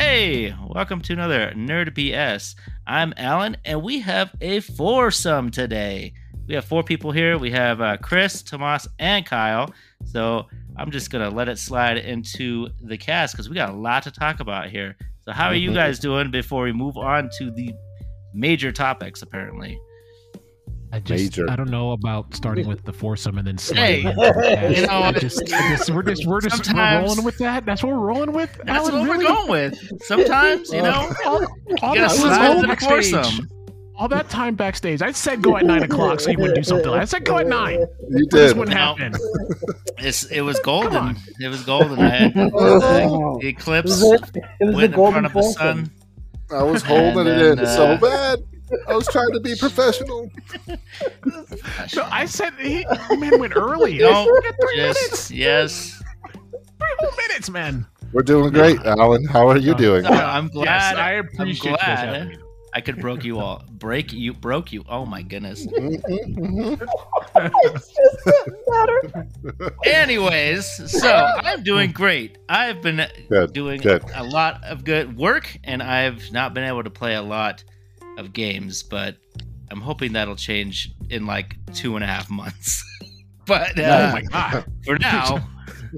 Hey, welcome to another Nerd BS. I'm Alan, and we have a foursome today. We have four people here. We have Chris, Tomas, and Kyle. So I'm just going to let it slide into the cast because we got a lot to talk about here. So how are you guys doing before we move on to the major topics, apparently? I don't know about starting with the foursome and then Hey, sliding. We're rolling with that. That's what we're rolling with. That's Alan, what we're going with. Sometimes, you know, all you gotta slide into the foursome. All that time backstage. I said go at 9 o'clock so you wouldn't do something. I said go at 9. You This did. wouldn't happen. It was golden. It was golden. I had the eclipse went in front of the sun. I was holding And it then, in so bad. I was trying to be professional. So I said man went early. No, We got 3 yes, minutes. yes. 3 whole minutes, man. We're doing great, Alan. How are you doing? No, I'm glad. Yes, I I'm appreciate this glad happening. I could broke you. Oh my goodness. Anyways, so I'm doing great. I've been doing a lot of good work, and I've not been able to play a lot of games, but I'm hoping that'll change in like 2.5 months. But Oh my god. for now,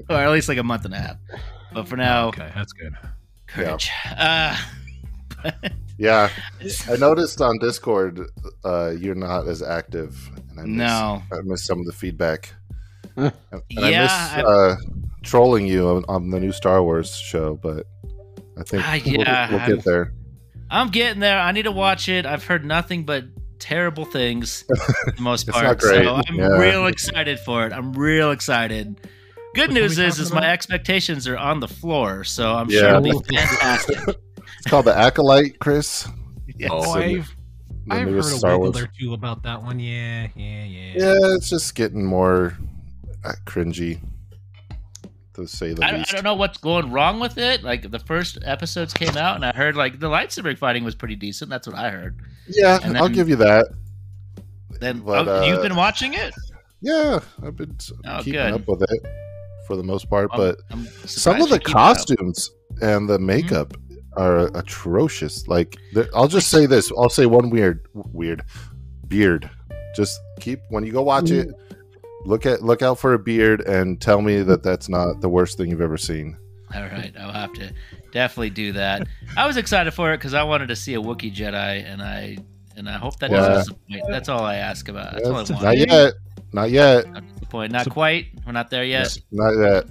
or at least like a month and a half. But for now, Okay, that's good. courage. Yeah, I noticed on Discord you're not as active, and I miss some of the feedback. And I miss trolling you on the new Star Wars show, but I think we'll get there. I'm getting there. I need to watch it. I've heard nothing but terrible things for the most part. Not great. So I'm real excited for it. I'm real excited. Good news is my expectations are on the floor, so I'm sure it'll be fantastic. It's called The Acolyte, Chris. Yes. Oh, I've heard a Star wiggle Wars. or two about that one. Yeah. Yeah, it's just getting more cringy, to say the I least. don't know what's going wrong with it. Like the first episodes came out, and I heard like the lightsaber fighting was pretty decent. That's what I heard. Yeah, And I'll then- give you that. Then But, you've been watching it? Yeah, I've been keeping good. up with it for the most part, but I'm some surprised of the you keep it up. costumes and the makeup are atrocious. Like, I'll just say this. I'll say one weird beard. Just when you go watch it, look out for a beard and tell me that that's not the worst thing you've ever seen. All right, I'll have to definitely do that. I was excited for it because I wanted to see a Wookiee Jedi, and I hope that doesn't disappoint. That's all I ask about. That's all I want. Not yet. Not disappoint. Not quite. We're not there yet. Not yet.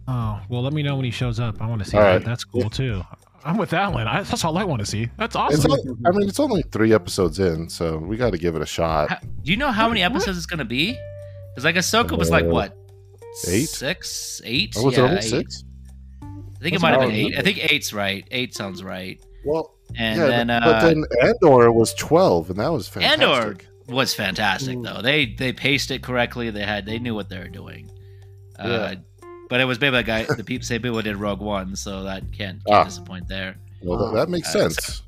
Oh, well, let me know when he shows up. I want to see All that. right. That's cool, too. I'm with Alan. That's all I want to see. That's It's awesome. it's only 3 episodes in, so we got to give it a shot. Do you know how many episodes it's going to be? Because like Ahsoka was like what? 8? 6? 8? Oh, was it Yeah, only 8. 6? I think it might have been 8. I think 8's right. 8 sounds right. Well, And yeah, then but then Andor was 12, and that was fantastic. Andor was fantastic though. They paced it correctly. They knew what they were doing. But it was maybe the same people who did Rogue One, so that can't disappoint there. Well, that makes sense.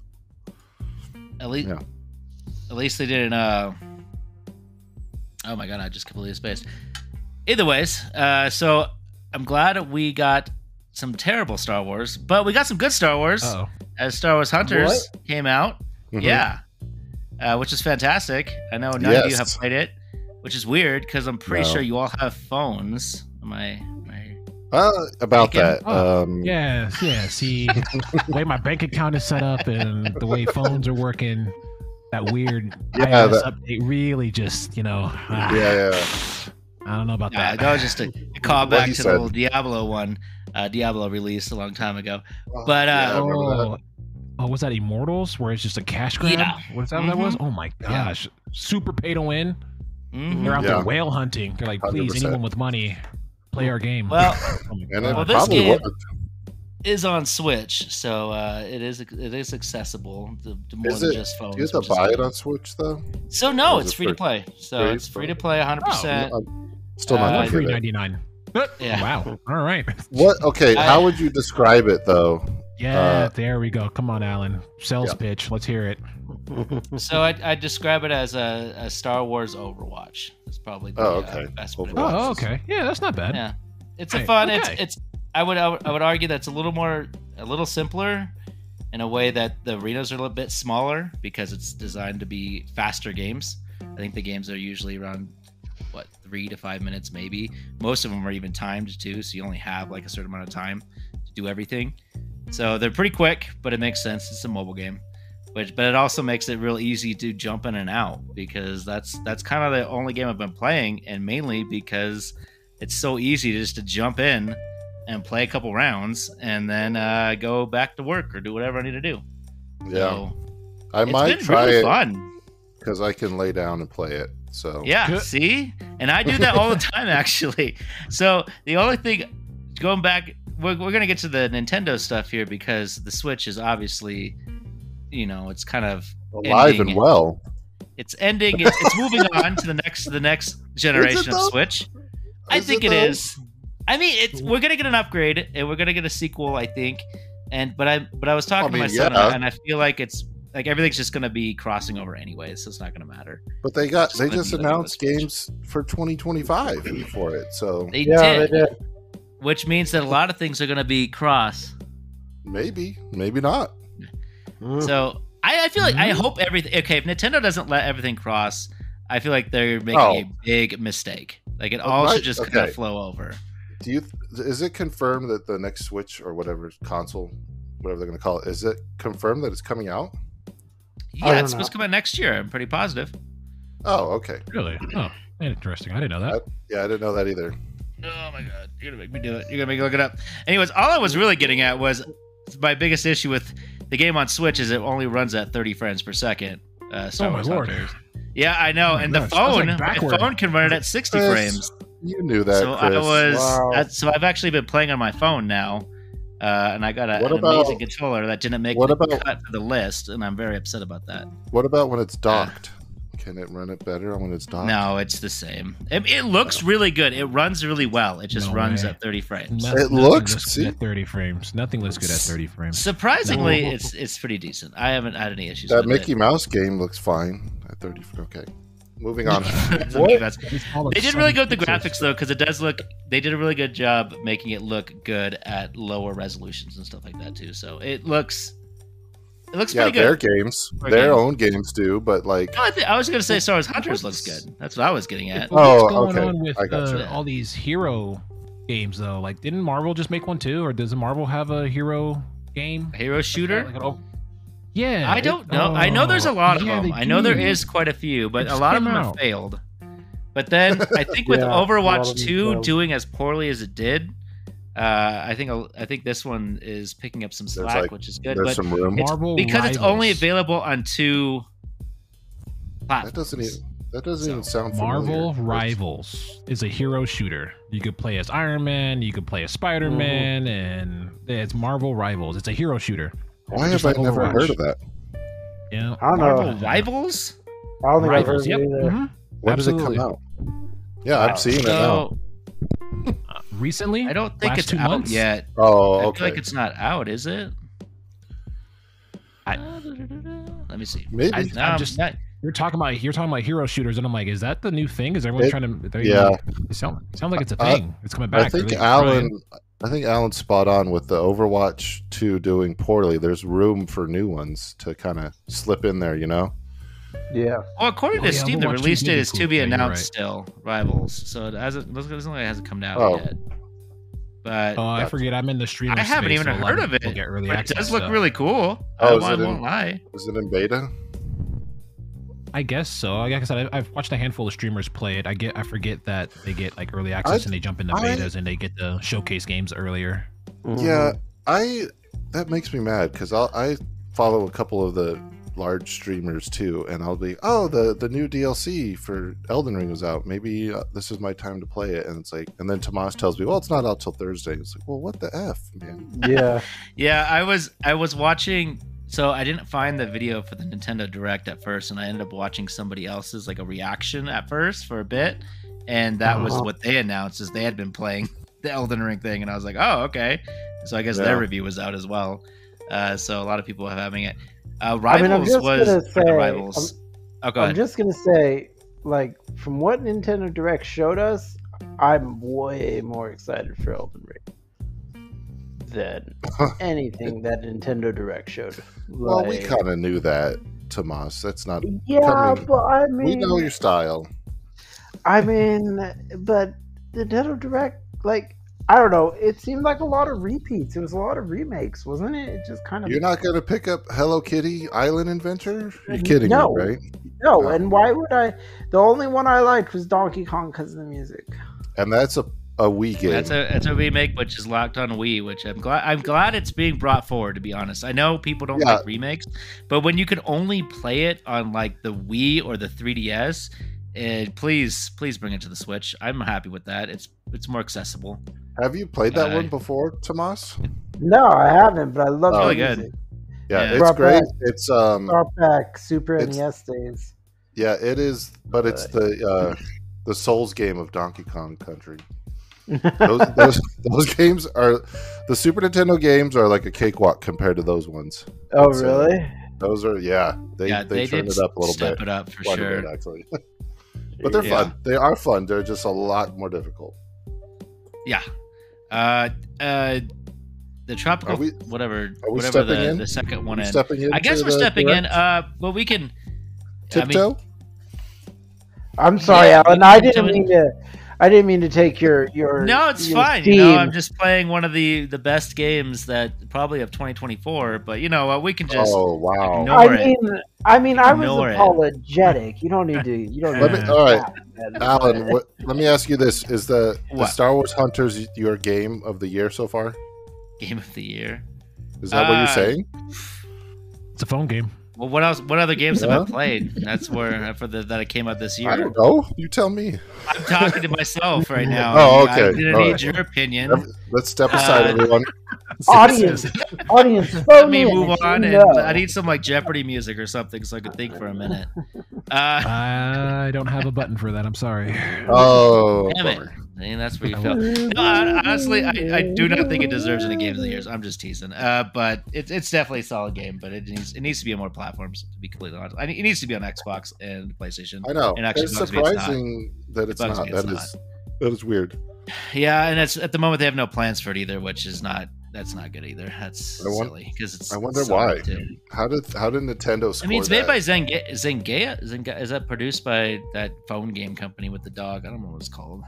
At least they didn't. Oh my god, I just completely spaced. Either ways, so I'm glad we got some terrible Star Wars, but we got some good Star Wars. Uh-oh. As Star Wars Hunters came out. Mhm. Yeah. Which is fantastic. I know none of you have played it, which is weird because I'm pretty sure you all have phones. Am I About Taken? that. Yeah. See, the way my bank account is set up and the way phones are working, that weird iOS update really just, Yeah. I don't know about that. That was just a callback to the little Diablo one. Diablo released a long time ago. But was that Immortals, where it's just a cash grab? Yeah. What is that? That was? Oh my gosh! Super pay to win. They're out there whale hunting. They're like, please, 100%. anyone with money, play our game. Well, And it this probably game worked. is on Switch, so it is accessible to more than just phones. Do you have to buy it on Switch, though? So no, Or is it's it free to play. So free? it's free to play 100%. I'm still not gonna get it. $3.99. Yeah. Wow. All right. What? Okay, how would you describe it, though? Yeah, there we go. Come on, Alan. Sales pitch. Let's hear it. So I describe it as a Star Wars Overwatch. It's probably the best way to Overwatch. Oh, okay. Yeah, that's not bad. Yeah, it's a Hey, fun. okay. It's I would argue that's a little more a little simpler in a way that the arenas are a little bit smaller because it's designed to be faster games. I think the games are usually around 3 to 5 minutes maybe. Most of them are even timed too, so you only have like a certain amount of time to do everything. So they're pretty quick, but it makes sense. It's a mobile game. But it also makes it real easy to jump in and out because that's kind of the only game I've been playing, and mainly because it's so easy just to jump in and play a couple rounds and then go back to work or do whatever I need to do. Yeah, so I might try really it fun because I can lay down and play it. So yeah, see, and I do that all the time actually. So the only thing, going back, we're gonna get to the Nintendo stuff here because the Switch is obviously, it's kind of alive and well. It's ending. It's moving on to the next generation of Switch. I think it is. I mean, we're gonna get an upgrade and we're gonna get a sequel, I think. But I was talking to my son and I feel like it's like everything's just gonna be crossing over anyway, so it's not gonna matter. But they just announced games for 2025 for it, so they did. Which means that a lot of things are gonna be cross. Maybe not. So I feel like I hope everything. Okay, if Nintendo doesn't let everything cross, I feel like they're making a big mistake. Like it all should just kind of flow over. Is it confirmed that the next Switch or whatever console, whatever they're going to call it, is it confirmed that it's coming out? Yeah, it's supposed to come out next year. I'm pretty positive. Oh, okay. Really? Oh, interesting. I didn't know that. I didn't know that either. Oh my god, you're gonna make me do it. You're gonna make me look it up. Anyways, all I was really getting at was my biggest issue with the game on Switch is it only runs at 30 frames per second. Star Wars Hunters. Yeah, I know, and the phone, my phone can run it at 60 frames. You knew that, so Chris. So I've actually been playing on my phone now, and I got an amazing controller that didn't make the cut for the list, and I'm very upset about that. What about when it's docked? Can it run it better when it's docked? No, it's the same. It looks really good. It runs really well. It just runs at 30 frames. It looks good at 30 frames. Nothing looks good at 30 frames. Surprisingly, it's pretty decent. I haven't had any issues that with Mickey Mouse game looks fine at 30. Okay. Moving on. They did really good with the graphics though, because it does look. They did a really good job making it look good at lower resolutions and stuff like that too. So it looks pretty good. Their games, their own games do, but like. No, I was gonna say Star Wars Hunters looks good. That's what I was getting at. What's going on with all these hero games though? Like, didn't Marvel just make one too, or does Marvel have a hero game? A hero shooter? Yeah, I don't know. I know there's a lot of them. I know there is quite a few, but a lot of them have failed. But then I think with Overwatch 2 doing as poorly as it did, I think this one is picking up some slack, which is good. But some room. Because it's only available on 2 platforms. That doesn't even sound familiar. Marvel Rivals is a hero shooter. You could play as Iron Man, you could play as Spider-Man, and it's Marvel Rivals. It's a hero shooter. Why have I never heard of that? Yeah, I don't know. Rivals? I don't think I've heard of it either. Mm-hmm. When does it come out? Yeah, I'm seeing it now. Recently? I don't think it's out yet. Oh, okay. I feel like it's not out, is it? Let me see. Maybe. You're talking about hero shooters, and I'm like, is that the new thing? Is everyone trying to? It sounds like it's a thing. It's coming back. I think Alan's spot on with the Overwatch 2 doing poorly. There's room for new ones to kind of slip in there, Yeah. Well, according to Steam, the release date is to be announced still. Rivals, so it hasn't. Looks like it hasn't come out yet. But I forget. I'm in the stream. I haven't even heard of it. But it does look really cool. I won't lie. Is it in beta? I guess so. Like I said, I've watched a handful of streamers play it. I forget that they get like early access and they jump into betas and they get the showcase games earlier. Yeah, that makes me mad because I follow a couple of the large streamers too, and I'll be, the new DLC for Elden Ring was out. Maybe this is my time to play it, and it's like, and then Tomas tells me, well, it's not out till Thursday. It's like, well, what the f, man? Yeah, yeah. I was watching. So I didn't find the video for the Nintendo Direct at first, and I ended up watching somebody else's like a reaction at first for a bit, and that was what they announced is they had been playing the Elden Ring thing, and I was like, oh, okay. So I guess their review was out as well. So a lot of people are having it. Rivals Rivals. I'm just gonna say, like, from what Nintendo Direct showed us, I'm way more excited for Elden Ring. than anything that Nintendo Direct showed. Well, we Like, kind of knew that, Tomas. That's not. yeah, coming. but I We know mean, your style. but Nintendo Direct, like, I don't know. It seemed like a lot of repeats. It was a lot of remakes, wasn't it? It just kind of You're not going to pick up Hello Kitty Island Adventure? You're kidding No. me, right? no. Oh. And why would I? The only one I liked was Donkey Kong because of the music. And that's a Wii game. That's a remake which is locked on Wii, which I'm glad it's being brought forward, to be honest. I know people don't like remakes, but when you can only play it on like the Wii or the 3DS, please bring it to the Switch. I'm happy with that. It's more accessible. Have you played that one before, Tomas? No, I haven't, but I love really the good. music. Yeah, Yeah. it's Brought great. back- It's Brought back Super it's- NES days. yeah, it is, but it's the Souls game of Donkey Kong Country. Those games are the Super Nintendo games are like a cakewalk compared to those ones. Oh, It's, really? Those are they turned did it up a little step bit. it up for Quite a sure. bit, actually. But they're Yeah. fun. They are fun. They're just a lot more difficult. Yeah. The tropical Are we whatever stepping in? the second one Are we in. stepping I guess into we're the stepping in. direct? Well, we can. Tiptoe. I'm sorry, Yeah, Alan. we I can didn't do mean to. I didn't mean to take your. No, it's your fine. theme. I'm just playing one of the best games that probably of 2024. But you know what? We can just. Oh wow! ignore it. I mean, I was Ignore it. apologetic. You don't need to. You don't. Let need me. to All right, man. Alan. Let me ask you this: Is the What? Star Wars Hunters your game of the year so far? Game of the year. Is that what you're saying? It's a phone game. Well, what else? What other games have Yeah. I played? That's where that came out this I year. don't know. You tell me. I'm talking to myself right now. Oh, okay. I didn't All need right. your opinion. Let's step aside, everyone. Audience, audience, Let phone me in move if you on, and know. I need some like Jeopardy music or something so I could think for a minute. I don't have a button for that. I'm sorry. Oh, Damn it! bummer. I mean, that's where you feel. No, honestly, I do not think it deserves any games of the years. I'm just teasing. But it's definitely a solid game. But it needs to be on more platforms. To be completely honest, it needs to be on Xbox and PlayStation. I know. And actually, It's bugs me it's not. surprising that it's Bugs not. me it's That is weird. Yeah, and it's at the moment they have no plans for it either, which is not. That's not good either. That's silly because it's. I wonder so why. good, too. How did Nintendo score I mean, it's made that? by Zynga. Is that produced by that phone game company with the dog? I don't know what it's called.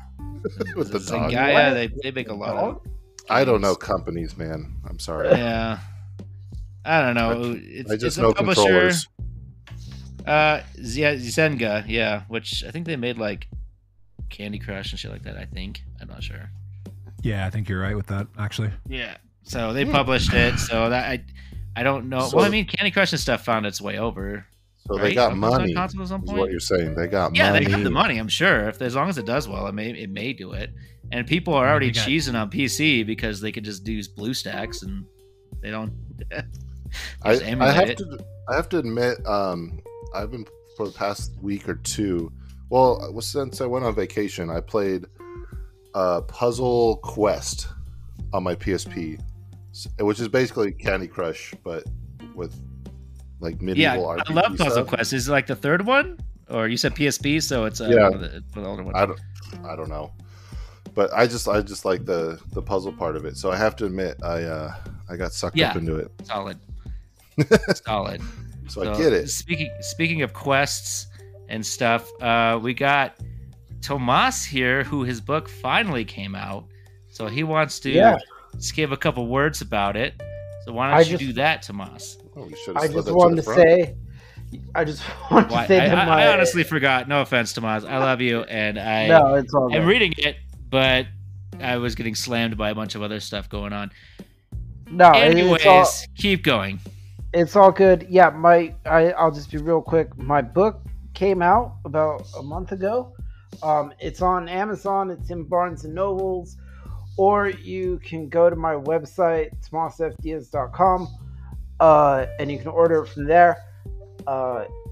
With the Is it dog? Zynga. They make a lot of. I don't know games. companies, man. I'm sorry. Yeah, I don't know. It's, I just it's a know publisher. controllers. Zynga, yeah, which I think they made like Candy Crush and shit like that. I think I'm not sure. Yeah, I think you're right with that. Actually, Yeah, so they published it. So that I don't know. So- Well, I mean, Candy Crush and stuff found its way over. So they right? got It was on money. console at some Is point? what you're saying? They got Yeah, money. they got the money. I'm sure as long as it does well, it may do it. And people are already They got- cheesing on PC because they could just use BlueStacks and they don't. I just emulate have it. I have to admit, I've been for the past week or two. Well, since I went on vacation, I played Puzzle Quest on my PSP, which is basically Candy Crush, but with like Yeah, medieval I RPG love Puzzle stuff. Quest. Is it like the third one, or you said PSP, so it's Yeah. one of the older ones. I don't know, but I just like the puzzle part of it. So I have to admit, I got sucked Yeah. up into it. Solid, solid. So I get it. Speaking of quests and stuff, we got Tomas here, who his book finally came out. So he wants to just give a couple words about it. So why don't you do that, Tomas? Oh, we should have I slid just that to wanted the to front. say. I just wanted Well, to say that my. I honestly forgot. No offense, Tomas. I love you, and No, it's all I'm good. reading it, but I was getting slammed by a bunch of other stuff going on. No, Anyways, keep going. it's all good. Yeah, I'll just be real quick. My book came out about a month ago. It's on Amazon. It's in Barnes and Nobles, or you can go to my website tomasfdiaz.com, and you can order it from there.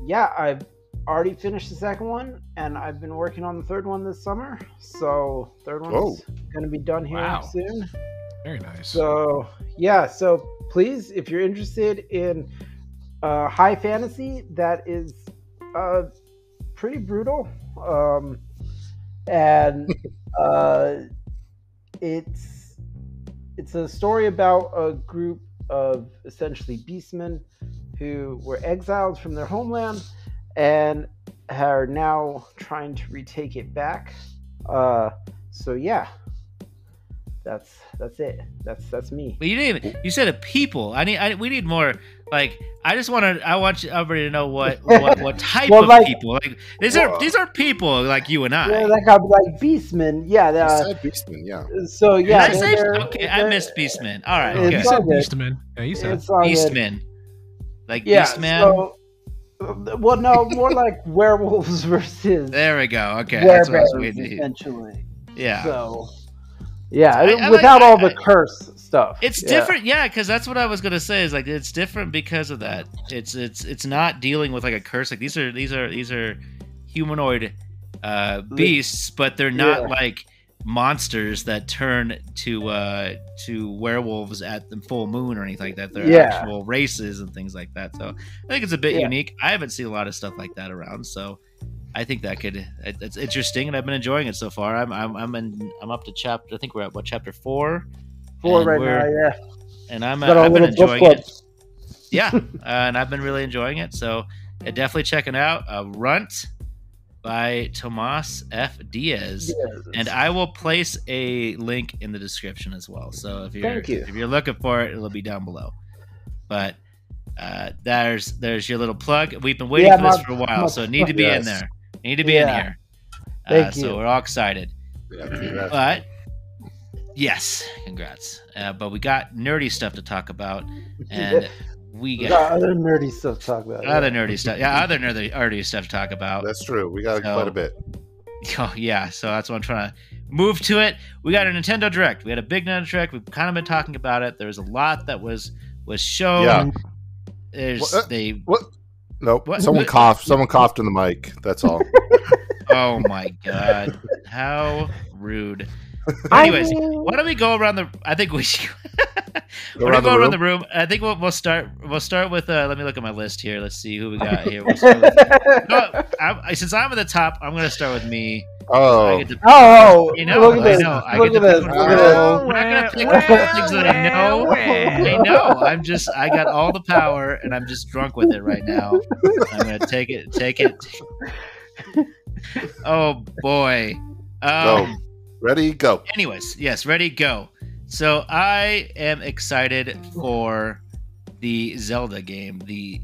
Yeah, I've already finished the second one, and I've been working on the third one this summer. So third one's going to be done here Wow. soon. very nice. So yeah, so please, if you're interested in high fantasy that is pretty brutal, and it's it's a story about a group of essentially beastmen who were exiled from their homeland and are now trying to retake it back. So yeah, that's it. That's me. But you didn't even, you said a people. We need more. Like, I want everybody to know what type Well, of like- people. Like, these are people like you and I. Yeah, like beastmen. Yeah. You said Beastman, yeah. So yeah. Did I say? they're- Okay, I they're- missed Beastman. All right, It's good. You all said good. Beastman. Yeah, you said. It's all good. Beastman. Like Yeah. Beastman. So, well, no, more like werewolves versus There we go. Okay, that's what I was werebears, waiting to hear. essentially. Yeah. So, yeah, I without all like- the curse stuff. It's Yeah. different, yeah, because that's what I was gonna say. Is like it's different because of that. It's not dealing with like a curse. Like these are humanoid beasts, but they're not Yeah. like monsters that turn to werewolves at the full moon or anything like that. They're Yeah. actual races and things like that. So I think it's a bit Yeah. unique. I haven't seen a lot of stuff like that around, so I think that it's interesting, and I've been enjoying it so far. I'm up to chapter. I think we're at chapter 4. 4 and right we're- now. Yeah. And I've Got our been little book enjoying club. it. Yeah, and I've been really enjoying it. So definitely checking out Runt by Tomas F. Diaz, and I will place a link in the description as well. So if Thank you. you're looking for it, it'll be down below. But there's your little plug. We've been waiting for this for a while, so it need to be in Yes. there. Need to be in Yeah. here. Thank So you. we're all excited. Yeah, congrats. But yes, congrats. But we got nerdy stuff to talk about, and we We got got other nerdy stuff to talk about. other nerdy stuff. Yeah, other nerdy stuff to talk about. That's true. We got So- quite a bit. Oh yeah, so that's what I'm trying to move to it. We got a Nintendo Direct. We had a big Nintendo Direct. We've kind of been talking about it. There's a lot that was shown. Yeah. There's What? they. What? Nope. What? Someone coughed. Someone coughed in the mic. That's all. Oh my god, how rude. I Anyways, mean- why don't we go around the? I think we should. Go We're around gonna go the around the room. I think we'll start. We'll start with. Let me look at my list here. Let's see who we got here. We'll start with, since I'm at the top, I'm gonna start with me. I Oh, get to- Oh, You know, look at I this. know. I Look get at to this. pick Look one. at this. We're not gonna pick things that I know. I know. I got all the power, and I'm just drunk with it right now. I'm gonna take it. Oh boy. go. Ready? Go. Anyways, yes, ready, go. So I am excited for the Zelda game, the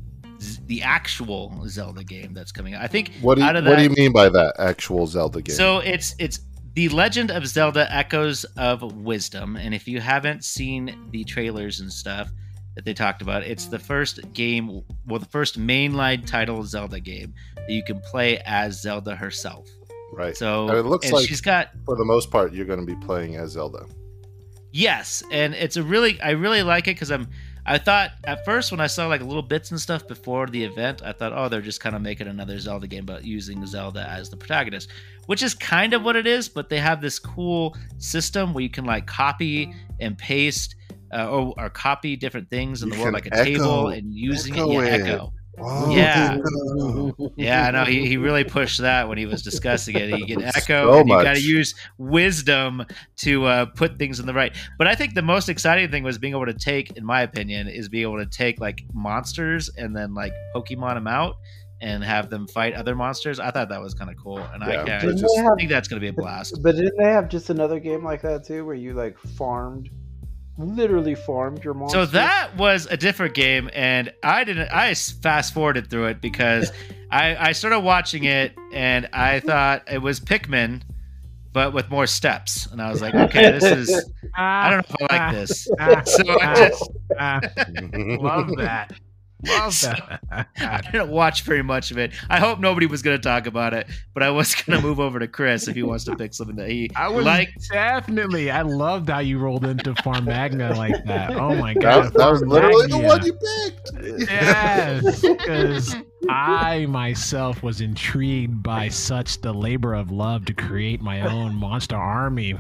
actual Zelda game that's coming out. I think What do out of you, what do that- you mean by that actual Zelda game? So it's The Legend of Zelda: Echoes of Wisdom, and if you haven't seen the trailers and stuff that they talked about, it's the first game, well, the first mainline title Zelda game that you can play as Zelda herself. right. So And it looks and like- she's got For the most part, you're going to be playing as Zelda. yes, and I really like it because I thought at first when I saw like little bits and stuff before the event, I thought, oh, they're just kind of making another Zelda game, but using Zelda as the protagonist, which is kind of what it is. But they have this cool system where you can like copy and paste or copy different things in You the world, can like a table, echo- and using echo it. Yeah, it. echo. Oh, Yeah. no. Yeah, I know. He really pushed that when he was discussing it. You get echo, So and you much. got to use wisdom to put things in the right. But I think the most exciting thing was being able to take, in my opinion, is being able to take like monsters and then like Pokemon them out and have them fight other monsters. I thought that was kind of cool, and Yeah, I but just- think that's going to be a blast. But didn't they have just another game like that too, where you like literally farmed your monster? So that was a different game, and I fast forwarded through it because I started watching it and I thought it was Pikmin, but with more steps, and I was like, okay, this is I don't know if I like this. So I just Love that. Love that. I didn't watch very much of it. I hope nobody was going to talk about it, but I was going to move over to Chris if he wants to pick something that he I was liked. definitely. I loved how you rolled into Farm Magna like that. Oh my god, That was Farm literally the Magna. one you picked. Yes, because I myself was intrigued by such the labor of love to create my own monster army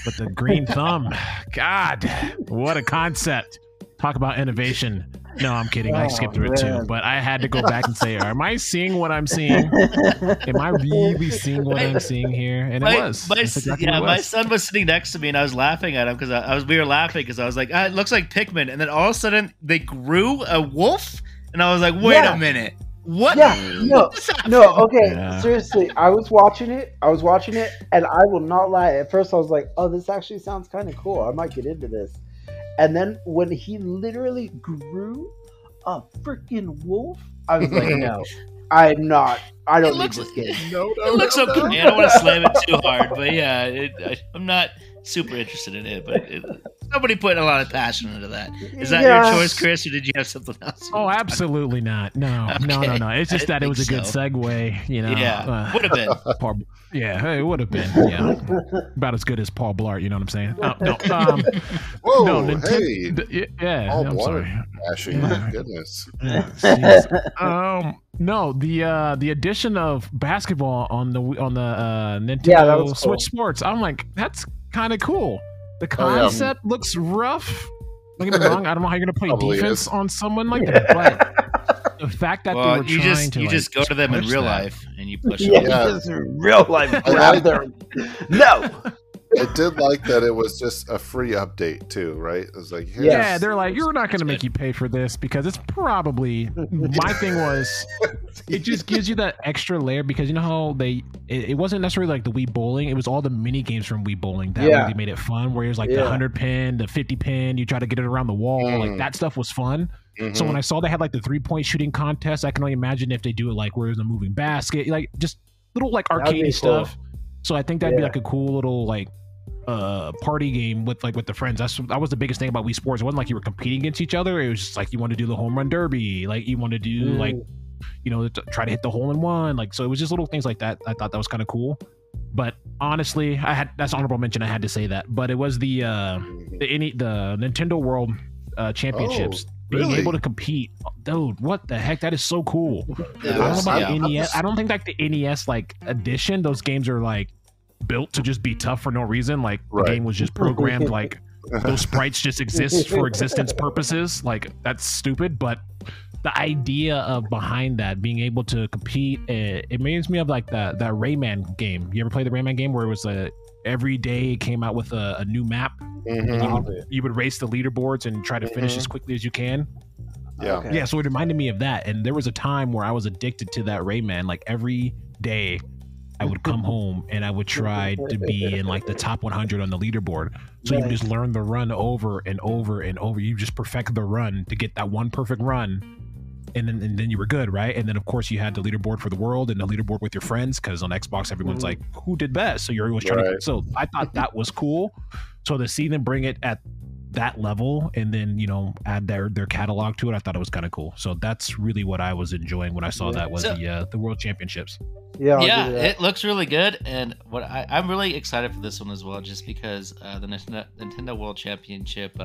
with the green thumb. God, what a concept! Talk about innovation. No, I'm kidding. I skipped through it too, man. but I had to go back and say, am I seeing what I'm seeing? Am I really seeing what I'm seeing here? And it was. That's exactly what it my was. son was sitting next to me, and I was laughing at him because we were laughing because I was like, it looks like Pikmin, and then all of a sudden they grew a wolf, and I was like, wait a minute, what? Yeah, no, okay, Yeah. seriously, I was watching it, and I will not lie. At first, I was like, "Oh, this actually sounds kind of cool. I might get into this." And then when he literally grew a freaking wolf, I was like, "No, I'm not. I don't need this game." It looks okay. I don't want to slam it too hard, but yeah, I'm not super interested in it. But somebody put a lot of passion into that. Is that your choice, Chris, or did you have something else? Oh, absolutely not. No. It's just that it was a good segue. You know. Yeah, would have been. It would have been. Yeah, about as good as Paul Blart. You know what I'm saying? No. Whoa, no, hey. Yeah. All I'm water sorry. flashing. My goodness. No, the addition of basketball on the Nintendo that was cool. Switch Sports. I'm like, that's kind of cool. The concept looks rough. Don't get me wrong. I don't know how you're gonna play Probably defense is. on someone like that, but the fact that they were you trying just to go to them in push real that. life and you push Yeah, them. Yeah. just real life like- grab their no. I did like that it was just a free update too, right? It was like, here's- Yeah, they're like, you're not going to make you pay for this because it's probably. My thing was, it just gives you that extra layer because you know how it wasn't necessarily like the Wii Bowling. It was all the mini games from Wii Bowling that really made it fun. Where it was like the 100 pin, the 50 pin, you try to get it around the wall. Like that stuff was fun. So when I saw they had like the 3-point shooting contest, I can only imagine if they do it like where there's a moving basket, like just little like arcadey cool. stuff. So I think that'd be like a cool little like party game with the friends. That was the biggest thing about Wii Sports. It wasn't like you were competing against each other. It was just like you want to do the home run derby, like you want to do like try to hit the hole in one. Like so, it was just little things like that. I thought that was kind of cool. But honestly, that's honorable mention. I had to say that. But it was the Nintendo World Championships. Being really? able to compete, dude, what the heck? That is so cool. Yeah, I don't know about yeah. NES. I don't think like the NES like edition. Those games are like built to just be tough for no reason. Like the game was just programmed like those sprites just exist for existence purposes. Like that's stupid, but the idea of behind that being able to compete, it reminds me of like that Rayman game. You ever play the Rayman game where it was every day it came out with a new map? And you would race the leaderboards and try to finish as quickly as you can. Yeah. Okay. Yeah, so it reminded me of that. And there was a time where I was addicted to that Rayman. Like every day I would come home and I would try to be in like the top 100 on the leaderboard. So you would just learn the run over and over and over. You just perfect the run to get that one perfect run. And then you were good, right? And then of course you had the leaderboard for the world and the leaderboard with your friends, because on Xbox everyone's like, who did best? So you're always trying to. So I thought that was cool. So to see them bring it at that level and then add their catalog to it, I thought it was kind of cool. So that's really what I was enjoying when I saw that was the World Championships. Yeah, It looks really good, and I'm really excited for this one as well, just because the Nintendo World Championship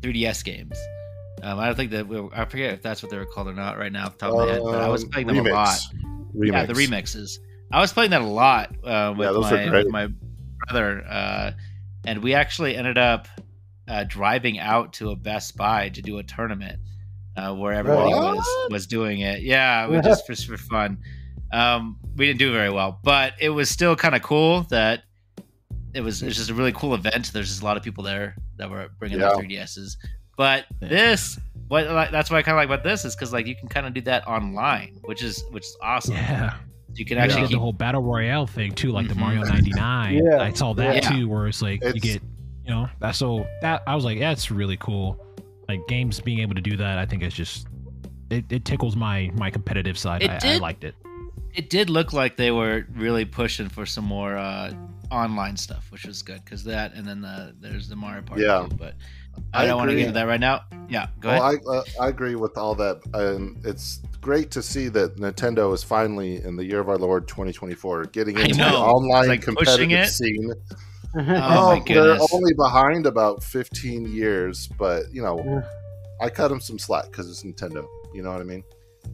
3DS games. I don't think that I forget if that's what they were called or not right now off the top of my head, but I was playing them a lot. Yeah, the remixes. I was playing that a lot with my brother, and we actually ended up driving out to a Best Buy to do a tournament where everybody was doing it. Yeah, just for fun. We didn't do very well, but it was still kind of cool that it was just a really cool event. There's just a lot of people there that were bringing their 3DSs. But that's what I kind of like about this is because like you can kind of do that online, which is awesome. Yeah. You can actually the whole battle royale thing too, like the Mario 99. Yeah. I saw that too, where it's like you get, that's that I was like, yeah, it's really cool. Like games being able to do that, I think it's just it tickles my competitive side. I liked it. It did look like they were really pushing for some more online stuff, which was good because that, and then there's the Mario Party too, but I don't want to get into that right now. Yeah, go ahead. I agree with all that. It's great to see that Nintendo is finally, in the year of our Lord 2024, getting into the online competitive scene. My they're goodness. only behind about 15 years, but I cut them some slack because it's Nintendo. You know what I mean?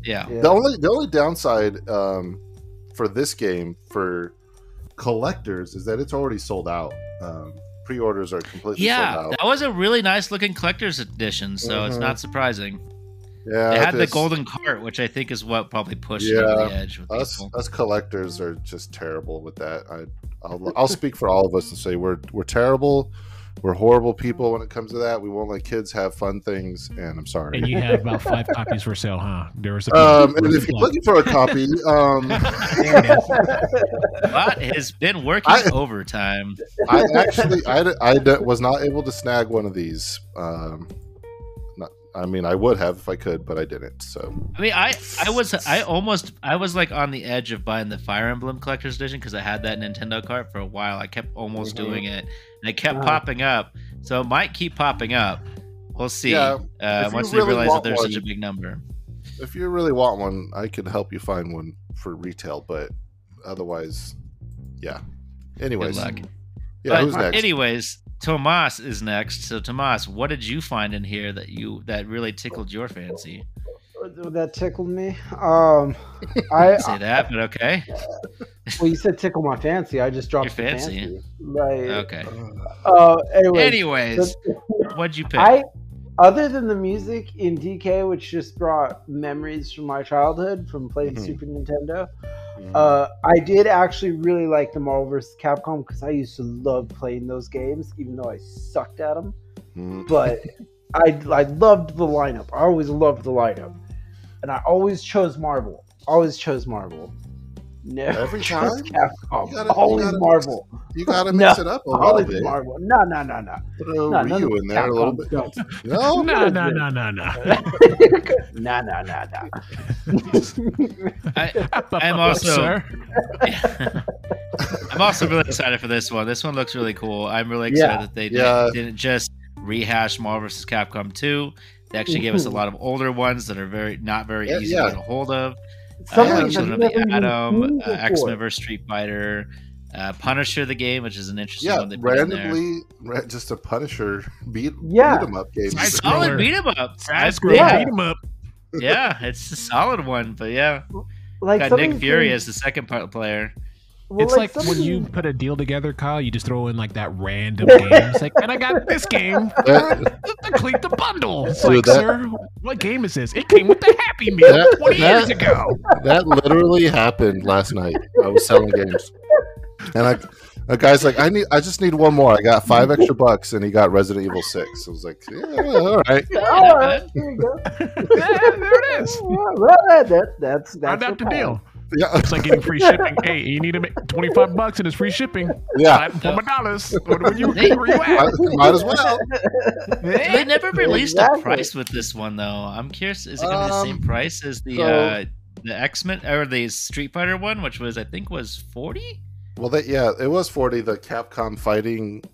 Yeah. The only downside for this game for collectors is that it's already sold out. Pre-orders are completely sold out. That was a really nice looking collector's edition, so it's not surprising. Yeah, They had the it's- golden cart, which I think is what probably pushed it over the edge with people. us collectors are just terrible with that. I'll speak for all of us and say we're terrible. We're horrible people when it comes to that. We won't let kids have fun things, and I'm sorry. And you had about 5 copies for sale, huh? There was a And if you're looking for a copy, Bot has been working overtime. I actually was not able to snag one of these. I mean, I would have if I could, but I didn't. So I mean, I was like on the edge of buying the Fire Emblem Collector's Edition because I had that Nintendo cart for a while. I kept almost doing it, and it kept popping up. So it might keep popping up. We'll see. Yeah, once you they really realize that want there's one- such a big number. if you really want one, I could help you find one for retail. But otherwise, yeah. Anyways, Good luck. yeah. But Who's next? anyways, Tomas is next. So Tomas, what did you find in here that really tickled your fancy? That tickled me. I say that, but okay. Well, you said tickle my fancy. I just dropped Your the fancy. Like, Okay. Anyways, What'd you pick? Other than the music in DK, which just brought memories from my childhood from playing Mhm. Super Nintendo, Mhm. I did actually really like the Marvel vs. Capcom because I used to love playing those games, even though I sucked at them. Mhm. But I loved the lineup. I always loved the lineup, and I always chose Marvel. Never Every chose time? Capcom. You gotta- always you gotta Marvel. You got to mix No, it up a little Always bit. Marvel. No. Throw No, Ryu in there a little bit. No. No, No. I'm also Sir. I'm also really excited for this one. This one looks really cool. I'm really excited that they didn't just rehash Marvel vs. Capcom 2. They actually gave us a lot of older ones that are not very easy to get a hold of. Something Children of I've the never Atom, even seen X-Men before. vs. Street Fighter, Punisher the game, which is an interesting yeah, one they put in there. randomly, just a Punisher beat 'em up game. Side Solid scroller. beat 'em up. Side They scroller, had- beat 'em up. yeah, it's a solid one, but yeah. Like Got some Nick of these Fury things- as the second part player. well, It's like some when of you these- put a deal together, Kyle, you just throw in like that random game. It's like, and I got this game to complete the bundle. It's Dude, like, that- sir, what game is this? It came with the Happy Meal That- 20 years that- ago. That literally happened last night. I was selling games, and a guy's like, I just need one more. I got $5 extra, and he got Resident Evil 6. I was like, yeah, all right. All right, here you go. Yeah, there it is. Well, that's Found your out the power. deal. Yeah, It's like getting free shipping. Hey, you need to make $25 and it's free shipping. yeah. $5 for my dollars. Where you at? Might as well. They never released Exactly. a price with this one though. I'm curious, is it gonna be the same price as the X-Men or the Street Fighter one, which was I think was 40? Well, it was 40. The Capcom Fighting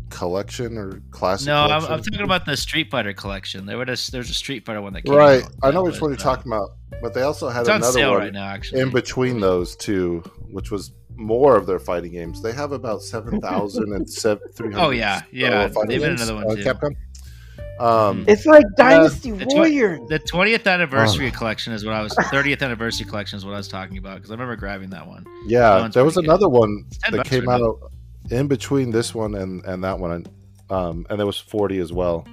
Collection or Classic. No, I'm Collection. talking about the Street Fighter collection. There's a Street Fighter one that came Right, out. I know that which one you're was, talking about, but they also had It's on another sale one right now, actually. in between those two, which was more of their fighting games. They have about 7,000 and 300. Oh, yeah. fighting They made games, another one, too. Capcom. It's like Dynasty The Warriors. The 20th anniversary collection is what I was. 30th anniversary collection is what I was talking about because I remember grabbing that one. That Yeah, one's there was pretty another one It's $10 that came right now. out in between this one and that one, and there was 40 as well.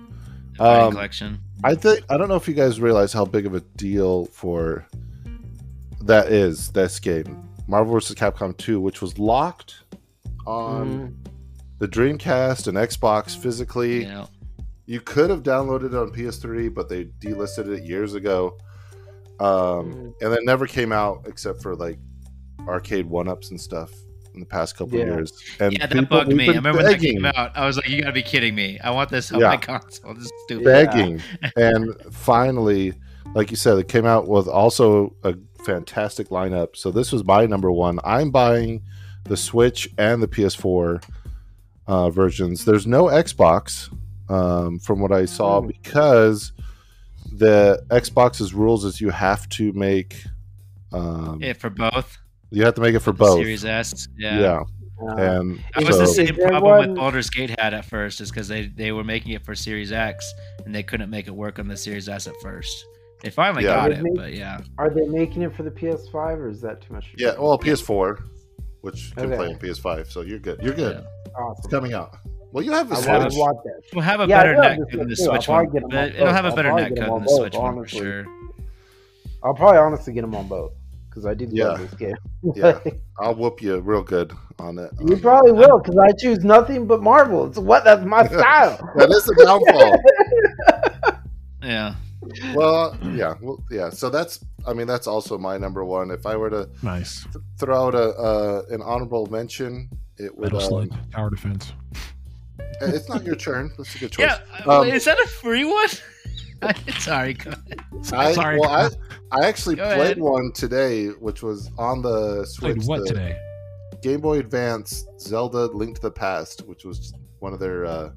The fighting Um, collection. I don't know if you guys realize how big of a deal for that is this game, Marvel vs. Capcom 2, which was locked on the Dreamcast and Xbox physically. You know, You could have downloaded it on PS3, but they delisted it years ago, and it never came out except for like arcade one-ups and stuff in the past couple of Yeah. years. And yeah, that people- bugged we've me. I been remember when that begging. came out. I was like, "You gotta be kidding me! I want this on Yeah. my console." This is stupid. Begging. And finally, like you said, it came out with also a fantastic lineup. So this was my number one. I'm buying the Switch and the PS4 versions. There's no Xbox from what I saw because the Xbox's rules is you have to make Yeah, for both. you have to make it for The both. Series S. Yeah. Yeah. And That was so, the same Is there problem with one- Baldur's Gate had at first, is because they were making it for Series X and they couldn't make it work on the Series S at first. They finally Yeah. got They it, make- but yeah. Are they making it for the PS5 or is that too much? yeah, well, PS4, which can Okay. play on PS5, so you're good. You're good. It's Awesome. coming out. Well, you have a I Switch. want that. We'll have a Yeah, I better do have neck the than the Switch, too. I'll Switch probably one. get 'em on But it'll have a both. better I'll neck probably get 'em cut on than the both, Switch one for honestly. sure. I'll probably honestly get them on both because I do love this game. Yeah. I'll whoop you real good on it. You probably will because I choose nothing but Marvel. That's my style. That is the downfall. Yeah. Well, yeah. So that's also my number one. If I were to throw out an honorable mention, it would. Metal Slug, Tower Defense. It's not your turn. That's a good choice. Yeah. Is that a free one? Sorry. Go ahead. I actually played one today, which was on the Switch. Played what today? Game Boy Advance Zelda Link to the Past, which was one of their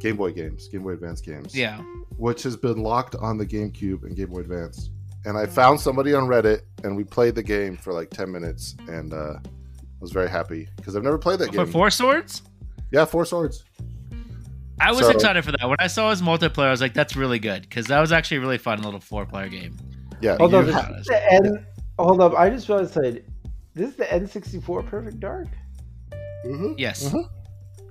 Game Boy Advance games. Yeah. Which has been locked on the GameCube and Game Boy Advance. And I found somebody on Reddit, and we played the game for like 10 minutes, and was very happy because I've never played that game. For Four Swords? Yeah, Four Swords. I was excited for that. When I saw his multiplayer, I was like, that's really good because that was actually a really fun little 4-player game. Yeah. Hold up. I just want to say, this is the N64 Perfect Dark? Mm-hmm. Yes. Mm-hmm.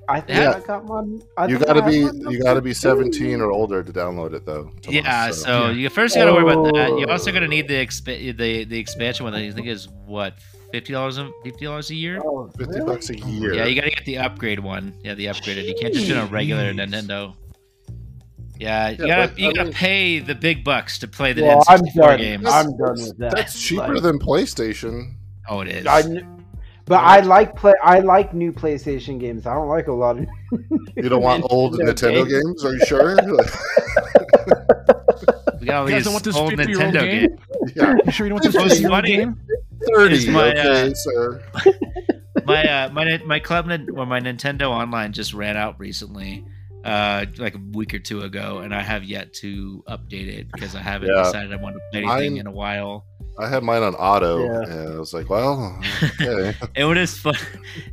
I think I got one. You gotta be 17 or older to download it though. Tomas, so you first gotta worry about that. You're also gonna need the expansion one that you think is what $50 a year. Oh, $50 a year. Yeah, you gotta get the upgrade one. Yeah, the upgraded. You can't just do a regular Nintendo. Yeah, you gotta pay the big bucks to play the N64 games. I'm done with that. That's cheaper than PlayStation. Oh, it is. I like new PlayStation games. I don't like a lot of. You don't want old Nintendo games? Are you sure? We got all these old Nintendo games. Yeah, you sure you don't want this funny game? 30. Okay, sir. My club or my Nintendo Online just ran out recently, like a week or two ago, and I have yet to update it because I haven't decided I want to play anything in a while. I had mine on auto, and I was like, "Well, okay." It was fun.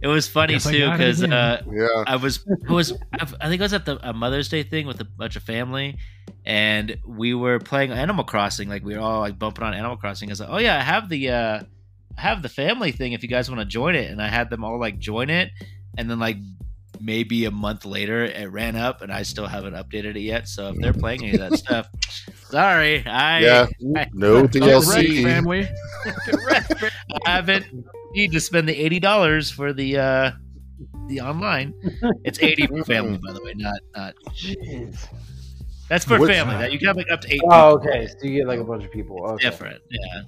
It was funny too because I think I was at a Mother's Day thing with a bunch of family, and we were playing Animal Crossing. Like we were all like bumping on Animal Crossing. I was like, "Oh yeah, I have the family thing. If you guys want to join it," and I had them all like join it, and then like maybe a month later it ran up, and I still haven't updated it yet. So if they're playing any of that stuff. Sorry, no DLC. Family. I haven't need to spend the $80 for the online. It's 80 for family, by the way, not. Jeez. That's for family. That you can have like up to 8. Oh, okay. So you get like a bunch of people. Okay. Different, yeah.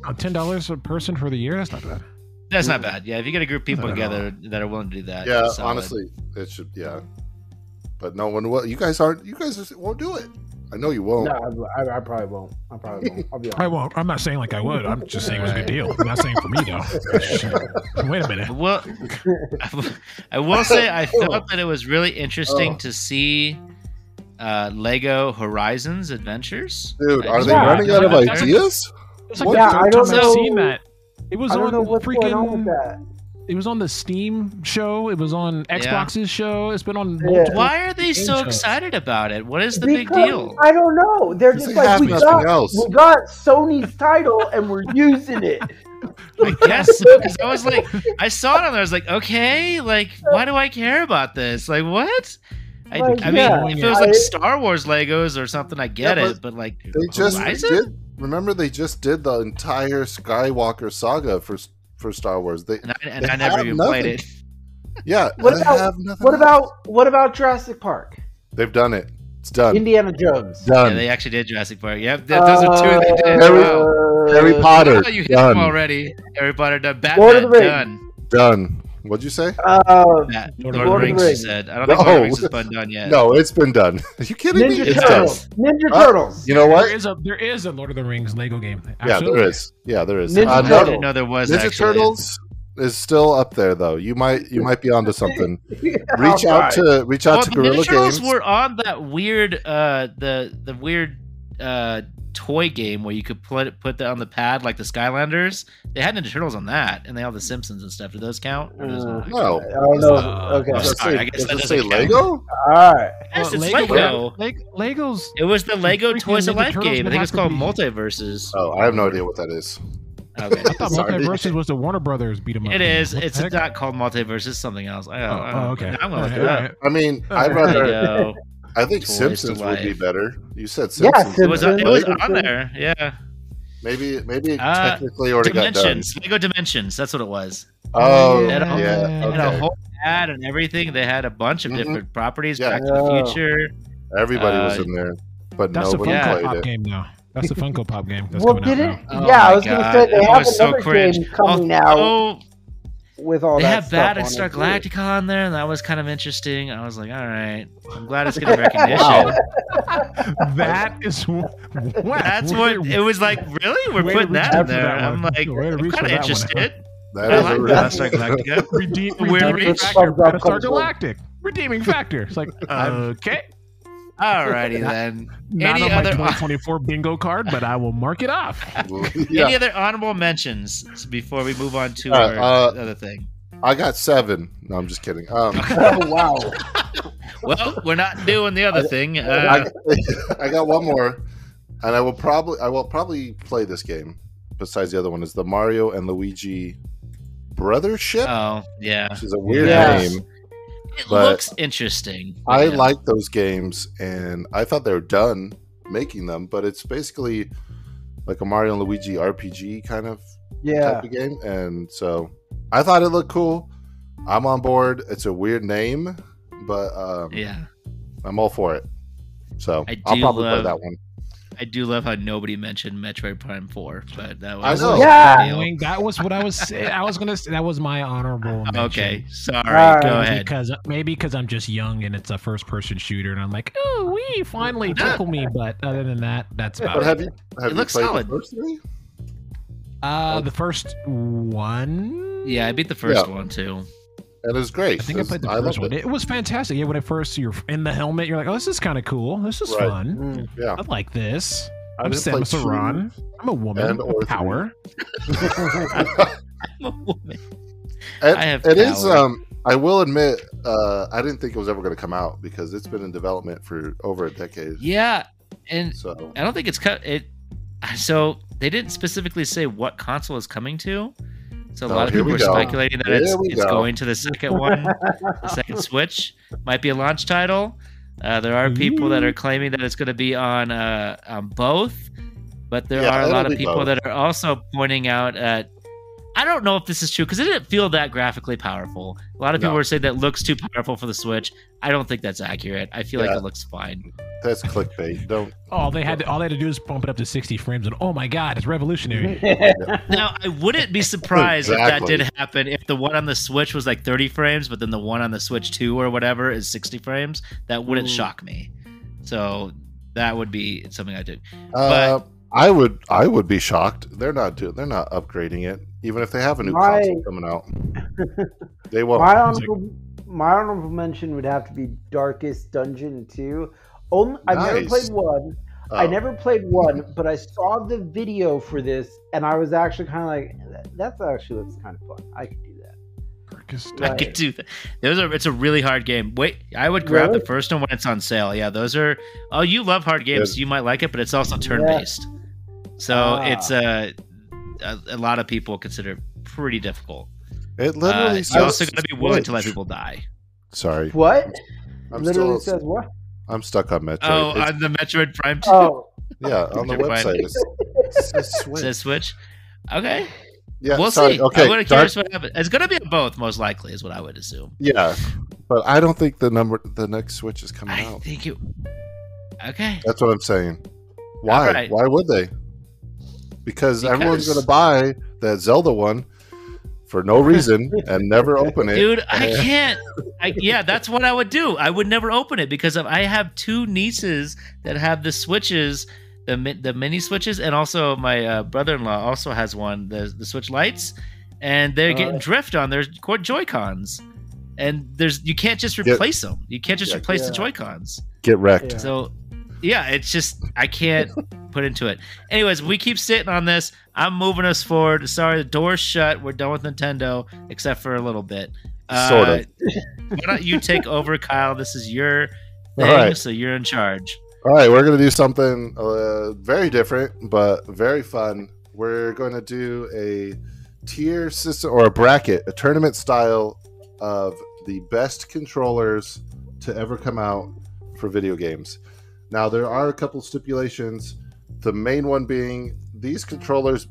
$10 a person for the year. That's not bad. That's not bad. Yeah, if you get a group of people together that are willing to do that. Yeah, honestly, it should. Yeah, but no one will. You guys won't do it. I know you won't. No, I probably won't. I'll be honest. I won't. I'm not saying like I would. I'm just saying it was a good deal. I'm not saying for me though. Wait a minute. Well, I will say I felt that it was really interesting to see Lego Horizons Adventures. Dude, are they running out of ideas? I don't know. Seen that. It was on what's going on with that. It was on the Steam show. It was on Xbox's show. It's been on. Why are they so excited about it? What is the big deal? I don't know. They're just like we got Sony's title and we're using it. I guess so, because I was like, I saw it on there. I was like, okay, like, why do I care about this? Like, what? I mean, if it was like Star Wars Legos or something, I get it. But like, they just did. Remember, they just did the entire Skywalker saga for Star Wars. I never even played it. Yeah. What about Jurassic Park? They've done it. It's done. Indiana Jones. Done. Yeah, they actually did Jurassic Park. Yep, those are two they did. Harry Potter. You hit them already. Harry Potter done. Batman Lord of the Rings. Done. What'd you say? Lord of the Rings, you said. I don't think Lord of the Rings has been done yet. No, it's been done. Are you kidding me? Ninja Turtles. You know what? There is a Lord of the Rings Lego game. Absolutely. Yeah, there is. I didn't know there was. Ninja Turtles is still up there though. You might be onto something. Reach out to Guerrilla Ninja Turtles Games. were on that weird the weird toy game where you could put that on the pad like the Skylanders. They had Ninja Turtles on that, and they have the Simpsons and stuff. Do those count? No. Oh no. Okay. Sorry, I guess that doesn't count. Lego. All right. Yes, it's Lego. Legos. It was the Lego Toys of Life game. I think it's called Multiverses. Oh, I have no idea what that is. Okay. I thought Multiverses was the Warner Brothers beat 'em up. It is. It's not called Multiverses. Something else. Okay. I'm gonna look it up. I mean, I'd rather. I think Simpsons would be better. You said Simpsons. Yeah, it was on there. Yeah. Maybe it technically already got done. Dimensions. Lego Dimensions. That's what it was. Oh, They had a whole- yeah. They had a Okay. whole ad and everything. They had a bunch of Mhm. different properties. Yeah. Back to the Future. Everybody was in there, but That's the nobody Funko played Pop it. game now. That's the Funko Pop game that's Well, coming out did now. it? Oh Yeah, I my was going to God, say they it have was so another cringe. game coming out Oh, with all they that have stuff on Battlestar it, too. Galactica on there, and that was kind of interesting. I was like, all right, I'm glad it's getting recognition. Wow. That is what. That's what it was like. Really, we're Way to putting reach that in out for there. that I'm one. like, Way to I'm reach for kind of that one. interested. That I is like a Battlestar Galactica. Redeeming Weird factor. reach. Battlestar Galactic. Redeeming factor. It's like, okay. Alrighty then. Not Any on my other 2024 bingo card, but I will mark it off. Yeah. any other honorable mentions before we move on to Alright, our other thing? I got 7. No, I'm just kidding. Oh, wow. Well, we're not doing the other thing. I got one more, and I will probably play this game. Besides the other one, is the Mario and Luigi Brothership, Oh yeah, which is a weird Yes. name. it But looks interesting. I Yeah. like those games, and I thought they were done making them, but it's basically like a Mario and Luigi RPG kind of Yeah. type of game, and so I thought it looked cool. I'm on board. It's a weird name, but Yeah, I'm all for it. So I I'll do probably play love- that one. I do love how nobody mentioned Metroid Prime 4, but that I was know. Yeah. deal. That was what I was saying. I was gonna say that was my honorable mention. Okay, sorry. Alright. Go ahead. Because I'm just young and it's a first person shooter and I'm like, oh, we finally tickle me. But other than that, that's about But it. have you looks played solid. the first three? The first one. Yeah, I beat the first Yeah. one too. It was great. I think I played the first loved one. it. It was fantastic. Yeah, when at first you're in the helmet, you're like, oh, this is kind of cool. This is Right. fun. Mm. Yeah, I like this. I I'm didn't play Samus Aran. I'm a woman and or with power. I'm a woman. And I have it is. power. I will admit, I didn't think it was ever going to come out because it's been in development for over a decade. Yeah, and So I don't think it's cut. It so they didn't specifically say what console is coming to. So a Oh, lot of here people are we go. speculating that Here we it's go. going to the second one, the second Switch. Might be a launch title. There are people that are claiming that it's going to be on both, but there Yeah, are a lot it'll of be people both. that are also pointing out at. I don't know if this is true because it didn't feel that graphically powerful. A lot of people No. are saying that looks too powerful for the Switch. I don't think that's accurate. I feel like Yeah. it looks fine. that's clickbait. Don't. All they had to do is bump it up to 60 frames, and oh my god, it's revolutionary. Now, I wouldn't be surprised if that Exactly. did happen if the one on the Switch was like 30 frames, but then the one on the Switch 2 or whatever is 60 frames. That wouldn't shock me. So that would be something I do. I would be shocked. They're not upgrading it, even if they have a new My- console coming out. They won't. My honorable mention would have to be Darkest Dungeon 2. I've never Nice. played one. I Oh. never played one, but I saw the video for this, and I was actually kind of like, "That actually looks kind of fun. I could do that." I Right. could do that. It's a really hard game. Wait, I would grab Really? the first one when it's on sale. Yeah, those are. Oh, you love hard games. Good. So you might like it, but it's also turn based. So it's a lot of people consider it pretty difficult. It literally You says also got to be willing to let Switch. people die. Sorry, What? I'm Literally still. says what? I'm stuck on Metroid. Oh, It's- on the Metroid Prime 2 Oh, yeah, on the Metroid website. Prime. It says Switch. says Switch. Okay, Yeah, we'll sorry. see. Okay, I'm curious what happens. It's going to be both, most likely, is what I would assume. yeah, but I don't think the next Switch is coming I out. think it. Okay. That's what I'm saying. Why? Alright. Why would they? Because everyone's going to buy that Zelda one for no reason and never open it. Dude, I can't. Yeah, that's what I would do. I would never open it because I have two nieces that have the Switches, the mini Switches, and also my brother-in-law also has one, the Switch Lights, and they're getting drift on their Joy-Cons. And you can't just replace them. You can't just replace the Joy-Cons. Get wrecked. Yeah. So, yeah, it's just I can't put into it. Anyways, we keep sitting on this. I'm moving us forward. Sorry, the door's shut. We're done with Nintendo, except for a little bit. Sort of. Why don't you take over, Kyle? This is your thing, All right. so you're in charge. All right, we're going to do something very different, but very fun. We're going to do a tier system or a bracket, a tournament style of the best controllers to ever come out for video games. Now, there are a couple stipulations. The main one being these controllers,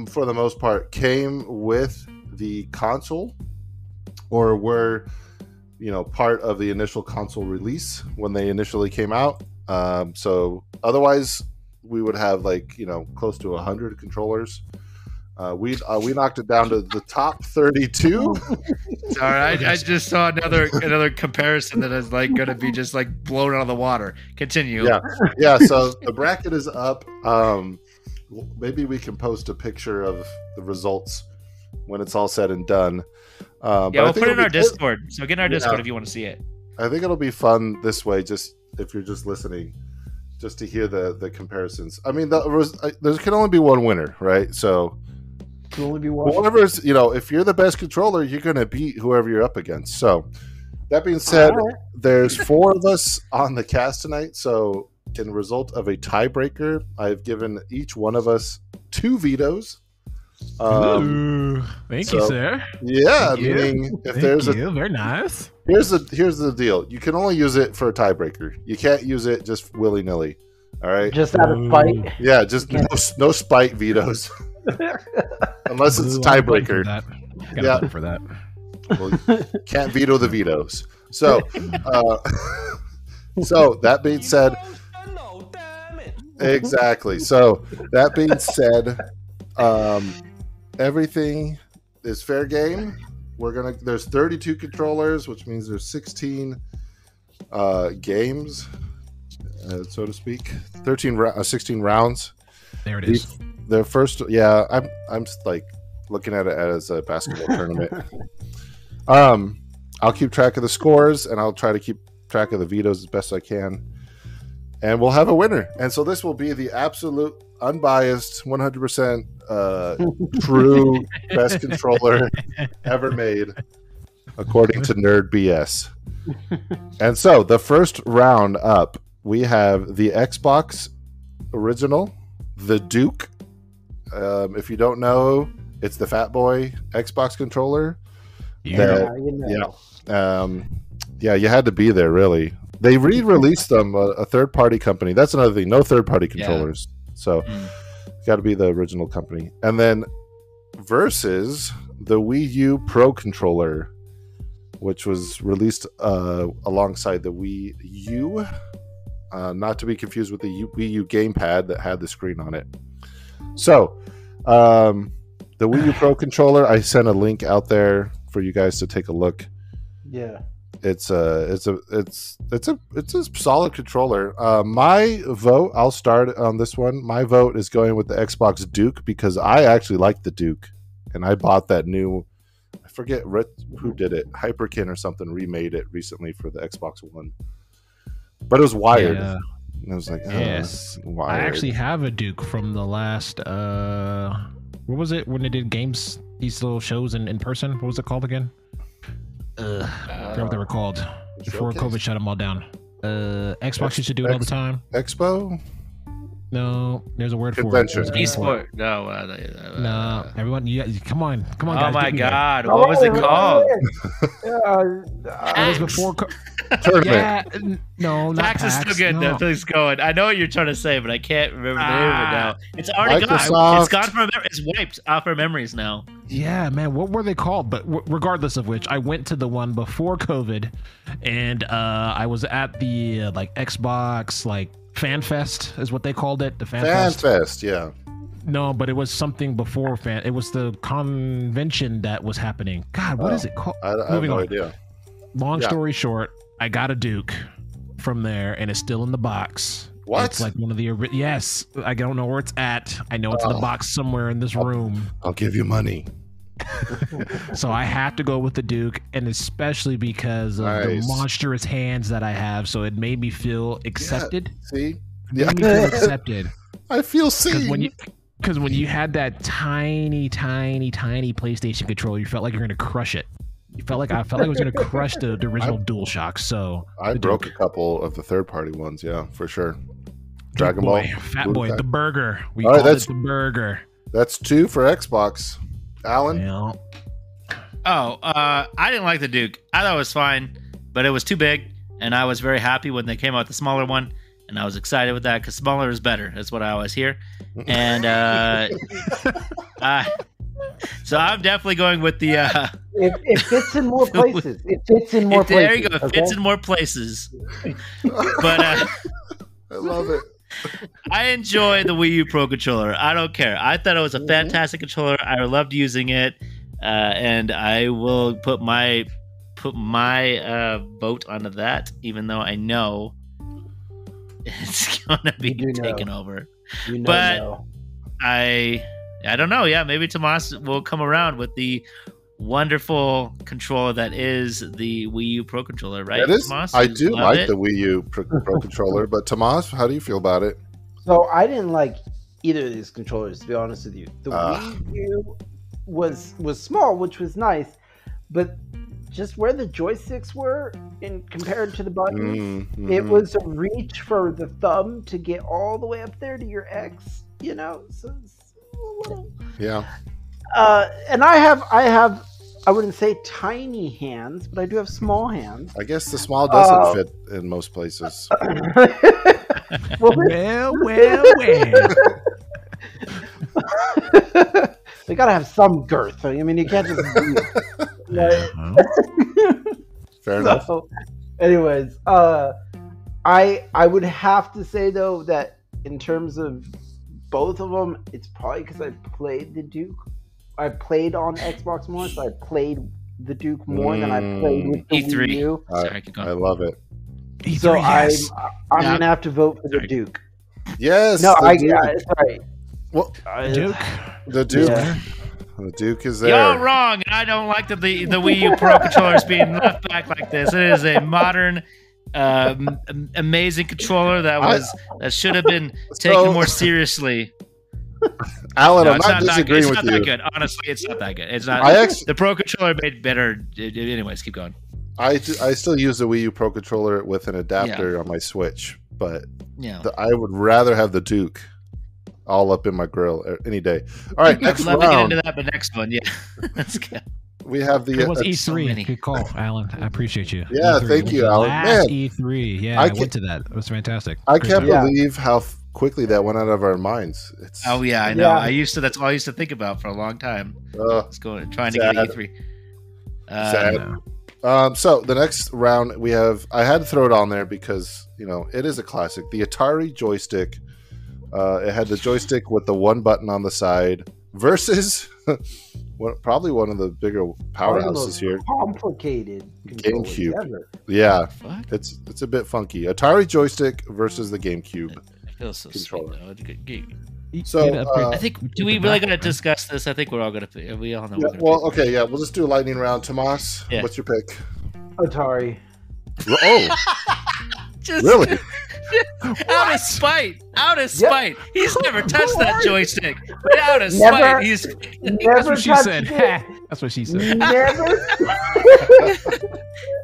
for the most part, came with the console, or were, part of the initial console release when they initially came out. So otherwise, we would have close to 100 controllers. We knocked it down to the top 32. Sorry, I just saw another comparison that is going to be just blown out of the water. Continue. Yeah. So the bracket is up. Maybe we can post a picture of the results when it's all said and done. We'll put it in our Discord. So get in our Discord if you want to see it. I think it'll be fun this way, just if you're just listening, just to hear the comparisons. I mean, there can only be one winner, right? So can only be one. Whoever's, if you're the best controller, you're going to beat whoever you're up against. So that being said, there's 4 of us on the cast tonight. So in result of a tiebreaker, I've given each one of us 2 vetoes. Thank you, sir. Yeah, meaning if there's very nice. Here's the deal. You can only use it for a tiebreaker. You can't use it just willy-nilly. All right? Just out of spite. Yeah, just no spite vetoes. Unless it's a tiebreaker. Got for that. Well, you can't veto the vetoes. So so that being said, exactly. So that being said, everything is fair game. There's 32 controllers, which means there's 16 games, so to speak. 16 rounds. There it is. The first, I'm just looking at it as a basketball tournament. I'll keep track of the scores, and I'll try to keep track of the vetoes as best I can, and we'll have a winner. And so this will be the absolute unbiased 100% true best controller ever made, according to Nerd BS. And so the first round up, we have the Xbox original, the Duke. If you don't know, it's the Fat Boy Xbox controller. You had to be there, really. They re-released them, a third-party company. That's another thing. No third-party controllers. So got to be the original company. And then versus the Wii U Pro controller, which was released alongside the Wii U. Not to be confused with the Wii U gamepad that had the screen on it. So the Wii U Pro controller, I sent a link out there for you guys to take a look. Yeah. It's a solid controller. My vote, I'll start on this one. My vote is going with the Xbox Duke because I actually like the Duke, and I bought that new. I forget who did it. Hyperkin or something remade it recently for the Xbox One, but it was wired. Yeah. And I was like, yes, wired. I actually have a Duke from the last. What was it when they did games? These little shows in person. What was it called again? I forgot what they were called before COVID shut them all down. Xbox used to do it all the time. Expo? No, there's a word Convention. for it. Esport. No. No, everyone, come on, Oh guys. my God, what was it called? It was before. Tournament. Yeah, no, not PAX is still good. no. That thing's going. I know what you're trying to say, but I can't remember the name of it now. It's already Microsoft. gone. It's gone from. It's wiped off our memories now. Yeah, man, what were they called? But regardless of which, I went to the one before COVID, and I was at the Xbox Fan Fest is what they called it. The Fan Fest, yeah. No, but it was something before Fan. It was the convention that was happening. God, what is it called? I have no idea. Long story short, I got a Duke from there, and it's still in the box. What? It's like one of the yes. I don't know where it's at. I know it's in the box somewhere in this room. I'll give you money. So I have to go with the Duke, and especially because of the monstrous hands that I have, so it made me feel accepted. Yeah, see? Made me feel accepted. I feel seen. Because when you had that tiny PlayStation controller, you felt like you're going to crush it. I felt like I was going to crush the original DualShock. So I broke a couple of the third-party ones, yeah, for sure. Dragon Ball, Fat Boy, the burger. We call it the burger. That's 2 for Xbox. Alan? Yeah. I didn't like the Duke. I thought it was fine, but it was too big, and I was very happy when they came out with the smaller one. And and I was excited with that because smaller is better. That's what I always hear. And so I'm definitely going with the. It fits in more places. It fits in more places. There you go. It fits in more places. But I love it. I enjoy the Wii U Pro Controller. I don't care. I thought it was a fantastic controller. I loved using it, and I will put my vote onto that, even though I know it's gonna be taken over. But I don't know. Yeah, maybe Tomas will come around with the wonderful controller that is the Wii U Pro Controller, right? It is. Tomas? I do like it? the Wii U Pro Controller, but Tomas, how do you feel about it? So I didn't like either of these controllers, to be honest with you. The Wii U was small, which was nice, but just where the joysticks were compared to the buttons, it was a reach for the thumb to get all the way up there to your X, you know? So it's a little... Yeah. And I wouldn't say tiny hands, but I do have small hands. I guess the small doesn't fit in most places. Well. They gotta have some girth. I mean, you can't just. Fair enough. So, anyways, I would have to say though that in terms of both of them, it's probably because I played the Duke. I played on Xbox more, so I played the Duke more than I played with the E3. Wii U. I love it. E3, So yes. I'm gonna have to vote for the Duke. Yes. No, Duke. sorry. Well, Duke. the Duke. Yeah. The Duke is there. You're wrong, and I don't like that the Wii U Pro controller is being left back like this. It is a modern, amazing controller that should have been taken more seriously. Alan, No, I'm it's not disagreeing it's with not you. that good. Honestly, it's not that good. It's not. The Pro controller made better. Anyways, keep going. I still use the Wii U Pro Controller with an adapter on my Switch, but I would rather have the Duke all up in my grill any day. All right, next Let round. me get into that, but next one, let's go. We have the It was so E3. many. Good call, Alan. I appreciate you. Yeah, E3. thank you, Alan. Last Man. E3. Yeah, I went to that. It was fantastic. I Great can't job. believe how quickly that went out of our minds. Oh yeah, I know. Yeah. That's all I used to think about for a long time. It's Trying to get E3. sad. So the next round we have, I had to throw it on there because it is a classic. The Atari joystick. It had the joystick with the one button on the side versus probably one of the bigger powerhouses here. Complicated GameCube. ever. Yeah, Fuck. it's a bit funky. Atari joystick versus the GameCube. It feels so Controller. sweet, though. It's good. So I think. Do we really gonna discuss this? I think we're all gonna. We all know. yeah, well, okay, yeah, we'll just do a lightning round. Tomas, Yeah. what's your pick? Atari. Oh, Just really? out of spite. He's never touched that joystick. Out of Never- spite. He's That's Never what she touched said. it. That's what she said. Never.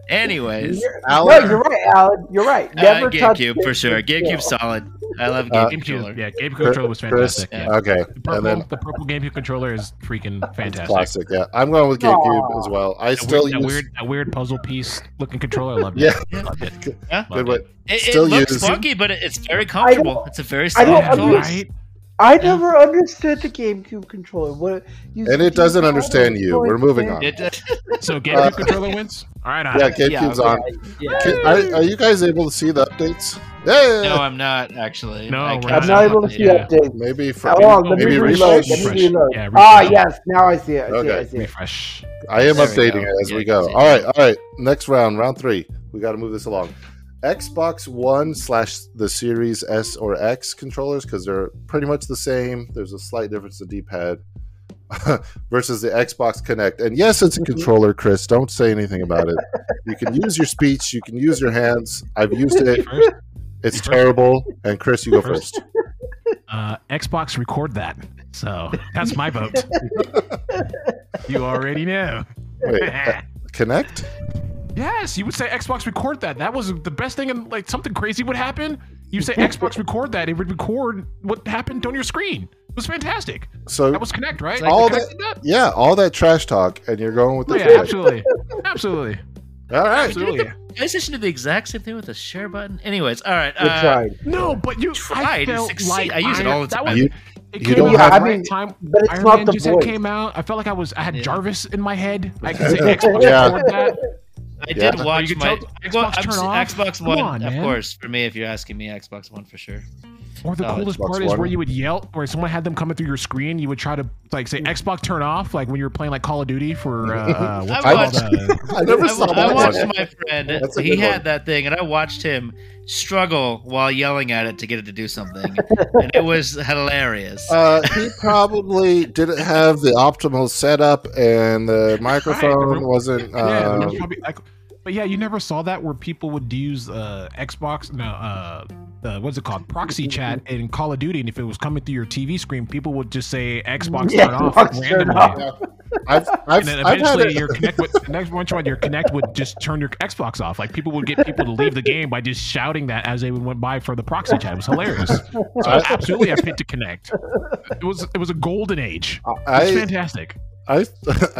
anyways. No, you're right, Alan. You're right. Never touched GameCube it. for sure. GameCube's solid. I love GameCube controller. GameCube. Yeah, GameCube controller was Chris, fantastic. Yeah. okay, The purple GameCube controller is freaking fantastic. classic. Yeah, I'm going with GameCube as well. I still use. That weird puzzle piece looking controller. I loved Yeah. it. Loved it. Yeah. Good Loved way. it. It Still looks use- funky, but it's very comfortable. It's a very I solid don't controller. Right? I never understood the GameCube controller. And it doesn't understand you. We're moving on. So GameCube controller wins. All right. Yeah, GameCube's on. Are you guys able to see the updates? Yeah. No, I'm not actually. No, I we're can't. I'm not able to see Yeah. updates. Maybe for Hold on, let me maybe reload. refresh. Let me reload. Yeah, Ah, refresh. yes. Now I see it. Okay. I see it. Refresh. I am There we updating go. it as Yeah, we you go. can see All right. Next round 3. We got to move this along. Xbox One / the Series S or X controllers, because they're pretty much the same. There's a slight difference in D-pad versus the Xbox Kinect. And yes, it's a controller, Chris. Don't say anything about it. You can use your speech. You can use your hands. I've used it. First, It's terrible. And Chris, you go first. Xbox record that. So that's my vote. You already know. Wait, Kinect? Yes, you would say Xbox record that. That was the best thing, and like something crazy would happen. You say Xbox record that, it would record what happened on your screen. It was fantastic. So That was Connect, right? all Connect did that, yeah, all that trash talk, and you're going with the Oh, yeah, Kinect. absolutely, absolutely. All right. Absolutely. PlayStation did the exact same thing with the share button. Anyways, all right. We tried. No, but you Tried to I felt succeed. like I use it all the that time. was- You- It you came don't out have- at I the mean, right time. but it's Iron not Man the just voice. came out. I felt like I had Yeah. Jarvis in my head. I could say Xbox Yeah. record that. I Yeah. did watch You can my tell Xbox I'm turn s- off. Xbox Come One, on, of man. course. For me, if you're asking me, Xbox One for sure. Or the Oh, coolest Xbox part is One. where you would yell, where someone had them coming through your screen. You would try to like say Xbox turn off, like when you were playing like Call of Duty for what's it I called? watched- I never saw I that watched one. my friend. That's a He good had one. that thing, and I watched him struggle while yelling at it to get it to do something, and it was hilarious. He probably didn't have the optimal setup, and the microphone Right. wasn't. Yeah, there was probably, but yeah, you never saw that where people would use Xbox. No, what's it called? Proxy chat in Call of Duty, and if it was coming through your TV screen, people would just say Xbox Yeah, turn off Xbox turn randomly. off. I've And then had eventually it. your connect would, the next one your connect would just turn your Xbox off. Like people would get people to leave the game by just shouting that as they went by for the proxy chat. It was hilarious. So absolutely, I picked to connect. It was a golden age. It's I, fantastic. I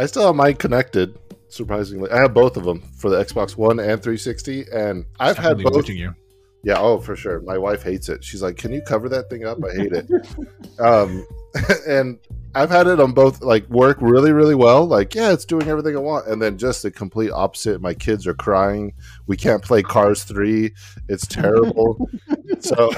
still have mine connected. Surprisingly, I have both of them for the Xbox One and 360, and I've had Definitely both. watching you. Yeah, oh for sure. My wife hates it. She's like, "Can you cover that thing up?" I hate it. And I've had it on both, like work really, really well. Like, yeah, it's doing everything I want, and then just the complete opposite. My kids are crying. We can't play Cars 3. It's terrible. So,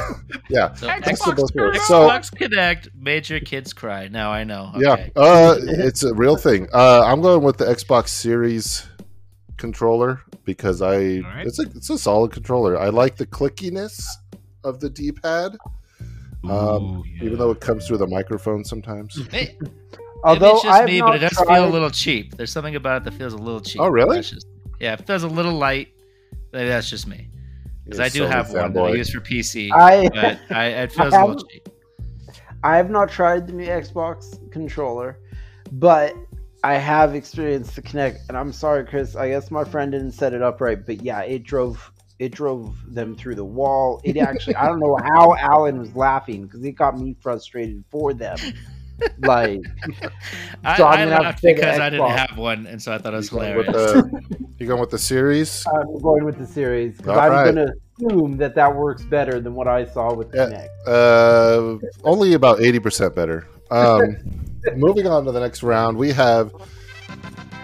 yeah. So Xbox turn So- Xbox Connect made your kids cry. Now I know. Yeah, Okay. it's a real thing. I'm going with the Xbox Series controller because right. it's a solid controller. I like the clickiness of the D-pad, Ooh, yeah. even though it comes through the microphone sometimes. Maybe Although it's I just have me, not but it does tried, feel a little cheap. There's something about it that feels a little cheap. Oh, really? That's just, yeah, it feels a little light. Maybe that's just me. Because I do You're have so one that I fanboy. use for PC, I but it feels a little haven't- cheap. I have not tried the new Xbox controller, but I have experienced the Kinect, and I'm sorry, Chris. I guess my friend didn't set it up right, but yeah, it drove them through the wall. It actually, I don't know how Alan was laughing because it got me frustrated for them. Like, I So I'm gonna have to laughed say the because I didn't Xbox. have one, and so I thought it was You going hilarious. you going with the series? I'm going with the series because All I'm right. going to assume that works better than what I saw with Yeah. Kinect. Only about 80% better. Moving on to the next round, we have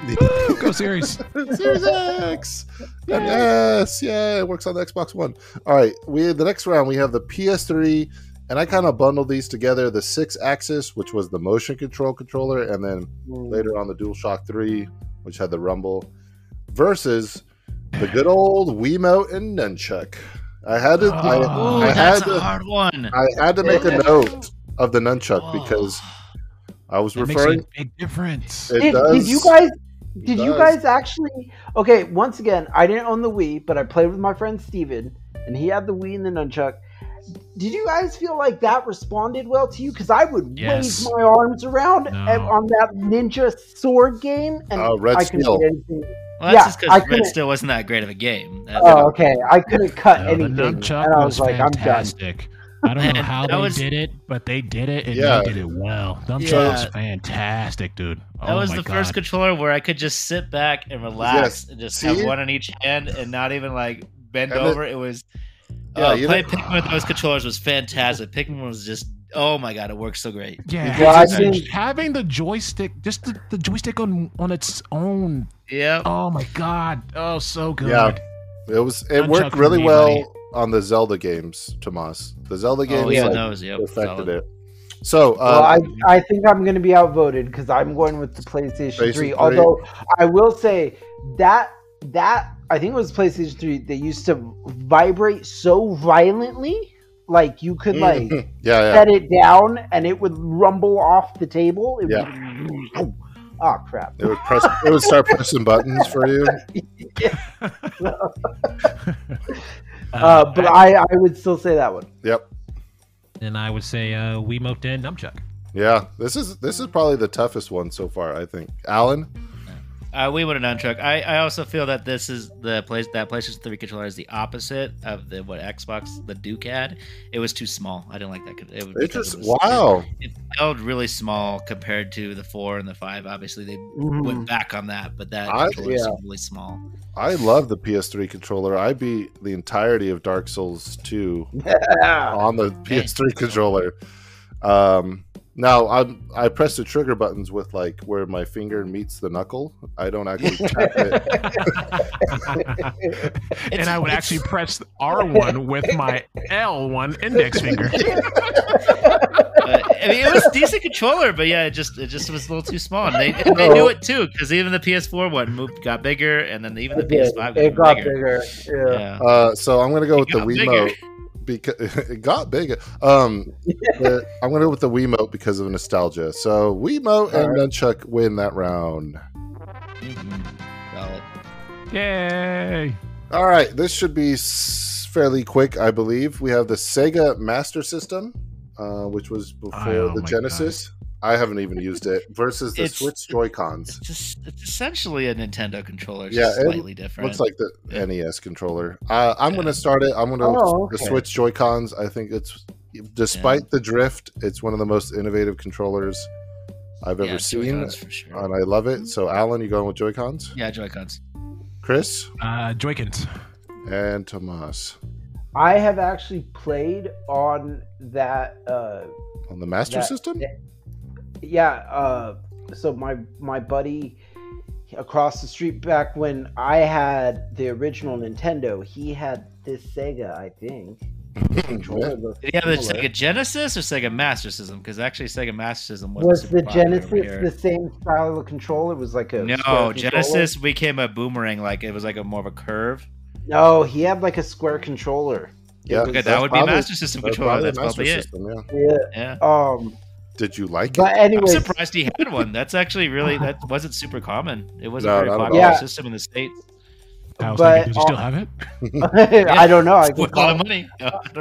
the Go series. Series X. Yes, yeah, it works on the Xbox One. All right, the next round we have the PS3, and I kind of bundled these together: the 6-axis, which was the motion control controller, and then later on the DualShock 3, which had the rumble, versus the good old Wiimote and Nunchuck. I had to, Ooh, I had that's a to, hard one. I had to make a note of the Nunchuck because I was That makes a referring. big difference. It Did does. you guys? It Did you does. guys actually? Okay, once again, I didn't own the Wii, but I played with my friend Steven, and he had the Wii and the Nunchuck. Did you guys feel like that responded well to you? Because I would Yes. wave my arms around No. on that ninja sword game, and Red I couldn't Steel. get anything. Well, that's Yeah, just I because Red couldn't- still wasn't that great of a game. Oh, okay. I couldn't cut No, the anything, nunchuck and I was was like, I'm done. fantastic. I don't know Man, how that they was- did it, but they did it, and Yeah. they did it well. Nunchuck Yeah. was fantastic, dude. That Oh was my the God. first controller where I could just sit back and relax Yes. and just See? have one in each hand and not even like bend And over. It was Yeah, you playing know- Pikmin with those controllers was fantastic. Pikmin was just oh my god, it works so great. Yeah, Well, I just think- having the joystick, just the joystick on its own. Yeah. Oh my God! Oh, so good. Yeah. It Nunchuck worked for really me, well buddy. on the Zelda games, Tomas. The Zelda games Oh yeah, like, those. Yep. perfected solid. it. So, Well, I think I'm going to be outvoted because I'm going with the PlayStation 3. 3. Although I will say that I think it was PlayStation 3 that used to vibrate so violently, like you could like yeah, set it down and it would rumble off the table. It would, oh crap! it would start pressing buttons for you. But I would still say that one. Yep. and I would say Wiimote and Nunchuck. Yeah. This is probably the toughest one so far. I think. Alan. Wiimote and nunchuck. I also feel that this is that PlayStation 3 controller is the opposite of what Xbox the Duke had. It was too small. I didn't like that. It just wow. It felt really small compared to the 4 and the 5. Obviously, they went back on that, but that controller is really small. I love the PS3 controller. I beat the entirety of Dark Souls 2 on the PS3 controller. Now I press the trigger buttons with like where my finger meets the knuckle. I don't actually tap it. And I would actually press R1 with my L1 index finger. I mean, it was a decent controller, but yeah, it just was a little too small. And they knew it too, because even the PS4 one got bigger, and then even the PS5 got bigger. Yeah. So I'm gonna go with the Wiimote. Because it got big. I'm gonna go with the Wiimote because of nostalgia. So Wiimote and nunchuck win that round. Yay! All right, this should be fairly quick, I believe. We have the Sega Master System, which was before the Genesis. God. I haven't even used it. Versus the Switch Joy-Cons. It's essentially a Nintendo controller, yeah, slightly different. Looks like the NES controller. I'm going to start it. I'm going to the Switch Joy-Cons. I think it's, despite the drift, it's one of the most innovative controllers I've ever seen, for sure. And I love it. So, Alan, you going with Joy-Cons? Yeah, Joy-Cons. Chris? Joy-Cons. And Tomas. I have actually played on that. On the Master System? Yeah, so my buddy across the street, back when I had the original Nintendo, he had this Sega, I think. Did he have the Sega Genesis or Sega Master System? Because actually, Sega Master System was the Genesis the same style of controller? It was like a Genesis became a boomerang, like it was like a more of a curve. No, he had like a square controller. Yeah, okay, that would be Master System controller. That's probably it. Yeah. Did you like it? But anyway, I'm surprised he had one. That's actually that wasn't super common. It wasn't a very not popular system in the States. I was thinking, did you still have it? I don't know. It's a lot of money.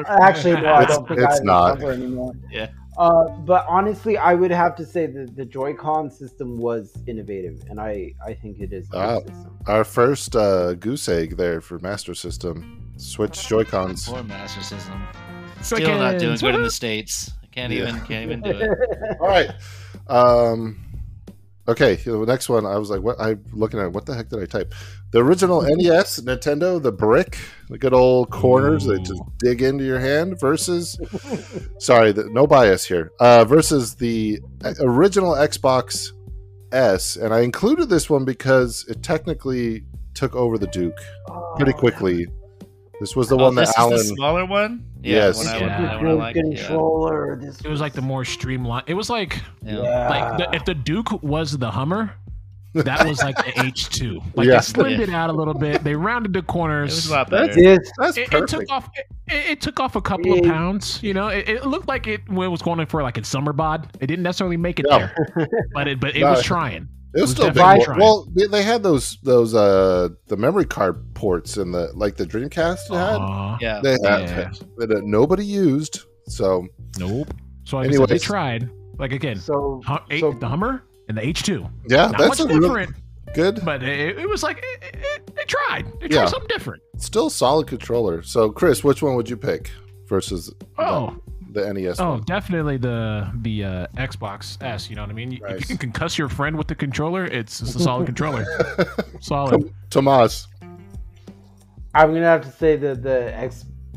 Actually, no, I don't think it's I not remember anymore. Yeah. But honestly, I would have to say that the Joy-Con system was innovative, and I think it is a good system. Our first goose egg there for Master System. Switch Joy-Cons. Poor Master System. Still not doing good in the States. Can't even do it. All right. Okay, the next one. I was like, "What?" I'm looking at. What the heck did I type? The original NES, Nintendo, the brick, the good old corners that just dig into your hand. Versus, sorry, no bias here. Versus the original Xbox S, and I included this one because it technically took over the Duke pretty quickly. This was the one that Alan. Is the smaller one. Yes. Controller. It was like the more streamlined. It was like if the Duke was the Hummer, that was like the H2. Like they slimmed it out a little bit. They rounded the corners. It was a lot better. It took off a couple of pounds. You know, it looked like it was going for like its summer bod. It didn't necessarily make it there, but it was trying. It was still big. Well, they had those the memory card ports in the the Dreamcast had. They had that nobody used. So nope. So anyway, they tried. Like again, the Hummer and the H2. Yeah, not that's much different. Good, but it was like they tried. They tried something different. Still solid controller. So Chris, which one would you pick versus the NES? Oh, definitely the Xbox S. You know what I mean? If you can concuss your friend with the controller, it's a solid controller. Solid. Tomas. I'm gonna have to say that the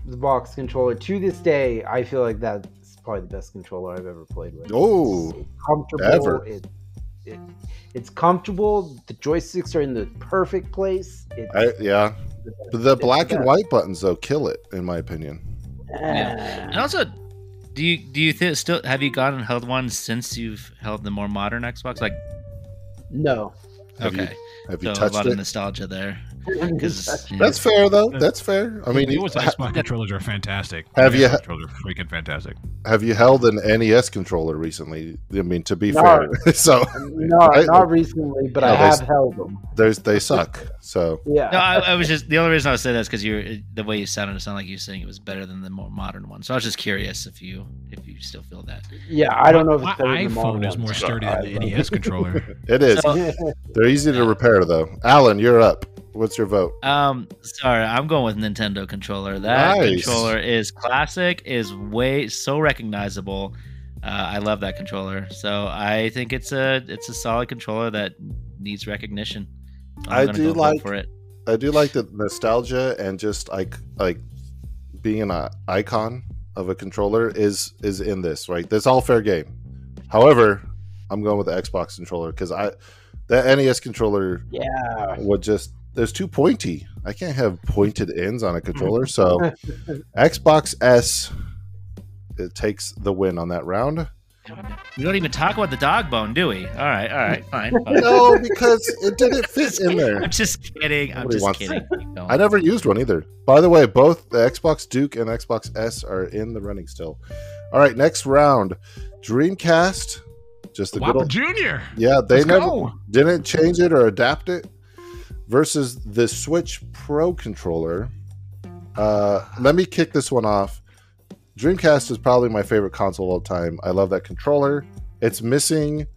Xbox controller to this day, I feel like that's probably the best controller I've ever played with. Oh, it's comfortable. It's comfortable. The joysticks are in the perfect place. The black and white buttons though kill it in my opinion. And also, do you still have you gone and held one since you've held the more modern Xbox? Like, no. Okay. Have you touched a lot of nostalgia there. Because That's fair though. That's fair. I mean, the newest Xbox controllers are fantastic. Have you- Controllers are freaking fantastic. have you held an NES controller recently? I mean, to be No. fair, so No, Right? not recently, but No, I they- have held them. they suck. So Yeah. No, I was just the only reason I was saying that is because the way you sounded, it sounded like you were saying it was better than the more modern one. So I was just curious if you still feel that. Yeah, I don't know if My it's better than the iPhone modern is more ones. sturdy than the NES controller. it is. So, They're easy to repair though. Alan, you're up. What's your vote? sorry, I'm going with Nintendo controller. That Nice. controller is classic, is way so recognizable. I love that controller. So I think it's a solid controller that needs recognition. So I'm I gonna do go vote like- for it. I do like the nostalgia and just like being an icon of a controller is in this, right? That's all fair game. However, I'm going with the Xbox controller because that NES controller Yeah. would just there's too pointy. I can't have pointed ends on a controller. So Xbox S it takes the win on that round. We don't even talk about the dog bone, do we? All right, fine. fine. No, because it didn't fit in there. I'm just kidding. I'm Nobody just wants kidding. Keep going. I never used one either. By the way, both the Xbox Duke and Xbox S are in the running still. All right, next round. Dreamcast. Just the good Whopper old. Jr. Yeah, they Let's never go. didn't change it or adapt it. Versus the Switch Pro controller. Let me kick this one off. Dreamcast is probably my favorite console of all time. I love that controller. It's missing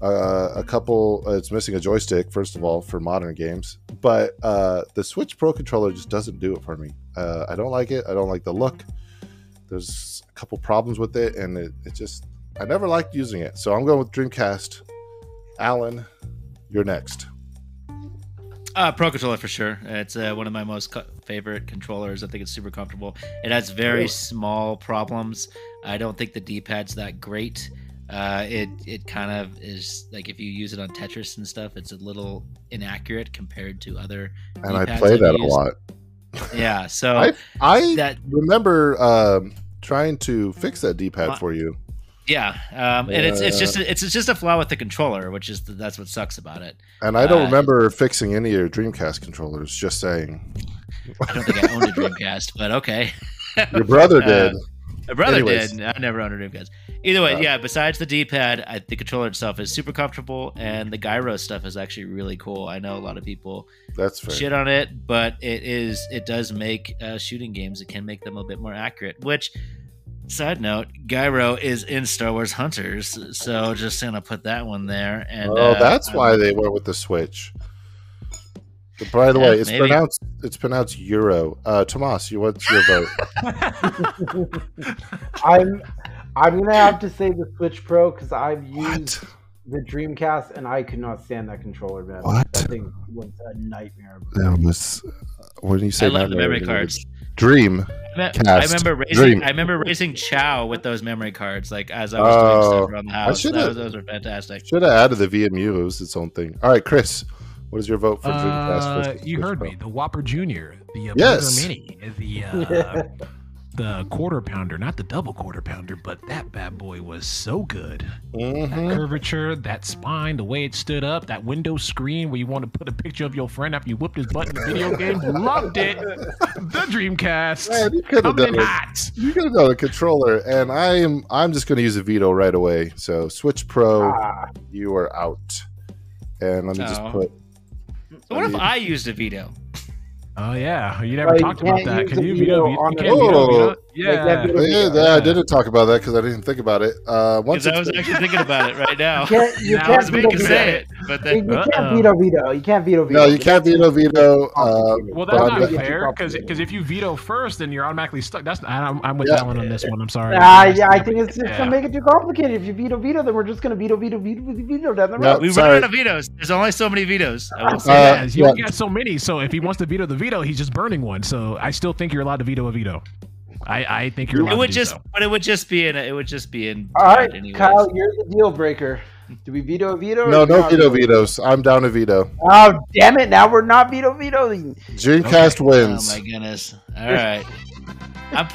it's missing a joystick, first of all, for modern games. But the Switch Pro controller just doesn't do it for me. I don't like it. I don't like the look. There's a couple problems with it, and it just I never liked using it. So I'm going with Dreamcast. Alan, you're next. Pro controller for sure. It's one of my most favorite controllers. I think it's super comfortable. It has very Really? small problems. I don't think the D-pad's that great. It kind of is like if you use it on Tetris and stuff, it's a little inaccurate compared to other. And I D-pads play I've that a used. lot. Yeah, so I that remember trying to fix that D-pad My- for you. yeah, and it's just a flaw with the controller, which is that's what sucks about it. And I don't Uh, remember fixing any of your Dreamcast controllers, just saying. I don't think I owned a Dreamcast, but okay. Your brother did. My brother Anyways. did. I never owned a Dreamcast. Either way, Uh, yeah. Besides the D-pad, the controller itself is super comfortable, and the gyro stuff is actually really cool. I know a lot of people That's fair. shit on it, but it does make shooting games. It can make them a bit more accurate. Which, side note, gyro is in Star Wars Hunters, so just gonna put that one there. And That's why they went with the Switch. But by the Yeah, way, it's maybe. pronounced Euro. Tomas, what's your vote? I'm gonna have to say the Switch Pro because I've used What? the Dreamcast and I could not stand that controller, man. What? That thing was a nightmare. That was, when you say I love the nightmare, memory cards. Dream. I Cast. Dream. remember raising Chow with those memory cards, like as I was doing stuff around the house. should've- Those were fantastic. Should have added the VMU. It was its own thing. All right, Chris, what is your vote for Dreamcast? versus You Switch heard Pro? me. The Whopper Jr., the Yes. Burger Mini, the quarter pounder, not the double quarter pounder, but that bad boy was so good. Mhm. That curvature, that spine, the way it stood up, that window screen where you want to put a picture of your friend after you whooped his butt in the video game. Loved it. The Dreamcast. Man, you could have Coming in done it. hot. You could have done a controller, and I'm just going to use a veto right away. So Switch Pro, Ah, you are out. And let me just Oh. put. So what if I used a veto? Oh yeah, you never Well, you talked about can't that. use Can a you veto veto? on You a- can't veto, Oh. veto? Yeah. veto. Yeah, I didn't talk about that because I didn't think about it. Once Because I it's was been- actually thinking about it right now. you Now I can't was it's veto making veto. say it, but You then can't veto. You can't veto. no, you can't veto. Well, But that's I'm not go- fair because if you veto first, then you're automatically stuck. I'm with Yeah. Alan on this one. I'm sorry. Yeah, I think it's just Yeah. gonna make it too complicated. If you veto, then we're just gonna veto down the Yeah. road. we Sorry. run out of vetoes. There's only so many vetoes. I will say Uh, that. Yeah, he yeah. only got so many. So if he wants to veto the veto, he's just burning one. So I still think you're allowed to veto a veto. I think you're allowed It would to do just, so. but it would just be in. All right, anyways. Kyle, you're the deal breaker. Do we veto? Or No, do we no not veto vetoes. I'm down to veto. Oh damn it! Now we're not vetoing. Dreamcast Oh wins. my goodness! All right, I'm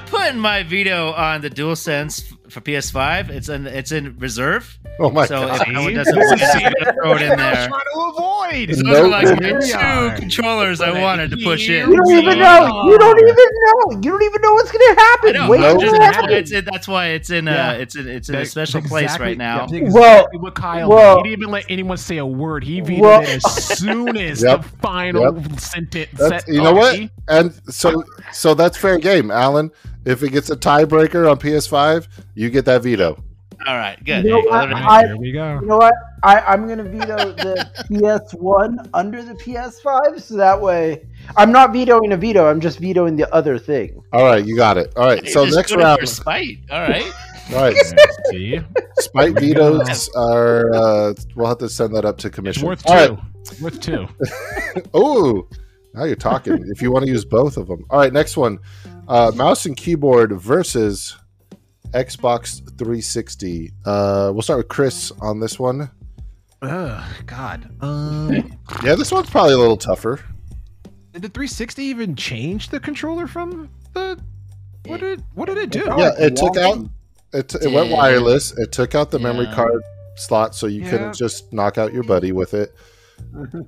putting my veto on the DualSense for PS5. It's in reserve. Oh my So god! if anyone doesn't win, I'm gonna throw it in there. Trying to avoid. Those Nope. are like my Here we two are. controllers I wanted to push in. You don't even know. You don't even know. You don't even know what's gonna happen. I know. Wait No. till it happens. That's why it's in Yeah. it's in a special place right now. That's Well- exactly what Kyle well- did. He didn't even let anyone say a word. He vetoed Well- it as soon as Yep. the final sentence. That's, you know what? And so that's fair game, Alan. If it gets a tiebreaker on PS5, you get that veto. All right, good. You know Hey, what? other than- I- Here we go. You know what? I'm gonna veto the PS1 under the PS5, so that way I'm not vetoing a veto. I'm just vetoing the other thing. All right, you got it. All right, so Just next doing it round, for spite. All right. all right, See? spite vetoes are. We'll have to send that up to It's commission. worth All right. two. It's worth two. Oh, now you're talking. If you want to use both of them. All right, next one. Mouse and keyboard versus Xbox 360. We'll start with Chris on this one. God. Yeah, this one's probably a little tougher. Did the 360 even change the controller from the? What did it do? Yeah, it took out. It went Yeah. wireless. It took out the memory Yeah. card slot, so you Yeah. couldn't just knock out your buddy with it.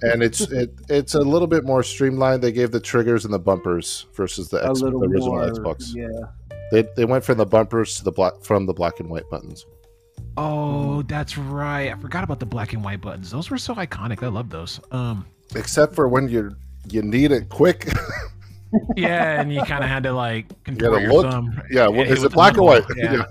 And it's a little bit more streamlined. They gave the triggers and the bumpers versus the, A little the original more, Xbox. Yeah. They went from the bumpers to the black and white buttons. Oh, that's right. I forgot about the black and white buttons. Those were so iconic. I love those. Except for when you need it quick. Yeah, and you kind of had to like control gotta your look. thumb. Yeah, Hit is it with black the or white? knuckle.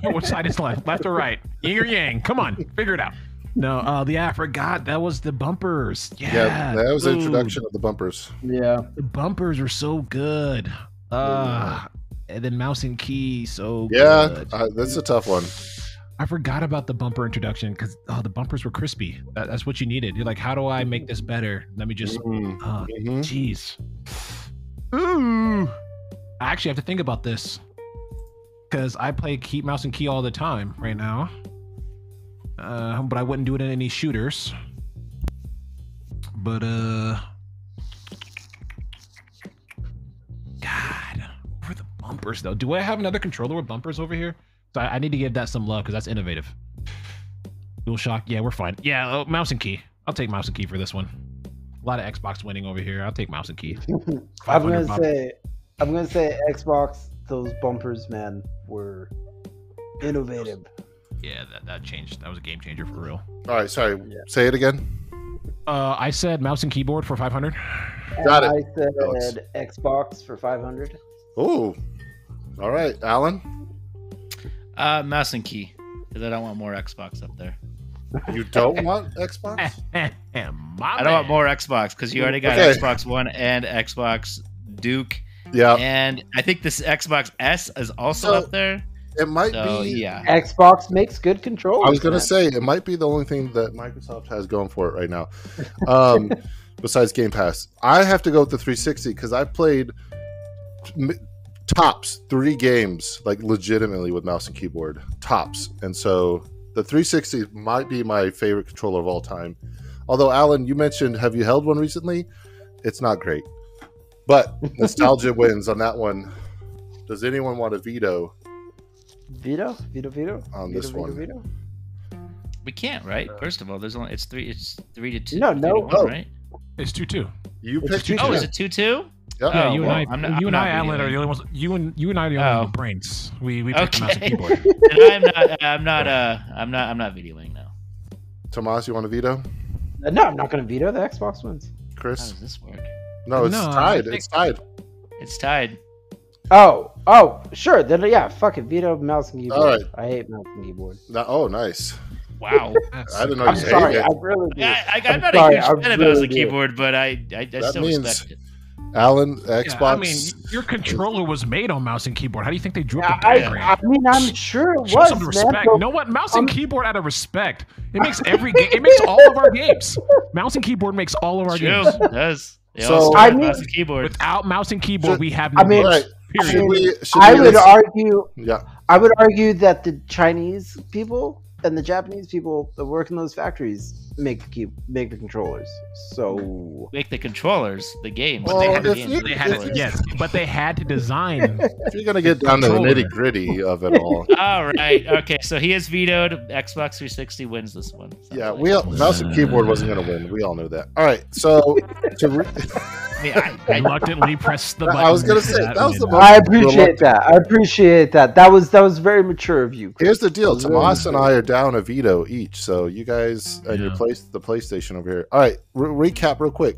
Yeah. Which side is left or right? Yin or yang? Come on, figure it out. No, I forgot that was the bumpers. Yeah, that was the dude. introduction of the bumpers. Yeah. The bumpers were so good. And then mouse and key, so Yeah, good. that's a tough one. I forgot about the bumper introduction because the bumpers were crispy. That's what you needed. You're like, how do I make this better? Let me just, Mhm. jeez. Ooh. I actually have to think about this because I play mouse and key all the time right now. But I wouldn't do it in any shooters. But God, over the bumpers though. Do I have another controller with bumpers over here? So I need to give that some love because that's innovative. DualShock, yeah, we're fine. Yeah, mouse and key. I'll take mouse and key for this one. A lot of Xbox winning over here. I'll take mouse and key. I'm 500 gonna say Xbox. Those bumpers, man, were innovative. Yeah, that changed. That was a game changer for real. All right, sorry. Yeah. Say it again. I said mouse and keyboard for 500. Got And it. I said Alex. Xbox for 500. Oh, all right, Alan. Mouse and key, because I don't want more Xbox up there. You don't want Xbox? I I don't want more Xbox because you already got Okay. Xbox One and Xbox Duke, Yeah, and I think this Xbox S is also So- up there. it might So be. yeah, Xbox makes good controllers. I was gonna man. say it might be the only thing that Microsoft has going for it right now, besides Game Pass. I have to go with the 360 because I played tops 3 games like legitimately with mouse and keyboard tops, and so the 360 might be my favorite controller of all time. Although Alan, you mentioned, have you held one recently? It's not great, but nostalgia wins on that one. Does anyone want to veto Veto on this one? Veto. we can't, right? First of all, there's only it's 3-2. No, 3-1, no. right? It's 2-2. You It's picked. 2-2. Oh, is it 2-2? Yep. Yeah, Oh, you well, and I, I'm not- you I'm and I, not Alan, are videoing. the only ones. You and I are the only ones with brains. We picked the mouse and Okay. keyboard. And I'm not videoing now. Tomas, you want to veto? No, I'm not going to veto. The Xbox wins. How Chris? does this work? No, it's No, I tied. think- It's tied. It's tied. Oh, sure. Then yeah, fuck it. Veto mouse and keyboard. All right. I hate mouse and keyboard. Oh, nice. Wow. That's- I didn't know I'm you sorry. hated I it. really do. I'm not sorry, a I huge fan of really mouse and do. keyboard, but I still means- respect it. Alan, Yeah, Xbox. I mean, your controller was made on mouse and keyboard. How do you think they drew up the I diagram? mean, I'm sure it Show was, some man. respect. So- You know what? Mouse and keyboard out of respect. It makes every game. It makes all of our games. Mouse and keyboard makes all of our True, games. it does. They So- all start I with mean- mouse and keyboard. Without mouse and keyboard, Should- we have I no mean- All games. right. Period. Should we I would listen- argue. Yeah. I would argue that the Chinese people and the Japanese people that work in those factories make the controllers. So Make the controllers, the games. Well, They if had the you- games, They the had to, controllers. yes, but they had to design. If you're gonna get down to the Controller. nitty gritty of it all, All right. Okay. So he has vetoed. Xbox 360 wins this one. Sounds yeah, like. mouse and keyboard wasn't gonna win. We all knew that. All right, so I mean, I Reluctantly press the button. I was gonna for say, that was the win. most- I appreciate that. I appreciate that. That was very mature of you. Chris. here's the deal: That was Tomas very and I are down a veto each. So you guys and your Yeah. the PlayStation over here. All right, recap real quick: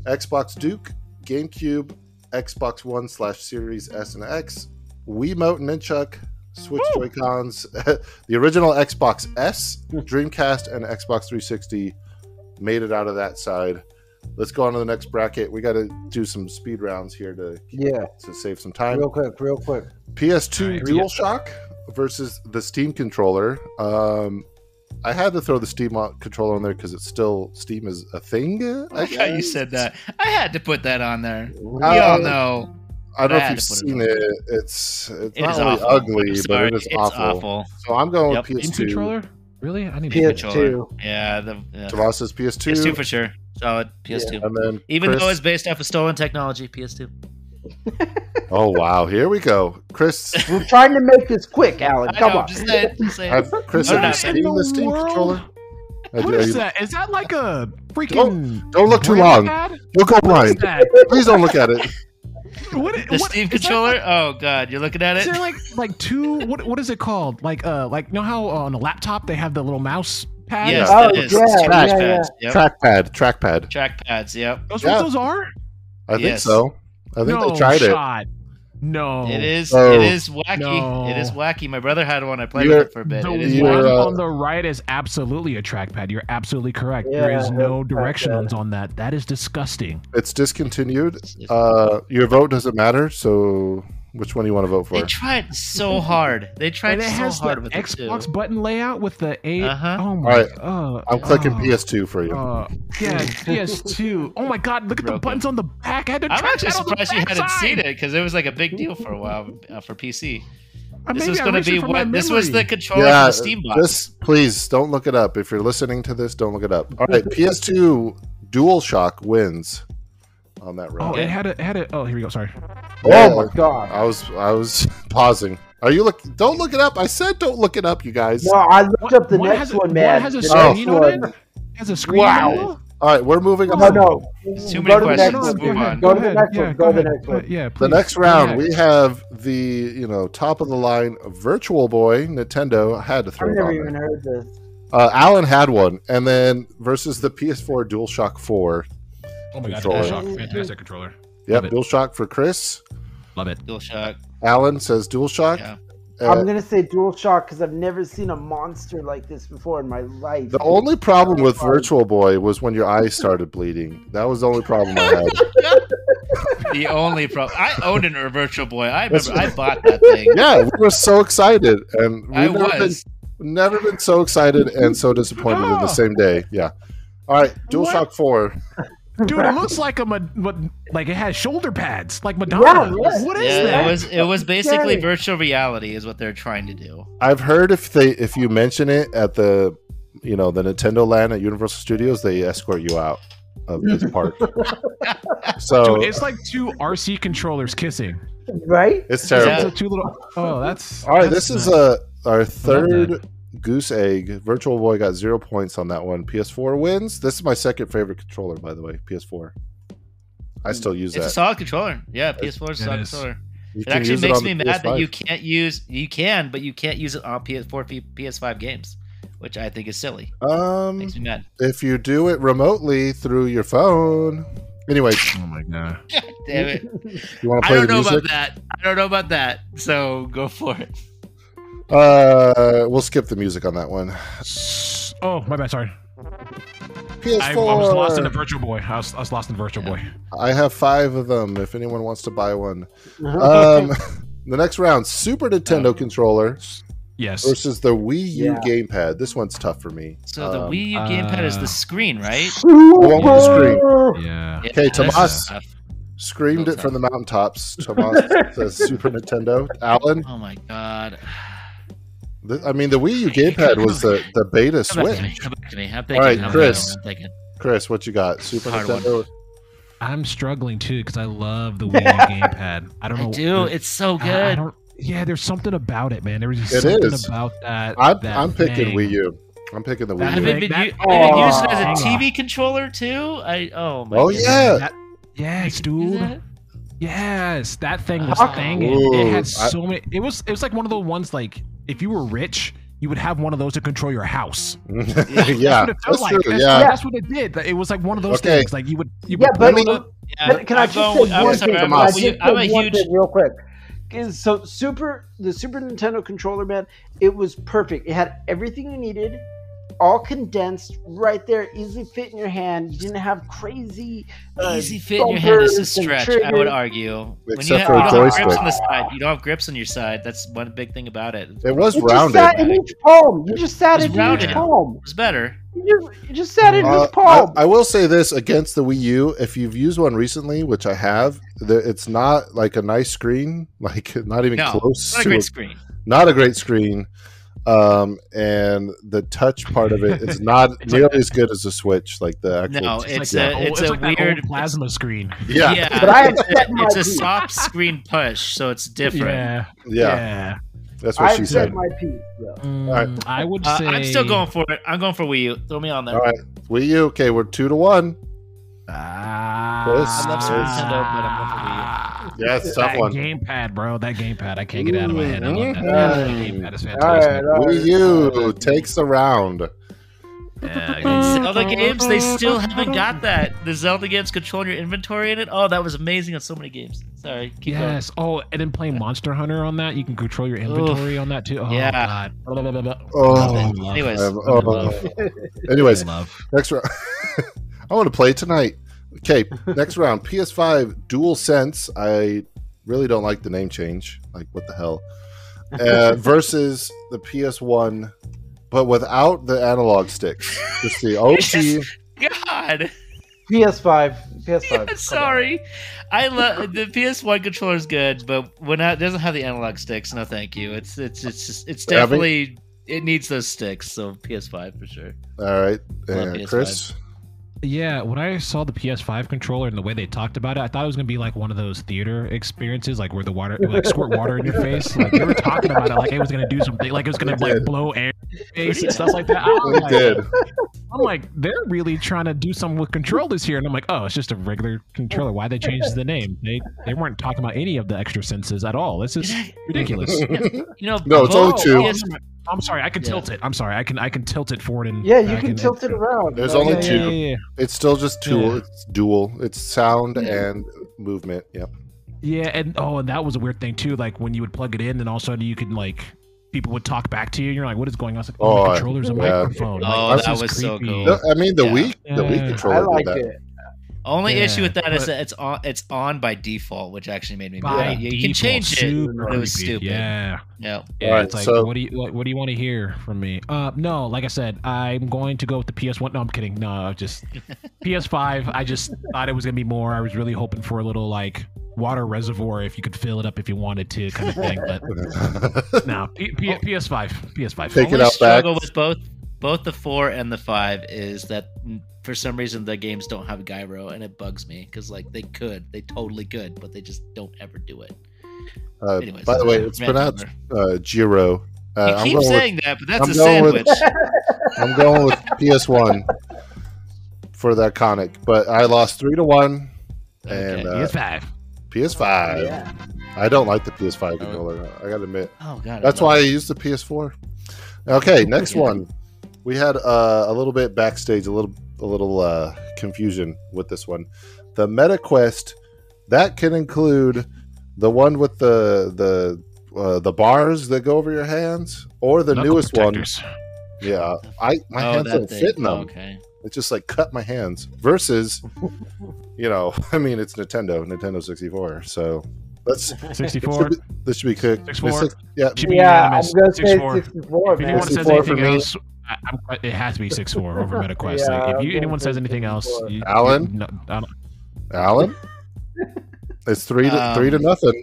Xbox Duke, GameCube, Xbox One / Series S and X, Wiimote and Nunchuck, Switch Joy-Cons, the original Xbox S, Dreamcast, and Xbox 360 made it out of that side. Let's go on to the next bracket. We got to do some speed rounds here to save some time. Real quick. PS2 All right, here we go. DualShock versus the Steam controller. I had to throw the Steam controller on there because it's still Steam is a thing. I like how you guess. said that. I had to put that on there. We Uh, all know. I don't know I if had you've to put it seen on. it. It's It not is only awful. ugly, I'm but sorry, it is it's awful. So I'm going Yep. with Steam PS2. controller? Really? I need Steam to controller. Yeah, the Tomas says PS2. PS2 for sure. Solid PS2. And then Even Chris- though it's based off of stolen technology, PS2. Oh wow, here we go. Chris, We're trying to make this quick, Alan. I Come know, on. just saying. Just saying. Chris, No, have no, you no. seen the Steam world? controller? What is that? Is that like a freaking? Don't look too brand long. pad? Don't go What is blind. that? Please don't look at it. The Steam controller? Oh god, you're looking at Is it? there like two? What is it called? Like you know how on a laptop they have the little mouse pad? Yes, Oh, it is. yeah, It's yeah, trackpads. Yep. Trackpad. Trackpads, yep. Those Yeah. what those are? I think Yes. so. I think No they tried it. shot. No. It is Oh. it is wacky. No. It is wacky. My brother had one. I played You're- with it for a bit. The It is You're, one wacky. on the right is absolutely a trackpad. You're absolutely correct. there Yeah, is no that's directionals on that. That is disgusting. It's discontinued. Your vote doesn't matter. So, which one do you want to vote They for? tried so hard. They tried And it so has hard the with Xbox it too. button layout with the A. Uh-huh. Oh my. Alright, I'm clicking oh, PS2 for you. Yeah, PS2. Oh my God! Look at the Broken. buttons on the back. I had to I'm track actually that on the surprised you hadn't backside. seen it because it was like a big deal for a while for PC. This Maybe was I going to erased it be from my what this was the memory. controller Yeah, for the Steam box. just please don't look it up. If you're listening to this, don't look it up. All right, PS2 DualShock wins on that Oh, round. it had a. Oh, here we go. Sorry. Yeah, Oh my god. I was pausing. Are you look? Don't look it up. I said don't look it up, you guys. No, I looked up the One next has a- one, one man. has a The screen next on it? one. Has a screen. Wow. in it? All right, we're moving on. No, no. Too Go many to the next questions. one. Move on. Go to the next one. Go to the next one. Yeah, The please. next Go round, ahead. we have the top of the line Virtual Boy Nintendo. I had to throw I've it never on even there. heard this. Alan had one, and then versus the PS4 DualShock 4. Oh my God, controller. DualShock, fantastic controller. Yep, Love it. DualShock for Chris. Love it. DualShock. Alan says DualShock. Yeah. I'm gonna say DualShock because I've never seen a monster like this before in my life. The only problem with Virtual Boy was when your eyes started bleeding. That was the only problem I had. The only problem. I owned a Virtual Boy. I remember I bought that thing. Yeah, we were so excited, and I we've was. never been so excited and so disappointed in the same day. Yeah. All right, DualShock 4. Dude, it looks like like it has shoulder pads, like Madonna. Yeah, What is Yeah, that? it was basically Scary. virtual reality is what they're trying to do. I've heard if you mention it at the the Nintendo Land at Universal Studios, they escort you out of this park. So Dude, it's like two RC controllers kissing. right? it's Yeah. terrible. So two little. Oh, that's. All right, that's this is nice. our third goose egg. Virtual Boy got 0 points on that one. PS4 wins. This is my second favorite controller, by the way. PS4. I still use It's a that. solid controller. Yeah, PS4 is a It solid is. controller. You It can actually use makes on me the mad that PS5. you can't use. You can, but you can't use it on PS5 games, which I think is silly. Makes me mad. If you do it remotely through your phone. Anyway, Oh my God. Damn it! you want to I play don't the know music? about that. I don't know about that. So go for it. We'll skip the music on that one. Oh, my bad. Sorry. PS4. I was lost in the Virtual Boy. I was lost in the Virtual Boy. I have 5 of them. If anyone wants to buy one. Uh-huh. The next round, Super Nintendo controller Yes. versus the Wii U Yeah. gamepad. This one's tough for me. So the Wii U gamepad is the screen, right? one with the screen. Yeah. Yeah, Okay, this is Tomas. tough. Screamed it from the mountaintops. Tomas says Super Nintendo. Alan, Oh my god. I mean, the Wii U gamepad was the beta Come back to me. Switch. Come back to me. I'm All right, thinking. Chris. I'm thinking. Chris, what you got? Super Hard Nintendo. I'm struggling too because I love the Wii U gamepad. I don't know. I do. It's so I good. don't. Yeah, there's something about it, man. There was just It something is. about that. I'm picking thing. Wii U. I'm picking the Wii Have U. it been, That- have it used as a Hang on. TV controller too? Oh my. Oh goodness. yeah. That- yes, Is dude. that- Yes, that thing was Oh. thangin'. Ooh, It had I- so many. It was like one of the ones like if you were rich, you would have one of those to control your house. yeah, That's what it felt that's like. true. That's, Yeah. that's what it did. It was like one of those Okay. things. Like you would Yeah, put but- it up. Yeah, Can I I'm just going- say I'm one sorry, thing? I'm Can I a- just say I'm a one huge. thing real quick? So the Super Nintendo controller, man, it was perfect. It had everything you needed, all condensed right there, easily fit in your hand. You didn't have crazy Easy fit in your hand is a bumpers and stretch. I would triggers. argue. When Except you, have, for you a don't have grips joystick. on the side, you don't have grips on your side. That's one big thing about it. It was You just rounded. sat in each palm. You just sat It's in each rounded. palm. It was better. You just sat in each I, palm. I will say this against the Wii U: if you've used one recently, which I have, it's not like a nice screen, like not even No, close not a to great screen. not a great screen. And the touch part of it is not nearly as good as the Switch. Like the actual, No, It's it's like a that it's old- a like that old weird plasma screen. yeah, But I have it's set my it's a piece. soft screen push, so it's different. Yeah. that's what she I've said. set my piece. Though. Mm, I would say I'm still going for it. I'm going for Wii U. Throw me on there. All right, Wii U. Okay, we're 2-1. Chris, I love Super Nintendo, but I'm going for Wii Yeah, it's a tough that one. gamepad, bro. That gamepad, I can't get it out of my head. I love that. Mhm. That gamepad is All fantastic. right, all Wii U takes the round. Yeah, Zelda games, they still haven't got that. The Zelda games controlling your inventory in it. Oh, that was amazing on so many games. Sorry, keep yes. Oh, and then playing Monster Hunter on that, you can control your inventory on that too. Oh Yeah. God. Blah, blah, blah, blah. Oh, going. Love. Anyways, Love. anyways, Love. next round. I want to play tonight. Okay, next round. PS5 Dual Sense. I really don't like the name change. Like, what the hell? Versus the PS1, but without the analog sticks. Just the OG. God. PS5. PS5. Sorry, I love the PS1 controller is good, but when it doesn't have the analog sticks, no, thank you. It's definitely it nedes those sticks. So PS5 for sure. All right, Love and PS5. Chris. Yeah, when I saw the PS5 controller and the way they talked about it, I thought it was gonna be like one of those theater experiences, like where the water, like squirt water in your face. Like they were talking about it, like it was gonna do something, like it was gonna It like did. blow air in your face and stuff like that. It did. I'm like, they're really trying to do something with controllers here, and I'm like, oh, it's just a regular controller. Why they changed the name? They weren't talking about any of the extra senses at all. This is ridiculous. You know, No, it's only both two. PS I'm sorry, I can Yeah. tilt it. I'm sorry, I can tilt it forward and Yeah, you back can and- tilt it around. There's Like, only Yeah, two. yeah, yeah, yeah. It's still just dual. Yeah. It's dual. It's sound Yeah. and movement. Yep. Yeah, and that was a weird thing too. Like when you would plug it in, and all of a sudden you could like people would talk back to you, and you're like, "What is going on?" It's like, Oh, my controller's a yeah. microphone. Oh, Like, this that is was so creepy. cool. No, I mean the Yeah. Wii. The Wii Yeah. I controller like did that. it. only Yeah, issue with that is but- that it's on by default, which actually made me By mad. You can default, change it, super but it was creepy. stupid. Yeah, Yeah. yeah. Alright, It's like, so- what do you want to hear from me? No, like I said, I'm going to go with the PS1. No, I'm kidding. No, just PS5. I just thought it was gonna be more. I was really hoping for a little like water reservoir if you could fill it up if you wanted to, kind of thing. But no, PS5. PS5. Take it Only out struggle back. with both the 4 and the 5 is that for some reason the games don't have gyro, and it bugs me because like they totally could, but they just don't ever do it. Anyways, By the way, it's rant pronounced over. Giro. You I'm keep going saying that, but that's I'm a going with- sandwich. I'm going with PS1 for the iconic, but I lost 3-1. And Okay. PS5. PS5. Yeah. I don't like the PS5 controller. I gotta admit. Oh god, That's why I used the PS4. Okay, next Yeah. one. We had a little bit backstage, a little confusion with this one. The MetaQuest that can include the one with the bars that go over your hands, or the Knuckle newest protectors. one. Yeah, my hands don't fit in them. Okay. It just like cut my hands. Versus, I mean, it's Nintendo 64. So let's 64. this should be quick. 64. Yeah, Should be Yeah, I'm unanimous. gonna say 64. 64, If man. anyone says 64 for anything me. else, it has to be 6-4 over MetaQuest. Yeah, Like, I'm if gonna anyone say says anything else, 64. Alan? no, I don't- Alan. It's 3 to 0.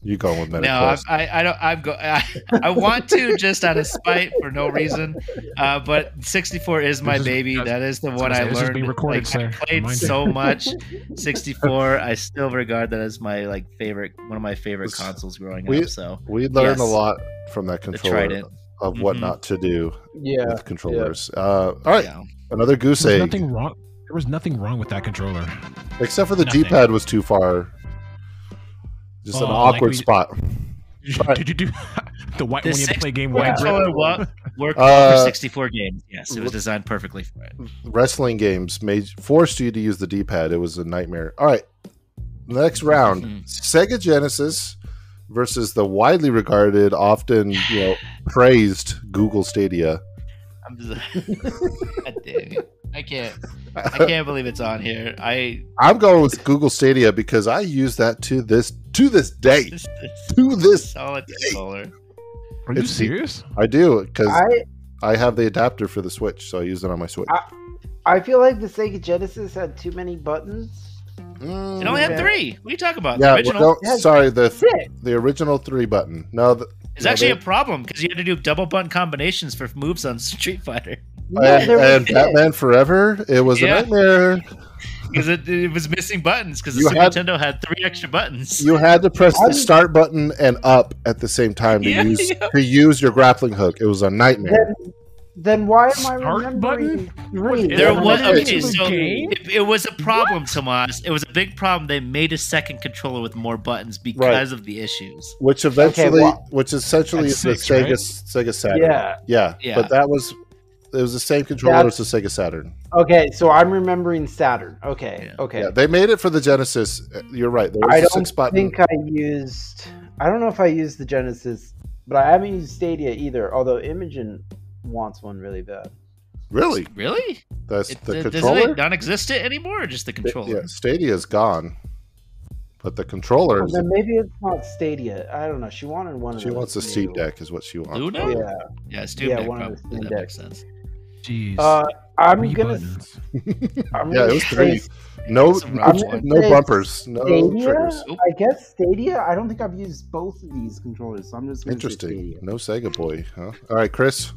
You going with No, MetaQuest? I don't. I want to just out of spite for no reason, but 64 is my baby. That is the one I this is learned. being recorded, I sir. played Remind you. so much 64. I still regard that as my favorite, one of my favorite It's- consoles growing we- up. So We learned a Yes. lot from that the controller Trident. of what Mhm. not to do Yeah. with controllers. All right, Yeah. another goose There was egg. nothing wrong. There was nothing wrong with that controller. Except for the Nothing. D-pad was too far. Just an Oh, like awkward we- spot. Alright. Did you do the white The when you had to play game 64 white? controller worked well Uh, for 64 games. Yes, it was designed perfectly for it. Wrestling games forced you to use the D-pad. It was a nightmare. All right, next round: Mhm. Sega Genesis versus the widely regarded, often praised Google Stadia. I'm just, God dang it. I can't believe it's on here. I'm going with Google Stadia because I use that to this day. It's To this, solid controller. Are you It's- serious? I do because I I have the adapter for the Switch, so I use it on my Switch. I feel like the Sega Genesis had too many buttons. It only had Okay. 3. What are you talking about? Yeah, The original well, Yeah, sorry, That's it. the original 3 button. No, is actually a problem because you had to do double button combinations for moves on Street Fighter and, there was and it. Batman Forever, it was Yeah. a nightmare. because it was missing buttons because the You Super had- Nintendo had 3 extra buttons. You had to press the I'm- start button and up at the same time to Yeah, use yeah. to use your grappling hook. It was a nightmare. Then why am I Start remembering button? 3? There Yeah, was but okay, it's a so game. it was a problem, Tomas. It was a big problem. They made a second controller with more buttons because of the issues. Which eventually, well- which essentially That's is the 6, right? Sega Saturn. Yeah. Yeah, but it was the same controller as the Sega Saturn. Okay, so I'm remembering Saturn. Okay, Yeah. okay. Yeah, they made it for the Genesis. You're right. There was I a don't 6 button. think I used. I don't know if I used the Genesis, but I haven't used Stadia either. Although Imogen wants one really bad. Really, Really? that's the Doesn't controller. it non-existent anymore, or just the controller? Yeah, Stadia's gone, but the controller. Then maybe it's not Stadia. I don't know. She wanted one. She of wants a those Steam new- Deck, is what she wants. Luna? Yeah. Yeah, Steam Yeah, Deck one of the probably. Steam That makes Decks. sense. Jeez. I'm 3 gonna. buttons. I'm Yeah, gonna it was say 3. No, That's a no, rough I'm one. no say bumpers, no Stadia. triggers. I guess Stadia. I don't think I've used both of these controllers, so I'm just gonna say Interesting. Stadia. No Sega boy, huh? All right, Chris.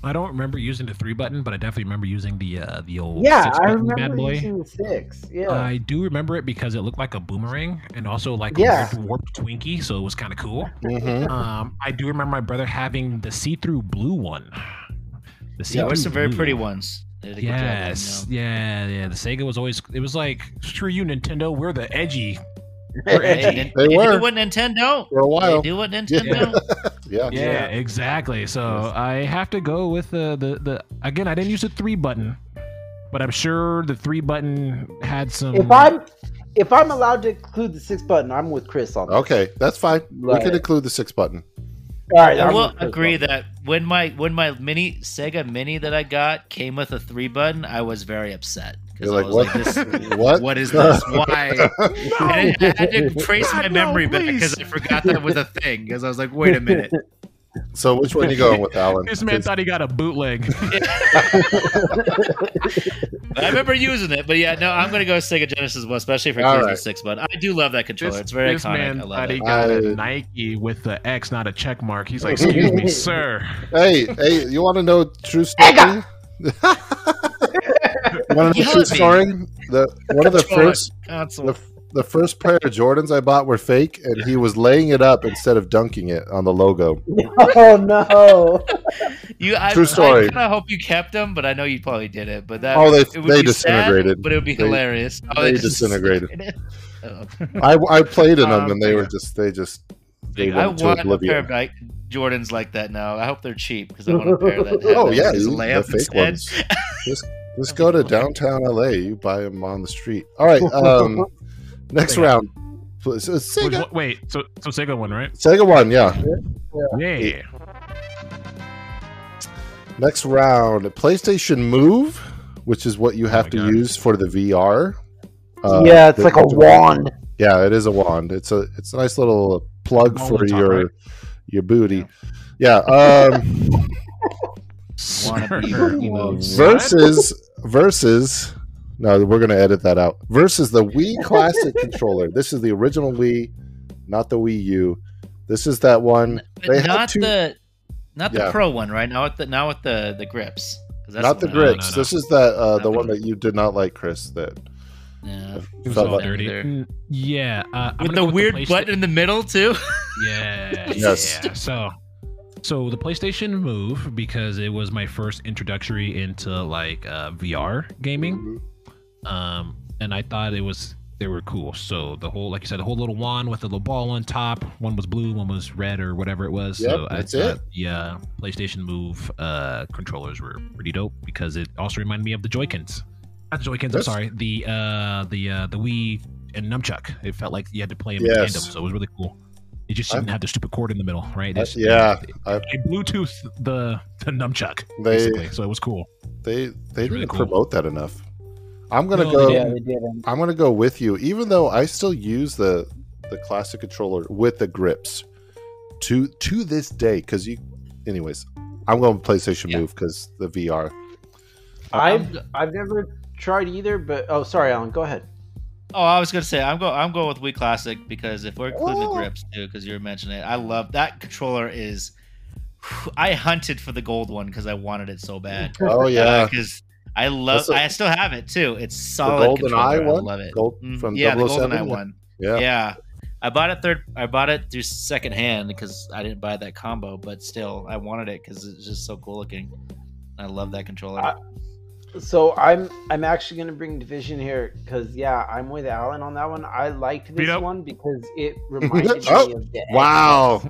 I don't remember using the 3 button, but I definitely remember using the old Yeah, 6 I button bad remember boy. using the 6. Yeah. I do remember it because it looked like a boomerang and also like Yeah. a weird warped Twinkie, so it was kind of cool. Mm-hmm. I do remember my brother having the see-through blue one. The Yeah, there were some very blue. pretty ones. They did a good job on them, Yes, yeah. yeah. The Sega was always. It was like, screw you, Nintendo. We're the edgy. We're Hey, edgy. They they were. do what Nintendo. For a while. They do what Nintendo. Yeah. Yeah, exactly. So I have to go with the again. I didn't use the 3 button, but I'm sure the 3 button had some. If I'm allowed to include the 6 button, I'm with Chris on that. Okay, that's fine. We Right. can include the 6 button. All right, I I'm will with Chris agree on that. that when my mini Sega Mini that I got came with a 3 button, I was very upset. 'Cause You're I like, was what? this, What? what is this? Why? And I had to trace my God, no, memory back please. because I forgot that was a thing. Because I was like, wait a minute. So which one you going with, Alan? This man thought he got a bootleg. I remember using it, but yeah, no, I'm gonna go Sega Genesis as well, especially for All kids right. with 6 button. I do love that controller. It's very this iconic. man I love thought he it. got a I- Nike with the X, not a check mark. He's like, excuse me, sir. Hey, you want to know a true story? Ega! You want to know a Yell true at me. story? One of the Controller, first console. the first pair of Jordans I bought were fake, and he was laying it up instead of dunking it on the logo. Oh no! True story. I kind of hope you kept them, but I know you probably did it. But that Oh, it would they be sad, disintegrated. but it would be They- hilarious. Oh, they disintegrated. Oh. I played in them, Um, and they were just they I went to want a pair oblivion. of Nike Jordans like that now. I hope they're cheap because I want a pair that. Have Oh that yeah, as a the layup fake instead. ones. Just go to downtown LA. You buy them on the street. All right. Next Sega. round. So Sega. Wait, so Sega won, right? Sega one, yeah. Yeah. Next round, PlayStation Move, which is what you have my to God. use for the VR. Yeah, it's like a wand. Yeah, it is a wand. It's a nice little plug Ball for on top, your right? your booty. Yeah. Wanna be Sir. emotes. versus. No, we're gonna edit that out. Versus the Wii Classic controller. This is the original Wii. not the Wii U. This is that one. They had Not two, the Yeah. Pro one, right? Now with the grips. 'Cause that's not the one I- grips. no. This is that the Not one the- that you did not like, Chris. That Yeah. It was felt all like- dirty. Yeah. I'm With gonna the go weird PlayStation- button in the middle too. Yeah. Yes. Yeah. So the PlayStation Move, because it was my first introductory into like VR gaming. And I thought they were cool. So the whole, like you said, the whole little wand with the little ball on top. One was blue, one was red, or whatever it was. Yep, So that's I thought the PlayStation Move controllers were pretty dope because it also reminded me of the Joy-Cons. Not the Joy-Cons. I'm Yes. sorry. The Wii and Nunchuck. It felt like you had to play them Yes. in tandem, so it was really cool. It just didn't have the stupid cord in the middle, right? yeah, They Bluetooth the nunchuck They- basically, so it was cool. they really didn't cool. promote that enough. I'm gonna No, go. they Yeah, they didn't. I'm gonna go with you, even though I still use the classic controller with the grips to this day. Because anyways, I'm going PlayStation Yeah. Move because the VR. I've never tried either, but oh, sorry, Alan. Go ahead. Oh, I was gonna say I'm going with Wii Classic because if we're including the Oh. grips too, because you were mentioning it, I love that controller. I hunted for the gold one because I wanted it so bad. Oh yeah, Because I love. That's a- I still have it too. It's solid. Golden controller. Eye I one? love it. Gold Mhm. from yeah, the 007? golden eye one. yeah. Yeah. I bought it through second hand because I didn't buy that combo, but still I wanted it because it's just so cool looking. I love that controller. So I'm actually going to bring Division here because I'm with Alan on that one. I liked this Vito? one because it reminded Oh, me of the Wow.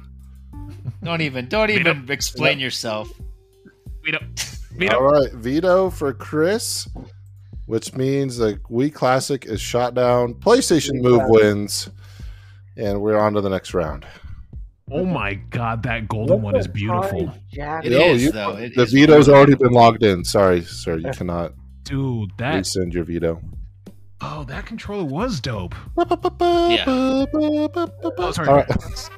Don't even explain yourself. All right, veto for Chris, which means the Wii Classic is shot down. PlayStation Move wins, and we're on to the next round. Oh my god, that golden one is beautiful. It Yo, is, you- though. It The is veto's wonderful. already been logged in. Sorry, sir, you cannot Dude, that rescind your veto. that controller was dope. Yeah. Oh, sorry. All right.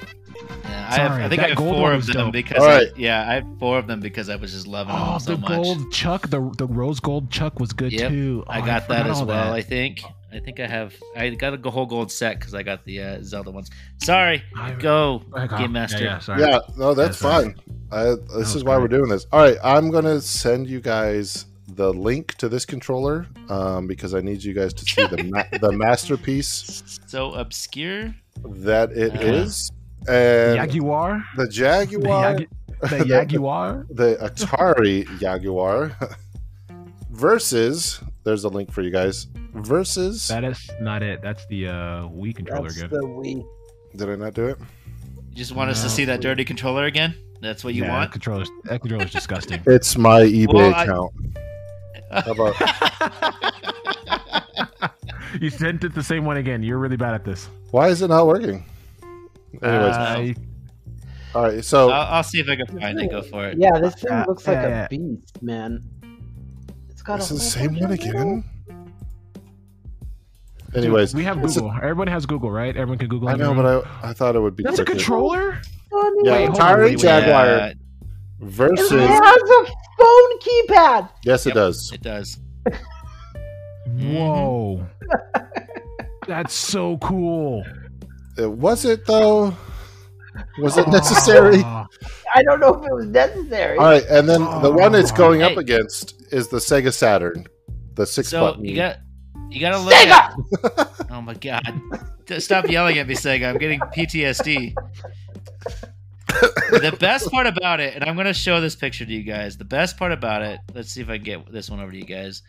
Yeah, Sorry, I think that I have gold four one of was them dope. because All right. I have four of them because I was just loving them Oh, so the much. gold chuck, the rose gold chuck was good Yep, too. Oh, I got that forgot as all well. that. I think I got a whole gold set because I got the Zelda ones. Sorry, go Kyle. Game Master. Yeah, sorry. Yeah, no, that's Yeah, sorry. fine. This was is why we're great. doing this. All right, I'm gonna send you guys the link to this controller because I need you guys to see the masterpiece So obscure. that it Uh-huh. is, and Jaguar? the Jaguar, The Jaguar? the Atari Jaguar versus. There's a link for you guys. Versus. That is not it. That's the Wii controller That's again. the Wii. Did I not do it? You just want us to No. see that dirty controller again? That's what you Yeah, want? That controller's disgusting. It's my eBay Well, I- account. How about? You sent it the same one again. You're really bad at this. Why is it not working? Anyways, all right. So I'll see if I can find it. Go for it. Yeah, this thing looks like yeah. a beast, man. It's got it's a the whole same bunch one of again. Dude, Anyways, we have it's a- Google. Everybody has Google, right? Everyone can Google. I on know, their own. but I thought it would be. That's a quicker. controller. little- Yeah, Wait, hold on, Atari wait, wait. Jaguar Yeah, It versus. has a phone keypad. Yes, it Yep. does. it does. Whoa. That's so cool. Was it though? Was it necessary? Oh, I don't know if it was necessary. All right, and then the one it's going up Hey. against is the Sega Saturn, the six So button. you gotta look at. Sega! Oh my god! Stop yelling at me, Sega. I'm getting PTSD. The best part about it, and I'm gonna show this picture to you guys. The best part about it, let's see if I can get this one over to you guys,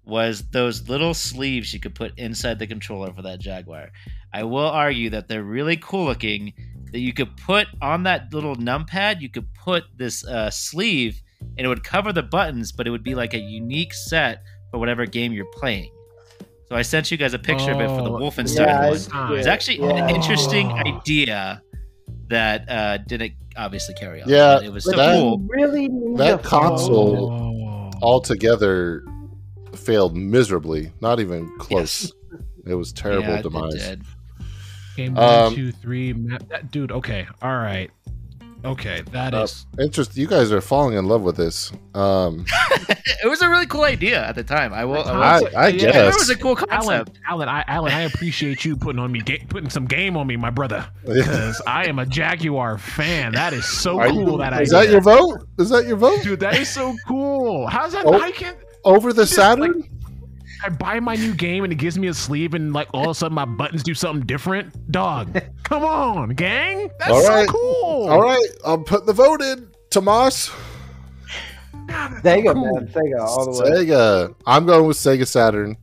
was those little sleeves you could put inside the controller for that Jaguar. I will argue that they're really cool looking. That you could put on that little numpad, you could put this sleeve, and it would cover the buttons, but it would be like a unique set for whatever game you're playing. So I sent you guys a picture of it for the Oh, Wolfenstein yeah, one. I- It's actually Yeah. an interesting idea that didn't obviously carry on. Yeah, but it was But so that- cool. you really need that a console- phone. Oh. altogether failed miserably. Not even close. It was terrible Yeah, it demise. did. Game Um, 1, 2, 3. Map. Dude, okay. All right. Okay, that is. Interesting. You guys are falling in love with this. It was a really cool idea at the time. I I it guess. was a cool concept. Alan, I appreciate you putting some game on me, my brother, because I am a Jaguar fan. That is so cool. Is that your vote? Is that your vote? Dude, that is so cool. How's that? Oh, I can't. over the Saturn? Like, I buy my new game and it gives me a sleeve and like all of a sudden my buttons do something different. Dog, come on, gang. That's All right. so cool. All right, I'll put the vote in. Tomas. Sega, man. Sega, all the way. Sega. I'm going with Sega Saturn.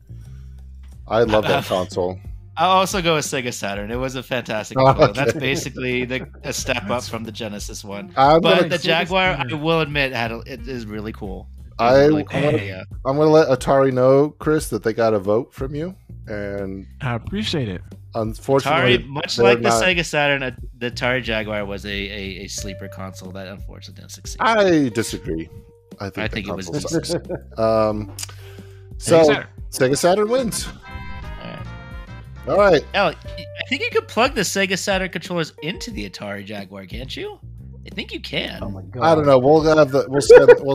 I love that console. I'll also go with Sega Saturn. It was a fantastic Oh, controller. okay. That's basically a step up from the Genesis one. I'm But gonna, the Jaguar, I will admit, it is really cool. I'm idea. gonna let Atari know, Chris, that they got a vote from you, and I appreciate it. unfortunately, Atari, much they're like the not- Sega Saturn, the Atari Jaguar was a sleeper console that unfortunately didn't succeed. I disagree. I I think think it was console decent. sucks. Sega So Saturn. Sega Saturn wins. Alright. All right. I think you could plug the Sega Saturn controllers into the Atari Jaguar, can't you? I think you can. Oh my god. I don't know. We'll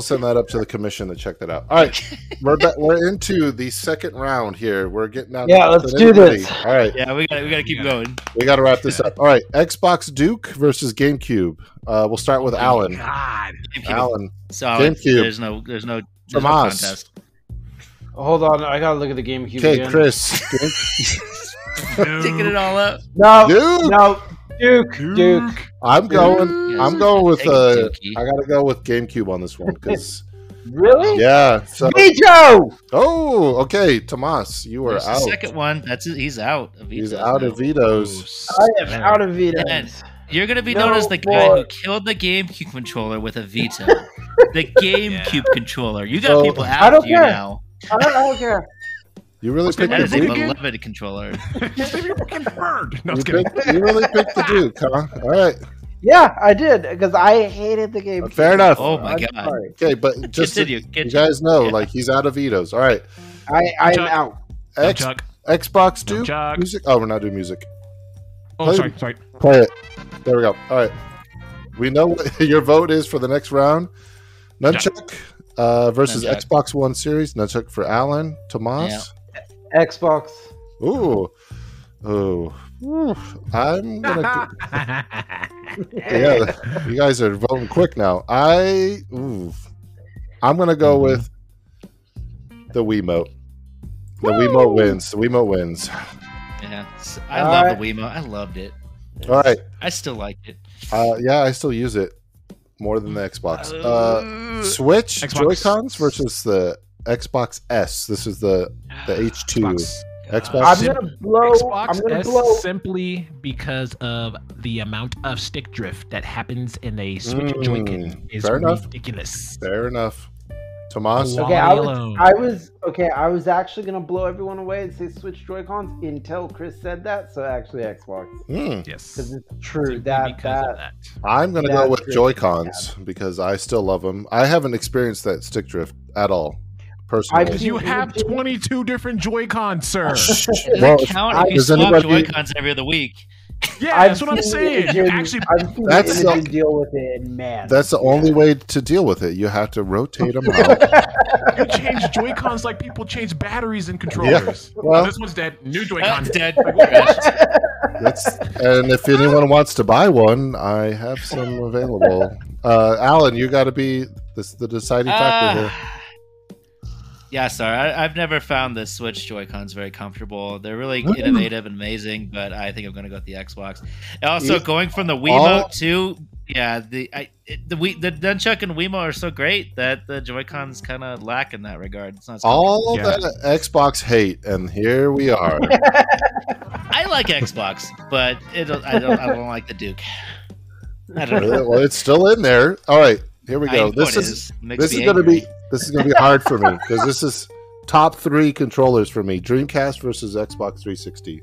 send that up to the commission to check that out. All right, we're into the second round here. We're getting down. Yeah, to let's the do nitty-gritty. this. All right, Yeah, we gotta keep going. we got to wrap this up. All right, Xbox Duke versus GameCube. We'll start with Alan. God. GameCube. Alan, Solid. GameCube. There's no Tomas. contest. Hold on, I gotta look at the GameCube Okay, again. Chris. Taking it all up. No, Duke. no, Duke. I'm going. Yes. I'm going with. Take it, Dukey. I got to go with GameCube on this one because. Really? Yeah. So. Veto! Oh, okay, Tomas, you are There's the out. second one. He's out. Of He's vetoes out now. of vetoes. I am out of vetoes. And you're gonna be No known as the guy more. who killed the GameCube controller with a veto. The GameCube controller. You got So- people I after don't you care. now. I don't care. You really picked That the is a Duke. beloved controller. You're fucking bird. No, You, I'm kidding. you really picked the Duke, huh? All right. Yeah, I did because I hated the game. Fair enough. Oh my I'm god. sorry. Okay, but just so Continue. you guys know, like he's out of vetoes. All right. I am Chuck. out. X, Chuck. Xbox No, Duke Chuck. music. Oh, we're not doing music. Oh, sorry. Play it. There we go. All right. We know what your vote is for the next round. Nunchuck versus Nunchuck. Xbox One Series. Nunchuck for Alan. Tomas. Xbox. Ooh. Ooh. Ooh. I'm gonna. Yeah, you guys are voting quick now. I'm gonna go with the Wiimote. The Wiimote wins. The Wiimote wins. Yeah. I love the Wiimote. I loved it. All right. I still like it. Yeah, I still use it more than the Xbox. Switch Xbox. Joy-Cons versus the Xbox S. This is the H2. Xbox. Xbox. I'm gonna blow. Xbox I'm gonna S blow. simply because of the amount of stick drift that happens in a Switch Joy-Con is fair enough. ridiculous. Fair enough. Tomas. Oh, Okay, alone. I was actually gonna blow everyone away and say Switch Joy-Cons until Chris said that. So actually, Xbox Hmm. Yes. because it's true Simply that because of that that. I'm gonna Yeah, go with drift. Joy-Cons because I still love them. I haven't experienced that stick drift at all, personally. Because you have 22 different Joy-Cons, sir. Does Well, it count if you does swap anybody- Joy-Cons every other week? Yeah, that's what I'm saying. You actually, I've seen That's Imogen deal with it, and man, That's the only way to deal with it. You have to rotate them out. you change Joy-Cons like people change batteries and controllers. Well- this one's dead. New Joy-Cons. Dead. And if anyone wants to buy one, I have some available. Alan, you got to be the deciding factor here. Yeah, sorry. I've never found the Switch Joy-Cons very comfortable. They're really innovative and amazing, but I think I'm going to go with the Xbox. And also, You- going from the Wiimote to the Nunchuck and Wiimote are so great that the Joy-Cons kind of lack in that regard. It's not as All Yeah. that Xbox hate, and here we are. I like Xbox, but I don't like the Duke. I don't know. Well, it's still in there. All right, here we I go. know This it is Makes this me is gonna angry. be hard for me because this is top 3 controllers for me. Dreamcast versus Xbox 360.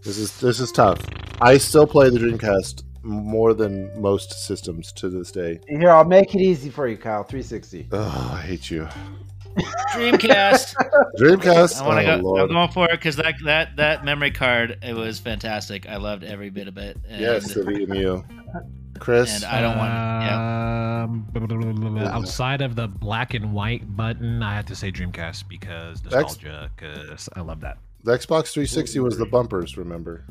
This is tough. I still play the Dreamcast more than most systems to this day. here I'll make it easy for you, Kyle. 360. Oh, I hate you. Dreamcast. Dreamcast. I want to oh, go. Lord. I'm going for it because that memory card, it was fantastic. I loved every bit of it. And Yes, the VMU. Chris. And I don't want. Outside of the black and white button, I have to say Dreamcast because nostalgia. Because I love that. The Xbox 360 was the bumpers. Remember?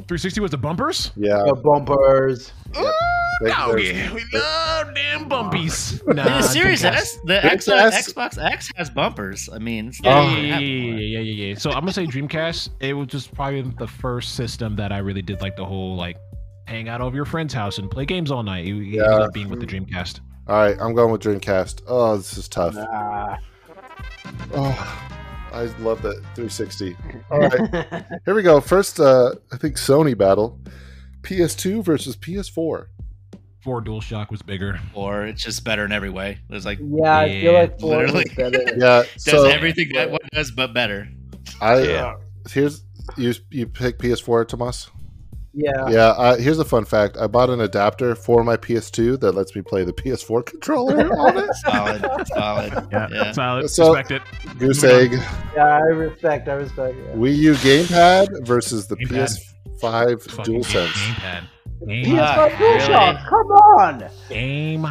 360 was the bumpers. Yeah. The bumpers. Oh yeah, we love damn bumpies. Nah, The Series Dreamcast. S, the Xbox X has bumpers. I mean, it's Yeah, not- yeah. So I'm gonna say Dreamcast. It was just probably the first system that I really did like the whole like hang out over your friend's house and play games all night. You ended up being with the Dreamcast. All right, I'm going with Dreamcast. Oh, this is tough. Nah. Oh, I love that 360. All right, here we go. First, I think Sony battle: PS2 versus PS4. 4 DualShock was bigger. Or it's just better in every way. There's like Yeah, I feel like four was literally. better. Yeah, does so everything that one does, but better. here's you pick PS4, Tomas. Yeah. Yeah, here's a fun fact. I bought an adapter for my PS2 that lets me play the PS4 controller on it. Solid. Yeah, solid. So- Respect it. Goose egg. Yeah, I respect. Yeah. Wii U gamepad versus the Gamepad. PS5 Fucking DualSense. Gamepad. PS5 really? DualShock, come on! Game.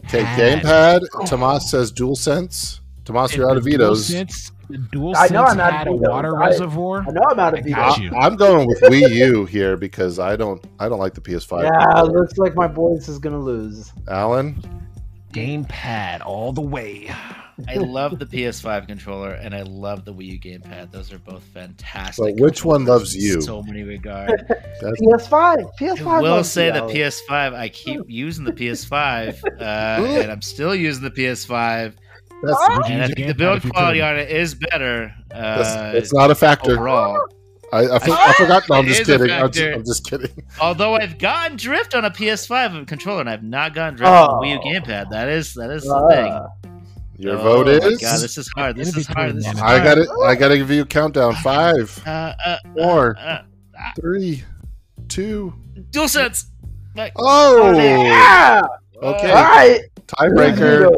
Okay, gamepad. Tomas says DualSense. Tomas, you're out of vetoes. The DualSense I know I'm out of had a vetoes. water I- reservoir. I know I'm out I of got vetoes. you. I'm going with Wii U here because I don't like the PS5. Yeah, looks like my boys is gonna lose. Alan, Gamepad all the way. I love the PS5 controller and I love the Wii U gamepad. Those are both fantastic. but which one controllers loves you? in so many regards. That's, PS5. PS5. I will loves say you, the Alex. PS5. I keep using the PS5, and I'm still using the PS5. that's, Would you And I use a think the gamepad build if you quality could? on it is better. that's not a factor. Overall, I forgot. No, I'm It just is a kidding. factor. I'm just kidding. although I've gotten drift on a PS5 controller, and I've not gotten drift on the Wii U Oh. gamepad. That is the thing. Your Oh vote my is. God, this is hard. This In is hard. This is between, I hard. got it. I got to give you a countdown. 5, 4, 3, 2. DualSense. Like, Oh, Yeah. okay. All right. Tiebreaker.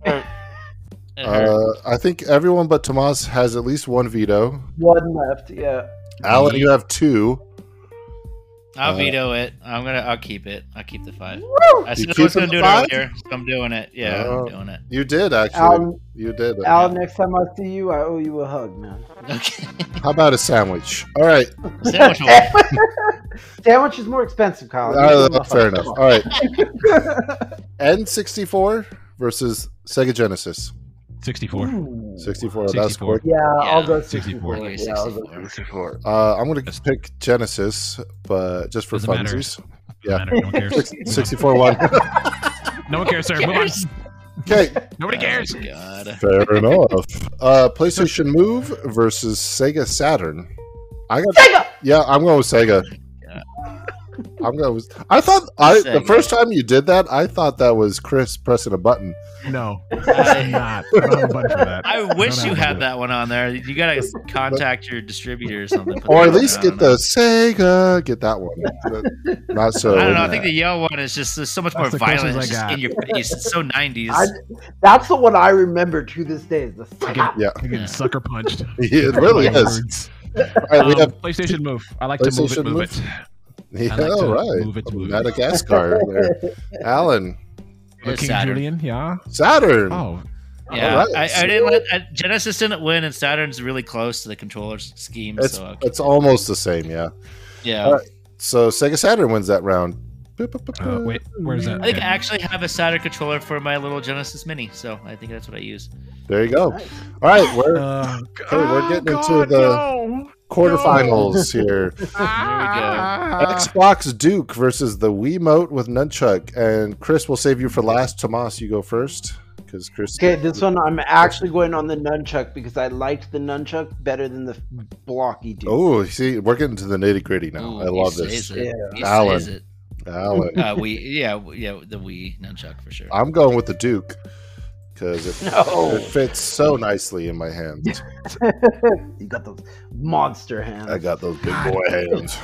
it hurt. I think everyone but Tomas has at least one veto. One left. Yeah. Alan, you have 2. I'll veto it. I'll keep it. I'll keep the 5. Woo! I said I keep was going it to do it 5? earlier, so I'm doing it. Yeah, Oh. I'm doing it. You did actually. Alan, You did. Alan, next time I see you, I owe you a hug, man. Okay. How about a sandwich? All right. Sandwich will- Sandwich is more expensive, Kyle. Fair enough. All right. N64 versus Sega Genesis. 64. 64. That's 64. quick. Yeah, I'll Yeah, go 64. 64. Yeah, Yeah, I'll go 64. 64. I'm gonna pick Genesis, but just for Doesn't matter. funsies. Doesn't matter. No one cares. 64 1. No one cares, sir. Move on. Okay. Nobody cares. Oh, God. Fair enough. PlayStation Move versus Sega Saturn. Sega! Yeah, I'm going with Sega. Yeah. I'm going with. I thought the Sega. first time you did that, I thought that was Chris pressing a button. No, I'm not. I don't have a button for that. I don't wish have you a had button. that one on there. You gotta contact your distributor or something. put Or that at least on get there. the Sega. Get that one. Not so. I don't know. I think the yellow one is just there's so much more That's the closest violent. I It's just got. in your face. It's so 90s. That's the one I remember to this day. Is the Sega. Yeah, You're getting sucker punched. it really is. Words. All right, we have PlayStation Move. I like to move it, PlayStation move Move? it. yeah, I like to right. move it. Madagascar there. Alan, It's King Saturn. Julian, yeah. Saturn. Oh, Yeah, All right. I didn't let Genesis didn't win, and Saturn's really close to the controller scheme. It's so it's almost the same. Yeah. yeah. all right. So Sega Saturn wins that round. wait, where's that? I think I actually have a Saturn controller for my little Genesis Mini, so I think that's what I use. There you go. Nice. All right, we're we're getting into the quarterfinals here. Here we go. Xbox Duke versus the Wiimote with nunchuck. And Chris, will save you for last. Tomas, you go first because Chris. Okay, this one I'm actually going on the nunchuck because I liked the nunchuck better than the blocky dude. Oh, see, we're getting to the nitty gritty now. Ooh, I love he this. says it. Yeah. He Alan. says it. Alan, Yeah, the Wii nunchuck for sure. I'm going with the Duke because No. it fits so nicely in my hands. You got those monster hands. I got those big boy hands.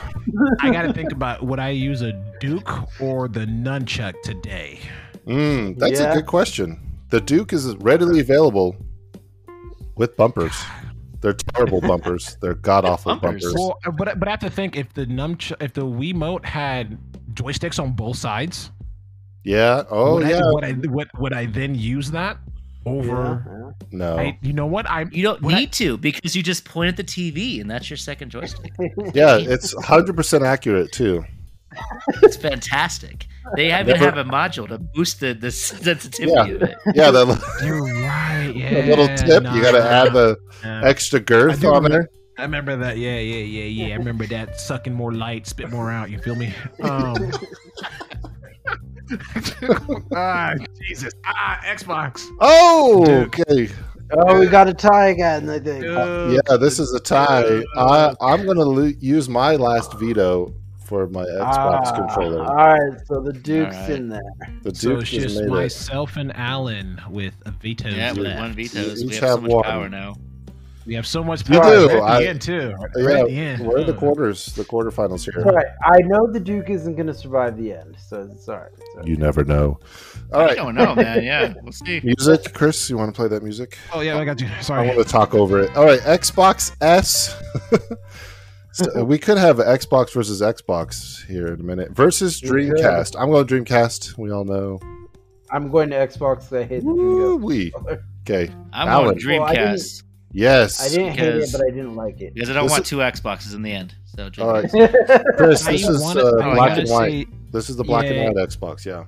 I got to think about would I use a Duke or the nunchuck today? That's Yeah. a good question. The Duke is readily available with bumpers. They're terrible bumpers. They're god awful Bumpers? bumpers. Well, but I have to think if the Wiimote had joysticks on both sides. Yeah. Oh would yeah. Would I then use that over? No. You know what? You don't need to, because you just point at the TV and that's your second joystick. Yeah, it's 100% accurate too. It's fantastic. They even have a module to boost the sensitivity of it. Yeah, that You're right. Yeah, the little tip. You got to add the extra girth on there. I remember that. Yeah. I remember that. Sucking more light, spit more out. You feel me? Jesus. Xbox. Oh, Duke. okay. Oh, we got a tie again, I think. Yeah, this is a tie. I'm gonna use my last veto for my Xbox controller. All right, so the Duke's in there. The So Duke it's just just made it. myself and Alan with a veto. Yeah, with left. one vetoes. You We each have so have much one. power now. We have so much You power. do. Right at I- the end too. Right Yeah, at the end. we're in the quarterfinals here. All right, I know the Duke isn't going to survive the end, so it's all right. You never know. All I right, don't know, man. Yeah, we'll see. music, Chris. You want to play that music? Oh yeah, I got you. I Sorry. want to talk over it. All right, Xbox S. So we could have Xbox versus Xbox here in a minute versus We could. Dreamcast. I'm going Dreamcast. We all know. I'm going to Xbox. I hate the Dreamcast. We okay. I'm Alan. going Well, I didn't- Dreamcast Yes. I didn't hate it, because- but I didn't like it. because I don't This want is- two Xboxes in the end. So All right, Dreamcast. Chris. I This is wanna- I black gotta and white. say- This is the black Yeah. and white Xbox. Yeah.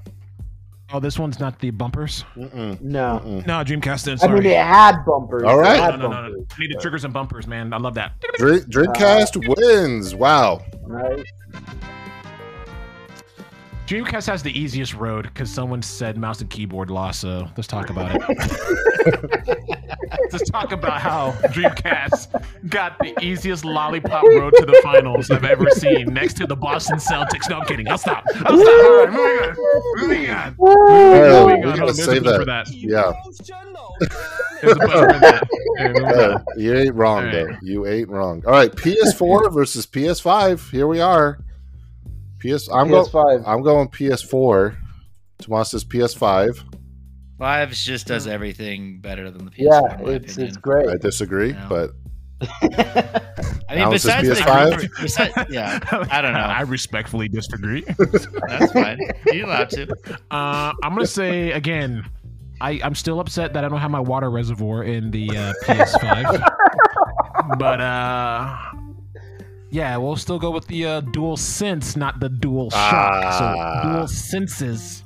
Oh, this one's not the bumpers. Mm-mm. No. Mm-mm. No, Dreamcast. Then I sorry. mean, it had bumpers. All right. It had No. bumpers. I need the triggers and bumpers, man. I love that. Dreamcast wins. Wow. Right? Dreamcast has the easiest road because someone said mouse and keyboard lost. So let's talk about it. Let's talk about how Dreamcast got the easiest lollipop road to the finals I've ever seen, next to the Boston Celtics. No, I'm kidding. I'll stop. All right, moving on. Oh, Moving we on. gotta There's a save button that. for that. Yeah. There's a button for that. Yeah, moving on. You ain't wrong, All right. though. You ain't wrong. All right, PS4 versus PS5. Here we are. I'm PS5. going PS4. Tomas says PS5. Fives just does everything better than the PS4. Yeah, in my it's opinion. great. I disagree, No. but I mean, Alan says besides PS5? yeah, I don't know. I respectfully disagree. That's fine. You're allowed to. I'm gonna say again. I'm still upset that I don't have my water reservoir in the PS5. But yeah, we'll still go with the Dual Sense, not the Dual Shock. So Dual Senses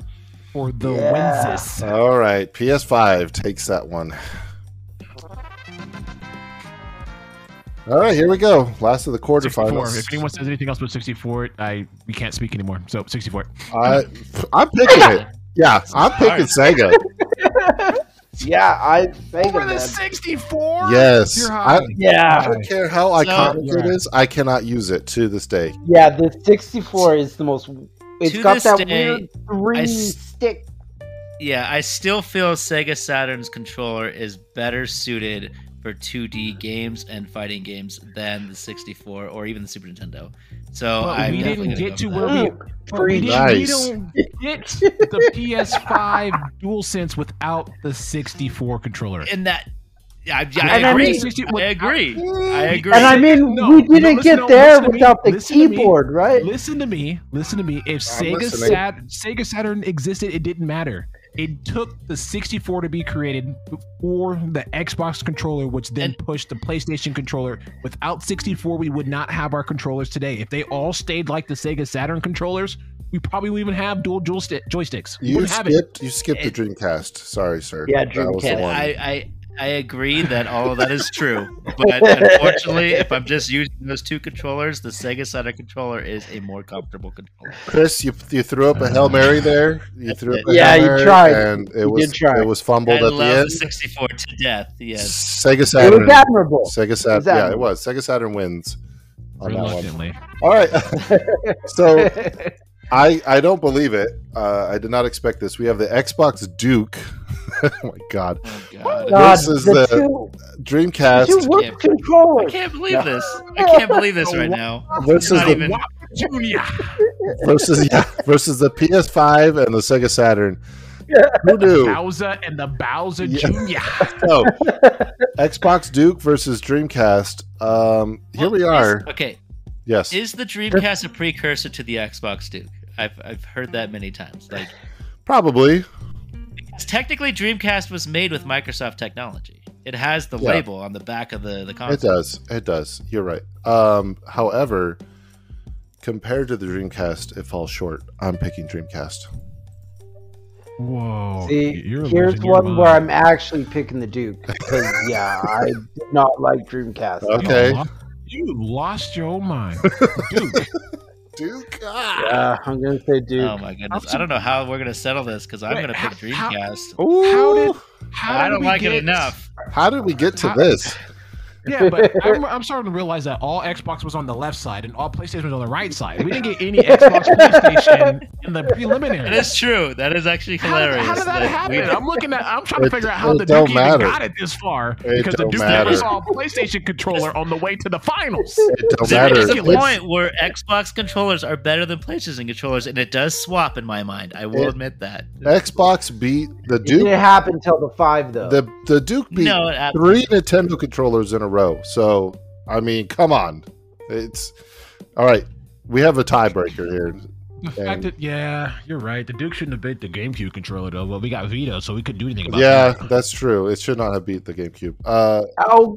for the Wensis. all right. PS5 takes that one. All right, here we go. Last of the 64. quarterfinals. If anyone says anything else but 64, we can't speak anymore. So 64. I'm picking it. Yeah, I'm picking Sega. Yeah, I think of that. 64? Yes. You're I high. Yeah, don't care how iconic yeah. it is. I cannot use it to this day. yeah. The 64 is the most. It's To got this that day, weird three I stick. Yeah, I still feel Sega Saturn's controller is better suited for 2D games and fighting games than the 64 or even the Super Nintendo. So But I'm we didn't definitely get to gonna go where with we. Pretty We nice. don't get the PS5 DualSense without the 64 controller. that. And that, I And I agree. mean- I agree. I agree. And I mean, No, we no, didn't listen, get no, there listen to me, without the listen to me. keyboard, right? Listen to me. Listen to me. If I'm listening. Sega Saturn existed, it didn't matter. It took the 64 to be created for the Xbox controller, which then And- pushed the PlayStation controller. Without 64, we would not have our controllers today. If they all stayed like the Sega Saturn controllers, we probably wouldn't even have dual joysticks. We You wouldn't have it. skipped the Dreamcast. Sorry, sir. Yeah, That was the Dreamcast. one. I agree that all of that is true, but unfortunately, if I'm just using those two controllers, the Sega Saturn controller is a more comfortable controller. Chris, you threw up a Hail Mary there. You threw up a Yeah, Hail you Mary, tried. and it You was did try. it was fumbled I at the love end. the 64 to death. Yes. Sega It Saturn. was admirable. Sega Saturn. was Yeah, it admirable. was. Sega Saturn wins on that one. Reluctantly. All right. So I don't believe it. I did not expect this. We have the Xbox Duke. Oh my God. Oh God. God, This is the the two Dreamcast work I controllers. can't believe this. I can't believe this right now. versus Not the even. Junior. versus the PS5 and the Sega Saturn. Who knew? Bowser and the Bowser Yeah. Junior. So, Xbox Duke versus Dreamcast. Here we are. Okay, Yes. is the Dreamcast a precursor to the Xbox Duke? I've heard that many times. Like, Probably. because technically, Dreamcast was made with Microsoft technology. It has the Yeah. label on the back of the It console. does. It does. You're right. However, compared to the Dreamcast, it falls short. I'm picking Dreamcast. Whoa. See, you're here's losing your one where mind. I'm actually picking the Duke because I did not like Dreamcast. Okay. You lost your mind. Dude, Duke. Yeah, I'm gonna say Duke. Oh my goodness! I don't know how we're gonna settle this because I'm Wait, gonna pick how- Dreamcast. how I did don't we like get, it enough. How did we get to How- this? Yeah, but I'm starting to realize that all Xbox was on the left side and all PlayStation was on the right side. We didn't get any Xbox PlayStation in the preliminary. That is true. That is actually hilarious. How did that happen? I'm trying to figure out how it the don't Duke even matter. got it this far It because the don't Duke matter. never saw a PlayStation controller on the way to the finals. It don't There matter. is a It's- point where Xbox controllers are better than PlayStation controllers, and it does swap in my mind. I will It- admit that. Xbox beat the It didn't Duke. happen till the 5 though. The Duke beat No, 3 Nintendo controllers in a row. So I mean, come on. It's all right. We have a tiebreaker here. The fact And- that, yeah, you're right. The Duke shouldn't have beat the GameCube controller though, but we got Vito, so we couldn't do anything about Yeah, that. that's true. It should not have beat the GameCube. Oh,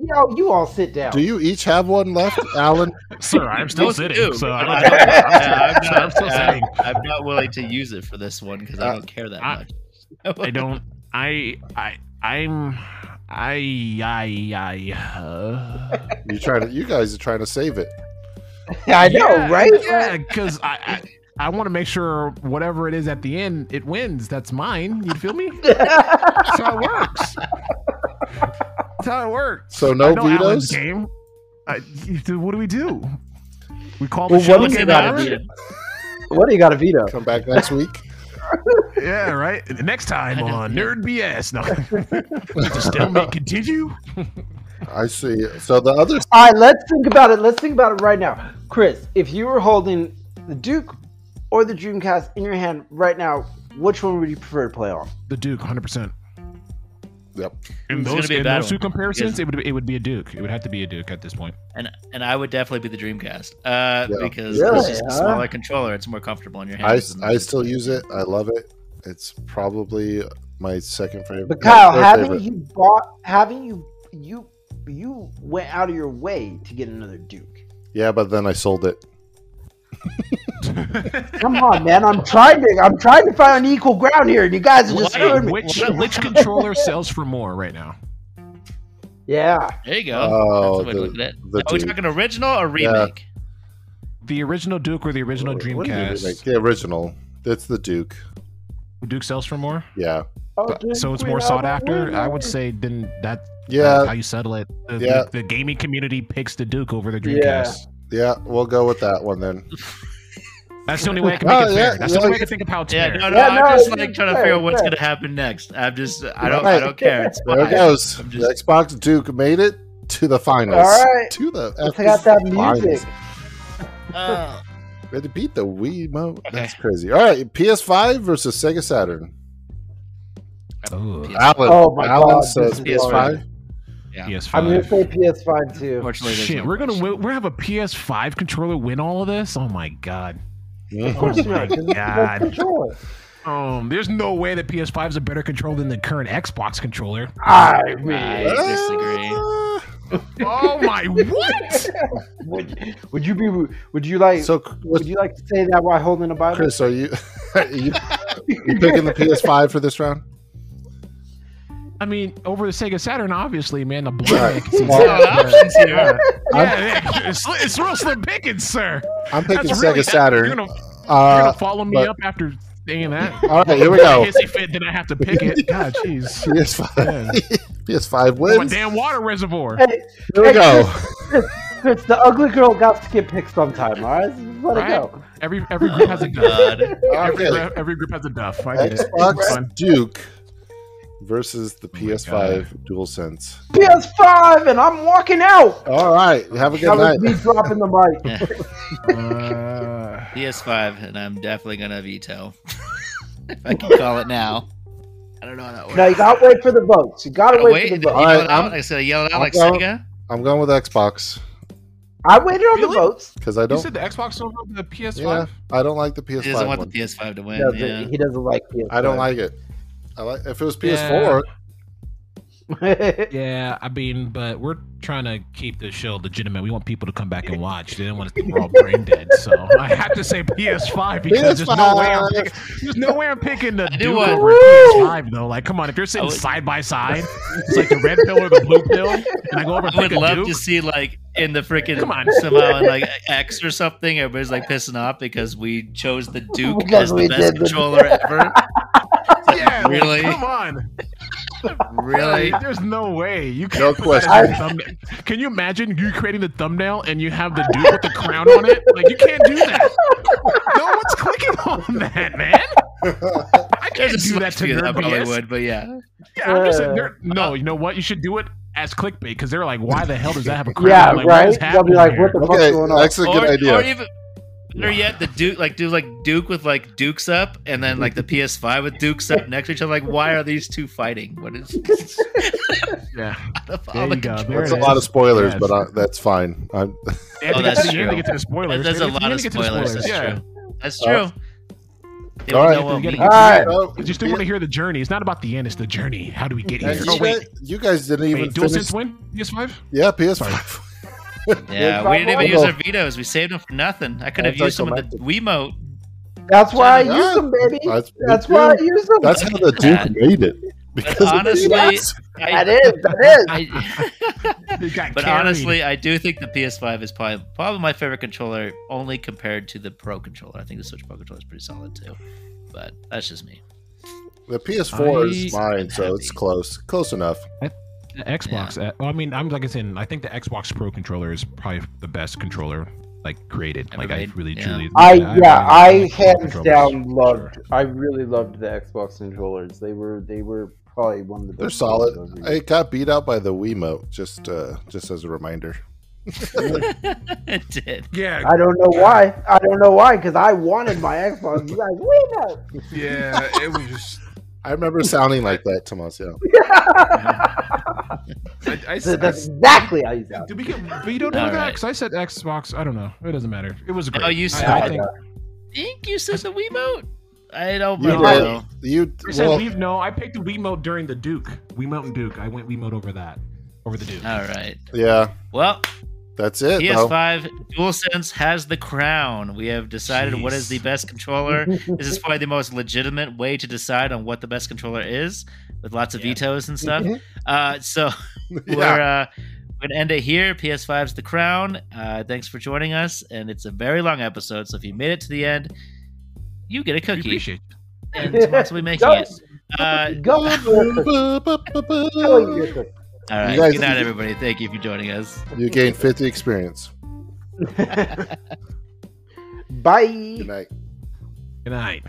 yo, you all sit down. Do you each have one left, Alan? Sir, I'm still Most sitting, do, so but I I'm still not, sitting. I'm not willing to use it for this one because I don't care that much. I don't. I'm. You guys are trying to save it. I know, right? Yeah, because I want to make sure whatever it is at the end, it wins. That's mine. You feel me? That's how it works. That's how it works. So no I know Alan's vetoes? game. What do we do? We call Well, the show what do you game got Alan? to veto? What do you got to veto? Come back next week. Yeah, right. Next time on Nerd BS. No, does the stalemate continue? I see. So the other All right, let's think about it. Let's think about it right now. Chris, if you were holding the Duke or the Dreamcast in your hand right now, which one would you prefer to play on? The Duke, 100%. Yep. In It's gonna those, be a in bad those two one, comparisons, because- it would be a Duke. It would have to be a Duke at this point. And I would definitely be the Dreamcast because Really, it's just a huh? smaller controller. It's more comfortable in your I hands. still use it. I love it. It's probably my second favorite. But Kyle, third haven't favorite. you went out of your way to get another Duke? Yeah, but then I sold it. Come on, man. I'm trying to find an equal ground here, and you guys are just Why? screwing me. Which controller sells for more right now? Yeah. There you go. Oh, That's a way to look at it. the Are we Duke. talking original or remake? The original Duke or the original What do you mean, like, Dreamcast? the original. It's the Duke. Duke sells for more, Yeah. so it's more sought after. I would say then that's Yeah. how you settle it. Yeah. The gaming community picks the Duke over the Yeah. Dreamcast. Yeah. We'll go with that one then. That's the only way I can make it Oh, fair. yeah, That's the yeah. only way I can think of how it's Yeah, fair. no, Yeah, I'm no, just it's like trying to fair, figure out what's fair. gonna happen next. I Right. don't care. It's There it fine. goes. I'm The just, Xbox Duke made it to the finals. All right. To the Let's got that finals. music. Ready to beat the Wii Mote. Okay. That's crazy. All right, PS5 versus Sega Saturn. Oh, Alan, Oh my Alan God, says this is PS5. yeah. PS5. I'm gonna say PS5 too. Unfortunately, there's Shit, no we're question. gonna have a PS5 controller win all of this. Oh my god. Of course Oh not. my 'cause it's the best God. controller. There's no way that PS5 is a better controller than the current Xbox controller. I mean, I disagree. Oh my what? would you like So, would you like to say that while holding a Bible? Chris, are you you picking the PS5 for this round? I mean, over the Sega Saturn, obviously, man. The blind Right. man can see Well, There's a lot of options here. yeah, it's real slim pickings, sir. I'm picking That's Sega really- Saturn. You're gonna follow me but- up after saying that. All right, here we go. Hissy fit, then I have to pick it. God, jeez. PS5. PS5 My wins. damn water reservoir. Hey, Here we go. Chris, the ugly girl got to get picked sometime. All right, let Right? it go. Every group has a duff. God. Okay. Every group has a duff. I get it. Xbox Fun. Duke versus the my PS5 DualSense. PS5, and I'm walking out. All right, have a good That night. was me dropping the mic. PS5, and I'm definitely gonna veto. If I can call it now. I don't know how that works. No, you gotta wait for the votes. You gotta wait Wait, for did the you votes. All right, yell it out? I'm- I said yell it out I'm like going- Sega. I'm going with Xbox. I waited on the Really? votes. because I You don't. said the Xbox over the PS5. Yeah, I don't like the PS5 He doesn't want one. the PS5 to win. He doesn't like PS5. I don't like it. I like if it was Yeah. PS4. Yeah, I mean, but we're trying to keep the show legitimate. We want people to come back and watch. They didn't want us to think we're all brain dead. So I have to say PS5 because there's no way I'm picking the do Duke want- over PS5 though. Like, come on, if you're sitting side by side, it's like the red pill or the blue pill, and I go over and I would pick a love Duke. to see like in the freaking Come on. somehow in like X or something. Everybody's like pissing off because we chose the Duke Because as we the best did the- controller ever. Yeah, like, Really? come on. Really? Like, there's no way you No can't put that question. as your thumbnail. Can you imagine you creating the thumbnail and you have the Duke with the crown on it? Like, you can't do that. No one's clicking on that, man. I can't There's a do that select few to that probably NerdBS. would, but yeah. Yeah, I'm just saying, no, you know what? You should do it as clickbait because they're like, why the hell does that have a crown? Yeah, Like, what right. is They'll be happening like, here? "What the fuck's Okay, going on?" that's a good idea. Or even better yet, the Duke Duke with like Dukes up, and then like the PS5 with Dukes up next to each other. Like, why are these two fighting? What is Yeah, all there the you go. controls? There That's it a lot is. of spoilers, Yes. but that's fine. I'm, Oh, that's You have to true. get to the spoilers. There's a You have lot to of get to the spoilers. That's yeah. true. That's true. They All don't right. know what You gotta we- get All right. Oh, You just don't want to hear the journey. It's not about the end. It's the journey. How do we get here? and Oh wait, you guys didn't even wait. finish. DualSense win? PS5? Yeah, PS5. Yeah, we didn't even I'll use go. our vetoes. We saved them for nothing. I could have That's used some of the Wiimote. That's why I Yeah. use them, baby. That's- That's why I use them. That's how the Duke made it. Because of honestly, the- That is. It got But carried. honestly, I do think the PS5 is probably my favorite controller, only compared to the Pro controller. I think the Switch Pro controller is pretty solid too. But that's just me. the PS4 is I- mine, so it's close enough. The Xbox. Well, I mean, I'm like I said, I think the Xbox Pro controller is probably the best controller like created. Ever Like made? I really Yeah. truly. I really like hands controllers. down loved. I really loved the Xbox controllers. They were probably one of the best. They're solid. controllers I got beat out by the Wiimote, just as a reminder. It did. Yeah, I don't know why. I don't know why, because I wanted my Xbox. You guys, we know. yeah. It was just. I remember sounding like that, Tomas. Yeah. That's exactly how you sound. Did we get vetoed for All that? right. Because I said Xbox. I don't know. It doesn't matter. It was great. Oh, you I said- think. think you said the Wiimote? I don't You remember. did. though. You I said well, no, I picked the Wiimote during the Duke. Wiimote and Duke. I went Wiimote over that. Over the Duke. All right. yeah. Well, That's it. though. PS5 DualSense has the crown. We have decided what is the Jeez. best controller. This is probably the most legitimate way to decide on what the best controller is, with lots of vetoes and stuff. So we're gonna end it here. PS5's the crown. Thanks for joining us, and it's a very long episode. So if you made it to the end, you get a We cookie, appreciate and Tomas will be making it. Go. All right. You guys- Good night, everybody. Thank you for joining us. You gained 50 experience. Bye. Good night. Good night.